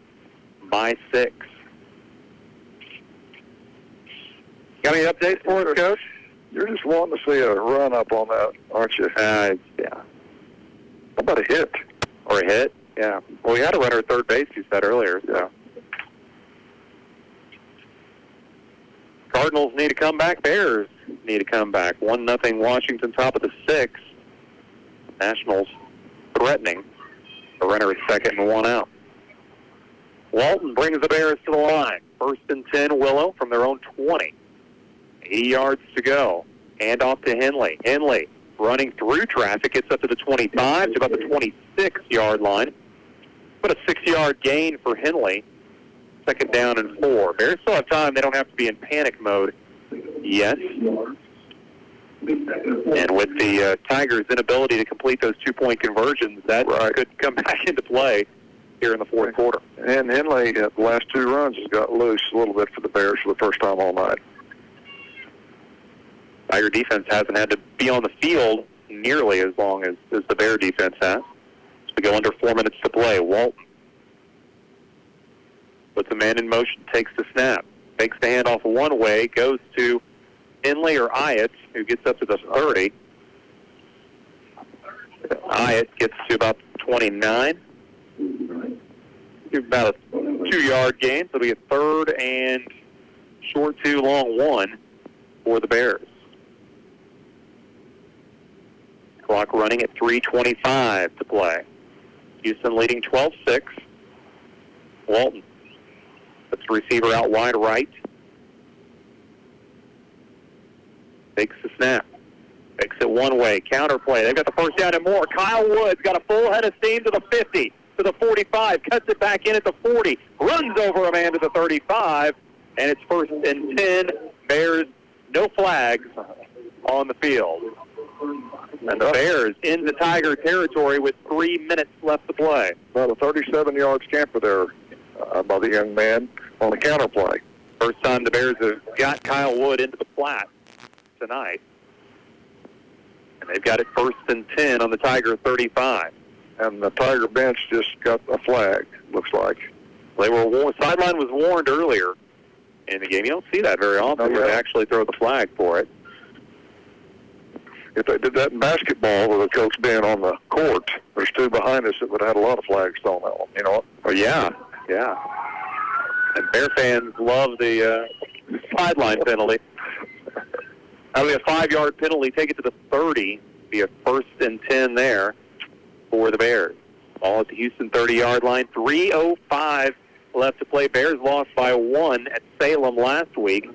by 6. Got any updates for us, Coach? You're just wanting to see a run up on that, aren't you? Yeah. How about a hit? Or a hit? Yeah. Well, we had a runner at third base, you said earlier, so. Cardinals need to come back. Bears need to come back. 1-0 Washington, top of the 6th. Nationals threatening. The runner is second and 1 out. Walton brings the Bears to the line. 1st and 10, Willow from their own 20. 80 yards to go. Hand off to Henley. Henley running through traffic, gets up to the 25, to about the 26-yard line. But a 6-yard gain for Henley. 2nd down and 4. Bears still have time. They don't have to be in panic mode yet. And with the Tigers' inability to complete those 2-point conversions, that could come back into play here in the 4th quarter. And Henley, the last 2 runs, has got loose a little bit for the Bears for the first time all night. Tiger defense hasn't had to be on the field nearly as long as the Bear defense has. So we go under 4 minutes to play. Walton puts a man in motion, takes the snap, takes the handoff one way, goes to Henley or Hyatt, who gets up to the 30. Hyatt gets to about 29. About a 2-yard gain, so it'll be a 3rd and short 2, long 1 for the Bears. Clock running at 3:25 to play. Houston leading 12-6. Walton puts the receiver out wide right. Takes the snap. Takes it one way. Counter play. They've got the first down and more. Kyle Woods got a full head of steam to the 50, to the 45. Cuts it back in at the 40. Runs over a man to the 35. And it's 1st and 10. Bears, no flags on the field. And the Bears in the Tiger territory with 3 minutes left to play. About a 37-yard scamper there by the young man on the counter play. First time the Bears have got Kyle Wood into the flat tonight. And they've got it 1st and 10 on the Tiger 35. And the Tiger bench just got a flag, looks like. They were warned. Sideline was warned earlier in the game. You don't see that very often where they actually throw the flag for it. If they did that in basketball with the coach being on the court, there's 2 behind us that would have had a lot of flags thrown at them. You know what? Oh, yeah. And Bear fans love the sideline penalty. That'll be a 5-yard penalty. Take it to the 30. Be a 1st and 10 there for the Bears. Ball at the Houston 30-yard line. 3:05 left to play. Bears lost by 1 at Salem last week.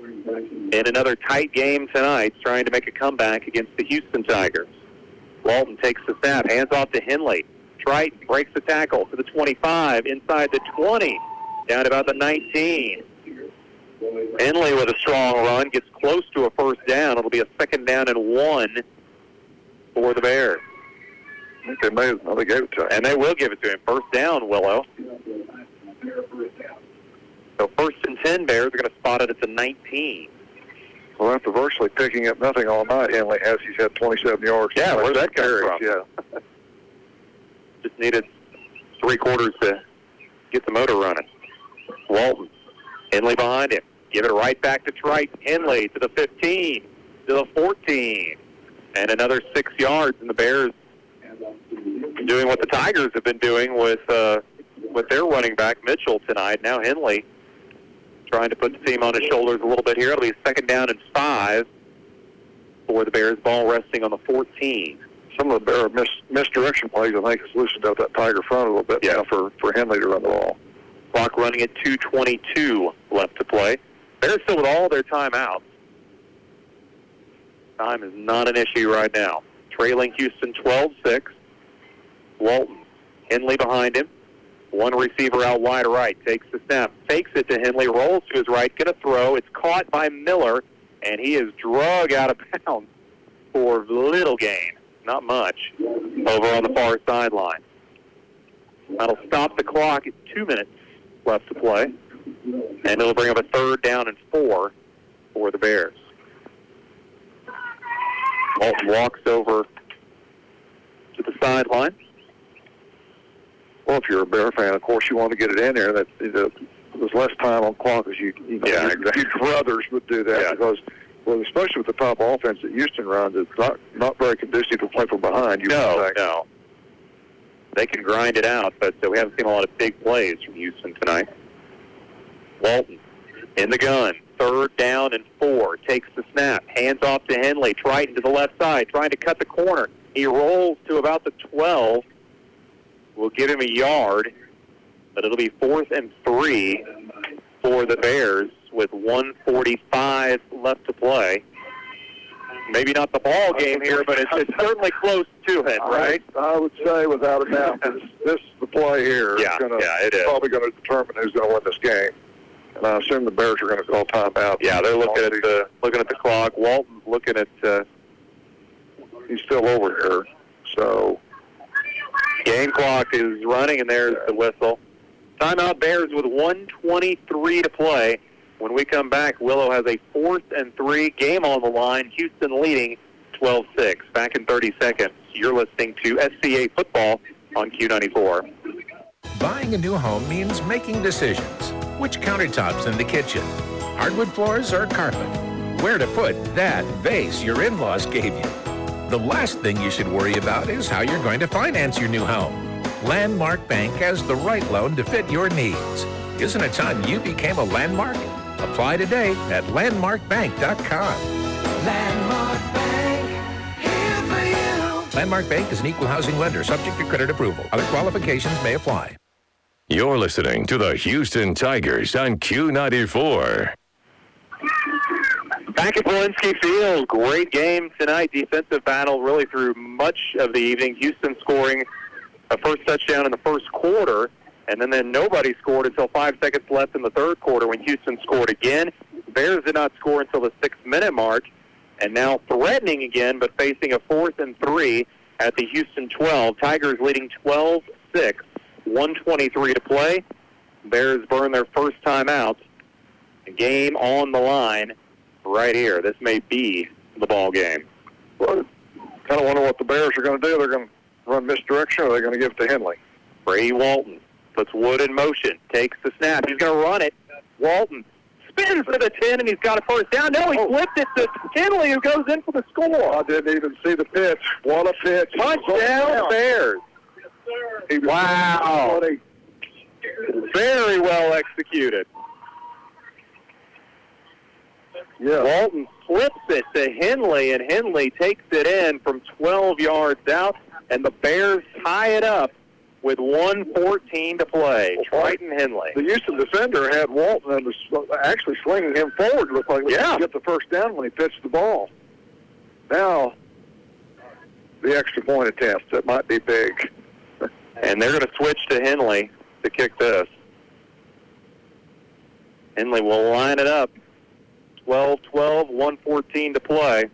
In another tight game tonight, trying to make a comeback against the Houston Tigers. Walton takes the snap, hands off to Henley. Triton breaks the tackle to the 25, inside the 20, down about the 19. Henley with a strong run, gets close to a first down. It'll be a 2nd down and 1 for the Bears. I think they gave it to him. And they will give it to him. First down, Willow. So 1st and 10, Bears are going to spot it at the 19. Well, after virtually picking up nothing all night, Henley has. He's had 27 yards. Yeah, where's that coming from? Yeah. Just needed 3 quarters to get the motor running. Walton. Henley behind him. Give it right back to Triton. Henley to the 15, to the 14. And another 6 yards, and the Bears doing what the Tigers have been doing with their running back, Mitchell, tonight. Now Henley trying to put the team on his shoulders a little bit here. It'll be 2nd down and 5 for the Bears. Ball resting on the 14. some of the misdirection plays, I think, has loosened up that Tiger front a little bit now for Henley to run the ball. Clock running at 2:22 left to play. Bears still with all their timeouts. Time is not an issue right now. Trailing Houston 12-6. Walton, Henley behind him. One receiver out wide right, takes the snap, fakes it to Henley, rolls to his right, going to throw. It's caught by Miller, and he is drug out of bounds for little gain. Not much. Over on the far sideline. That'll stop the clock at 2 minutes left to play. And it'll bring up a 3rd down and 4 for the Bears. Walton walks over to the sideline. Well, if you're a Bear fan, of course you want to get it in there. There's less time on clock as you exactly. Your brothers would do that because, well, especially with the top offense that Houston runs, it's not very conducive to play from behind. No. They can grind it out, but we haven't seen a lot of big plays from Houston tonight. Walton in the gun, 3rd down and 4, takes the snap, hands off to Henley, Triton to the left side, trying to cut the corner. He rolls to about the 12. We'll give him a yard, but it'll be 4th and 3 for the Bears with 1:45 left to play. Maybe not the ball game here, but it's certainly close to it, right? I would say without a doubt, this is the play here. It is. Probably going to determine who's going to win this game. And I assume the Bears are going to call timeout. Yeah, they're looking at the clock. Walton's looking at. He's still over here, so. Game clock is running, and there's the whistle. Timeout Bears with 1:23 to play. When we come back, Willow has a 4th and 3 game on the line. Houston leading 12-6. Back in 30 seconds. You're listening to SCA Football on Q94. Buying a new home means making decisions. Which countertops in the kitchen? Hardwood floors or carpet? Where to put that vase your in-laws gave you? The last thing you should worry about is how you're going to finance your new home. Landmark Bank has the right loan to fit your needs. Isn't it time you became a Landmark? Apply today at landmarkbank.com. Landmark Bank, here for you. Landmark Bank is an equal housing lender subject to credit approval. Other qualifications may apply. You're listening to the Houston Tigers on Q94. Back at Walensky Field, great game tonight. Defensive battle really through much of the evening. Houston scoring a first touchdown in the first quarter, and then nobody scored until 5 seconds left in the third quarter when Houston scored again. Bears did not score until the 6-minute mark, and now threatening again, but facing a 4th and 3 at the Houston 12. Tigers leading 12-6, 1:23 to play. Bears burn their first timeout. The game on the line right here. This may be the ball game. Well, kind of wonder what the Bears are going to do. They're going to run misdirection, or they're going to give it to Henley. Brady Walton puts Wood in motion, takes the snap. He's going to run it. Walton spins to the 10, and he's got a first down. No, he flipped it to Henley, who goes in for the score. I didn't even see the pitch. What a pitch. Touchdown, Bears. Wow. Very well executed. Yeah. Walton flips it to Henley, and Henley takes it in from 12 yards out, and the Bears tie it up with 1:14 to play. Triton Henley. The Houston defender had Walton and was actually slinging him forward. Looked like he could get the first down when he pitched the ball. Now, the extra point attempt. That might be big. And they're going to switch to Henley to kick this. Henley will line it up. 12-12, 1:14 to play.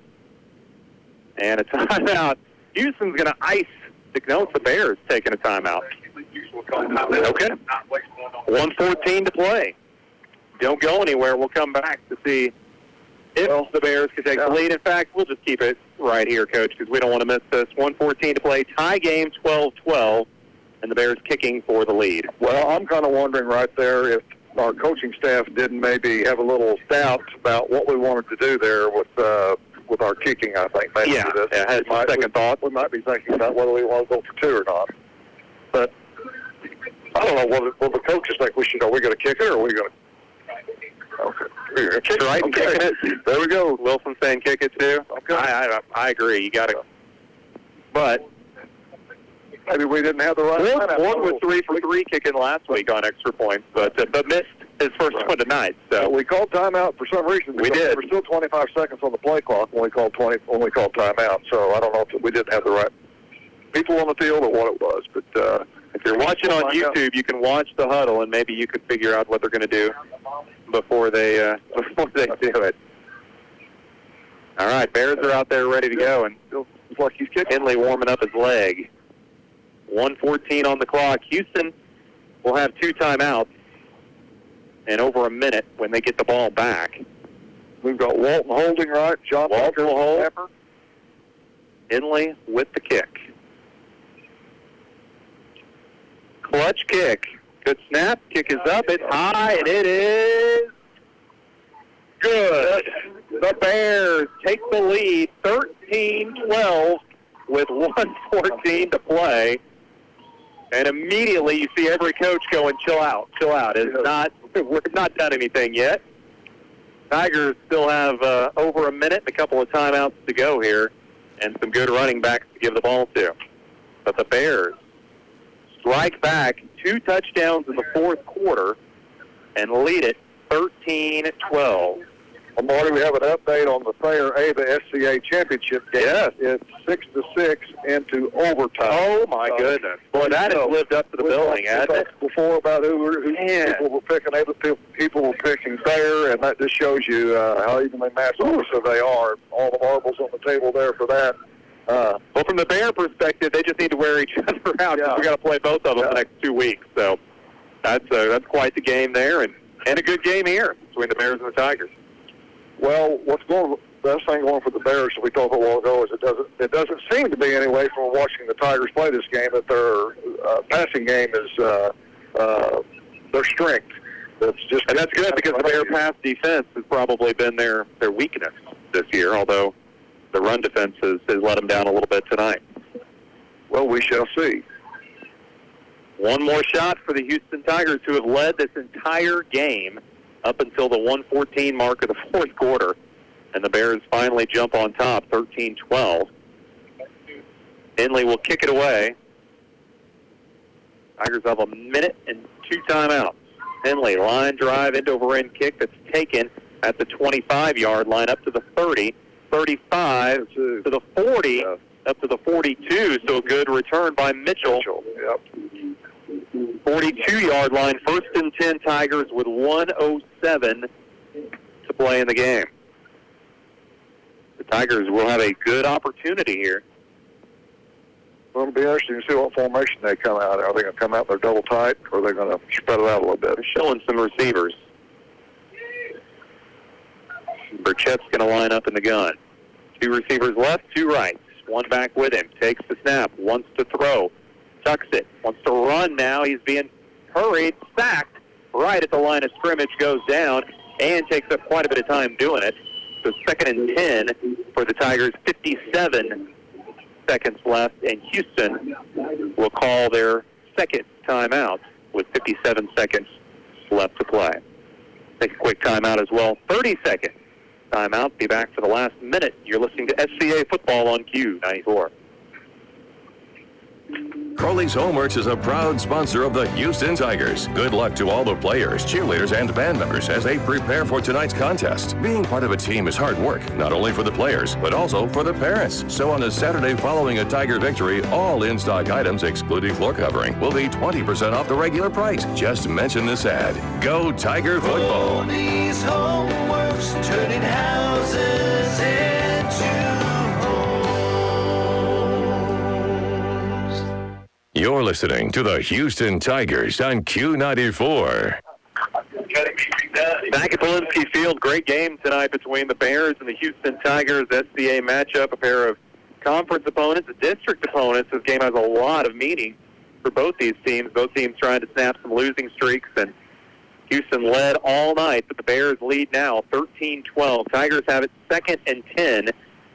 And a timeout. Houston's going to ice. No, it's the Bears taking a timeout. Okay. 1:14 to play. Don't go anywhere. We'll come back to see if the Bears can take the lead. In fact, we'll just keep it right here, Coach, because we don't want to miss this. 1:14 to play. Tie game, 12-12, and the Bears kicking for the lead. Well, I'm kind of wondering right there if our coaching staff didn't maybe have a little doubt about what we wanted to do there with our kicking, I think. Maybe I had a second thought. We might be thinking about whether we want to go for two or not. But I don't know. Will the coaches think we should? Are we going to kick it, or are we going to? Okay. We're going to kick it. Right, okay. Kicking it. There we go. Wilson saying kick it too. Okay. I agree. You got to. but maybe we didn't have the right. Ward was 3 for 3 kicking last week on extra points, but missed his first one tonight. So we called timeout for some reason. We did. There were still 25 seconds on the play clock when we called timeout. So I don't know if we didn't have the right people on the field or what it was. But if you're watching on YouTube, you can watch the huddle, and maybe you can figure out what they're going to do before they do it. All right, Bears are out there ready to go, and looks like he's kicking. Henley warming up his leg. 1:14 on the clock. Houston will have 2 timeouts in over a minute when they get the ball back. We've got Walton holding right. John Walton will hold. Henley with the kick. Clutch kick. Good snap. Kick is up. It's high, and it is good. The Bears take the lead 13-12 with 1:14 to play. And immediately you see every coach going, chill out. We're not done anything yet. Tigers still have over a minute and a couple of timeouts to go here and some good running backs to give the ball to. But the Bears strike back 2 touchdowns in the fourth quarter and lead it 13-12. Well, Marty, we have an update on the Thayer Ava SCA championship game. Yes. It's 6-6 into overtime. Oh, my goodness. Boy, that has lived up to the billing, hasn't it? Before about who people were picking. Ava people were picking Thayer, and that just shows you how evenly matched also they are. All the marbles on the table there for that. Well, from the Bear perspective, they just need to wear each other out. Yeah. We've got to play both of them the next 2 weeks. So that's quite the game there, and a good game here between the Bears and the Tigers. Well, the best thing going for the Bears that we talked a while ago is it doesn't seem to be anyway from watching the Tigers play this game that their passing game is their strength. And that's good because the Bear pass defense has probably been their weakness this year, although the run defense has let them down a little bit tonight. Well, we shall see. One more shot for the Houston Tigers, who have led this entire game up until the 1:14 mark of the fourth quarter. And the Bears finally jump on top, 13-12. Henley will kick it away. Tigers have a minute and 2 timeouts. Henley, line drive, end-over-end kick that's taken at the 25-yard line up to the 30, 35 to the 40, up to the 42. So a good return by Mitchell. Yep. 42-yard line, 1st and 10 Tigers with 1:07 to play in the game. The Tigers will have a good opportunity here. Well, it'll be interesting to see what formation they come out. Are they going to come out there double tight, or are they going to spread it out a little bit? They're showing some receivers. Burchett's going to line up in the gun. 2 receivers left, 2 rights. 1 back with him. Takes the snap, wants to throw. Tucks it, wants to run now. He's being hurried, sacked right at the line of scrimmage, goes down, and takes up quite a bit of time doing it. So 2nd and 10 for the Tigers, 57 seconds left, and Houston will call their 2nd timeout with 57 seconds left to play. Take a quick timeout as well, 30-second timeout. Be back for the last minute. You're listening to SCA Football on Q94. Crowley's Homeworks is a proud sponsor of the Houston Tigers. Good luck to all the players, cheerleaders, and band members as they prepare for tonight's contest. Being part of a team is hard work, not only for the players, but also for the parents. So on a Saturday following a Tiger victory, all in-stock items, excluding floor covering, will be 20% off the regular price. Just mention this ad. Go Tiger Football. Crowley's Homeworks, turning houses into You're listening to the Houston Tigers on Q94. Back at Polinsky Field, great game tonight between the Bears and the Houston Tigers. SCA matchup, a pair of conference opponents, district opponents. This game has a lot of meaning for both these teams. Both teams trying to snap some losing streaks, and Houston led all night, but the Bears lead now 13-12. Tigers have it 2nd and 10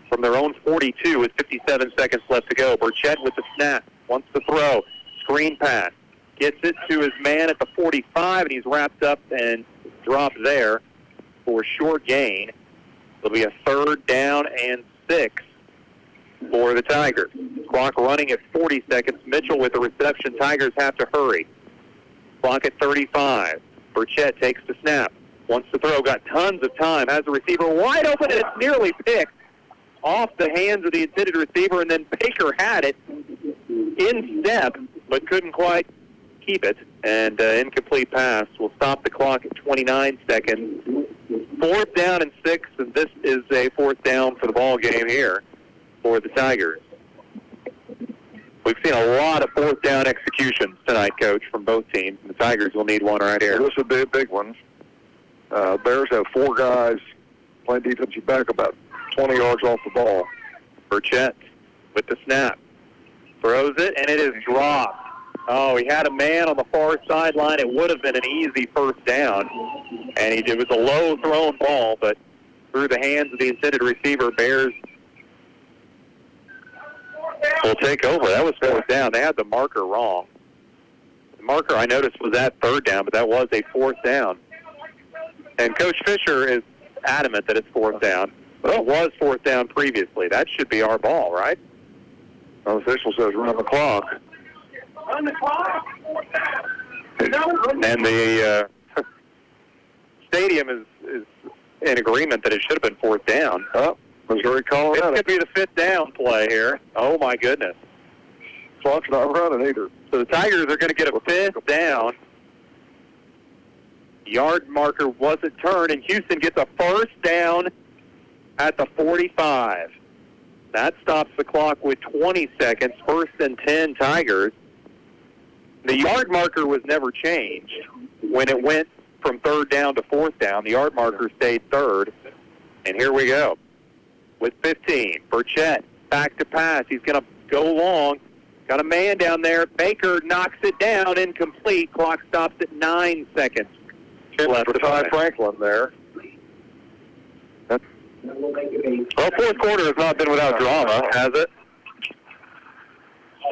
from their own 42 with 57 seconds left to go. Burchett with the snap. Wants to throw. Screen pass. Gets it to his man at the 45, and he's wrapped up and dropped there for short gain. It'll be a 3rd down and 6 for the Tigers. Clock running at 40 seconds. Mitchell with the reception. Tigers have to hurry. Clock at 35. Burchett takes the snap. Wants to throw. Got tons of time. Has the receiver wide open, and it's nearly picked off the hands of the intended receiver, and then Baker had it in step, but couldn't quite keep it. And incomplete pass will stop the clock at 29 seconds. 4th down and 6, and this is a 4th down for the ball game here for the Tigers. We've seen a lot of 4th down executions tonight, Coach, from both teams. The Tigers will need one right here. This will be a big one. Bears have 4 guys playing defensive back about 20 yards off the ball. Burchett with the snap. Throws it, and it is dropped. Oh, he had a man on the far sideline. It would have been an easy 1st down. And it was a low-thrown ball, but through the hands of the intended receiver, Bears will take over. That was 4th down. They had the marker wrong. The marker, I noticed, was at 3rd down, but that was a 4th down. And Coach Fisher is adamant that it's 4th down. But it was 4th down previously. That should be our ball, right? The official says run the clock. Run the clock. And the stadium is in agreement that it should have been 4th down. Oh, Missouri calling it. It Could be the 5th down play here. Oh, my goodness. Clock's not running either. So the Tigers are going to get a 5th down. Yard marker wasn't turned, and Houston gets a 1st down at the 45. That stops the clock with 20 seconds. 1st and 10 Tigers. The yard marker was never changed. When it went from 3rd down to 4th down, the yard marker stayed 3rd. And here we go with 15. Burchett back to pass. He's going to go long. Got a man down there. Baker knocks it down. Incomplete. Clock stops at 9 seconds. For Ty Franklin there. Well, 4th quarter has not been without drama, has it?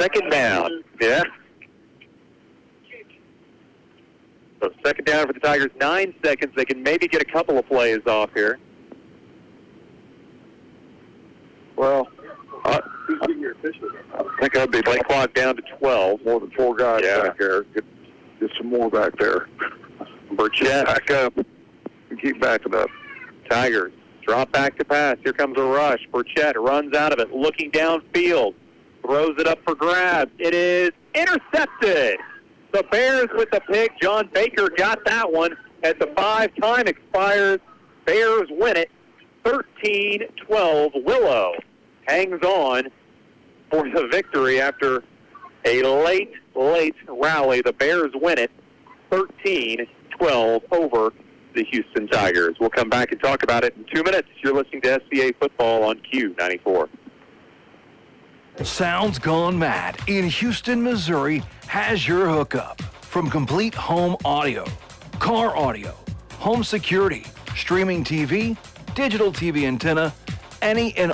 2nd down. Yeah. So 2nd down for the Tigers, 9 seconds. They can maybe get a couple of plays off here. Well, I think I'd be play clock down to 12. More than 4 guys back there. Get some more back there. Burchett back up and keep backing up. Tigers drop back to pass. Here comes a rush. Burchett runs out of it, looking downfield. Throws it up for grabs. It is intercepted. The Bears with the pick. John Baker got that one as the 5 time expires. Bears win it 13-12. Willow hangs on for the victory after a late rally. The Bears win it 13-12 over the Houston Tigers. We'll come back and talk about it in 2 minutes. You're listening to SBA Football on Q94. Sounds Gone Mad in Houston, Missouri has your hookup. From complete home audio, car audio, home security, streaming TV, digital TV antenna, any and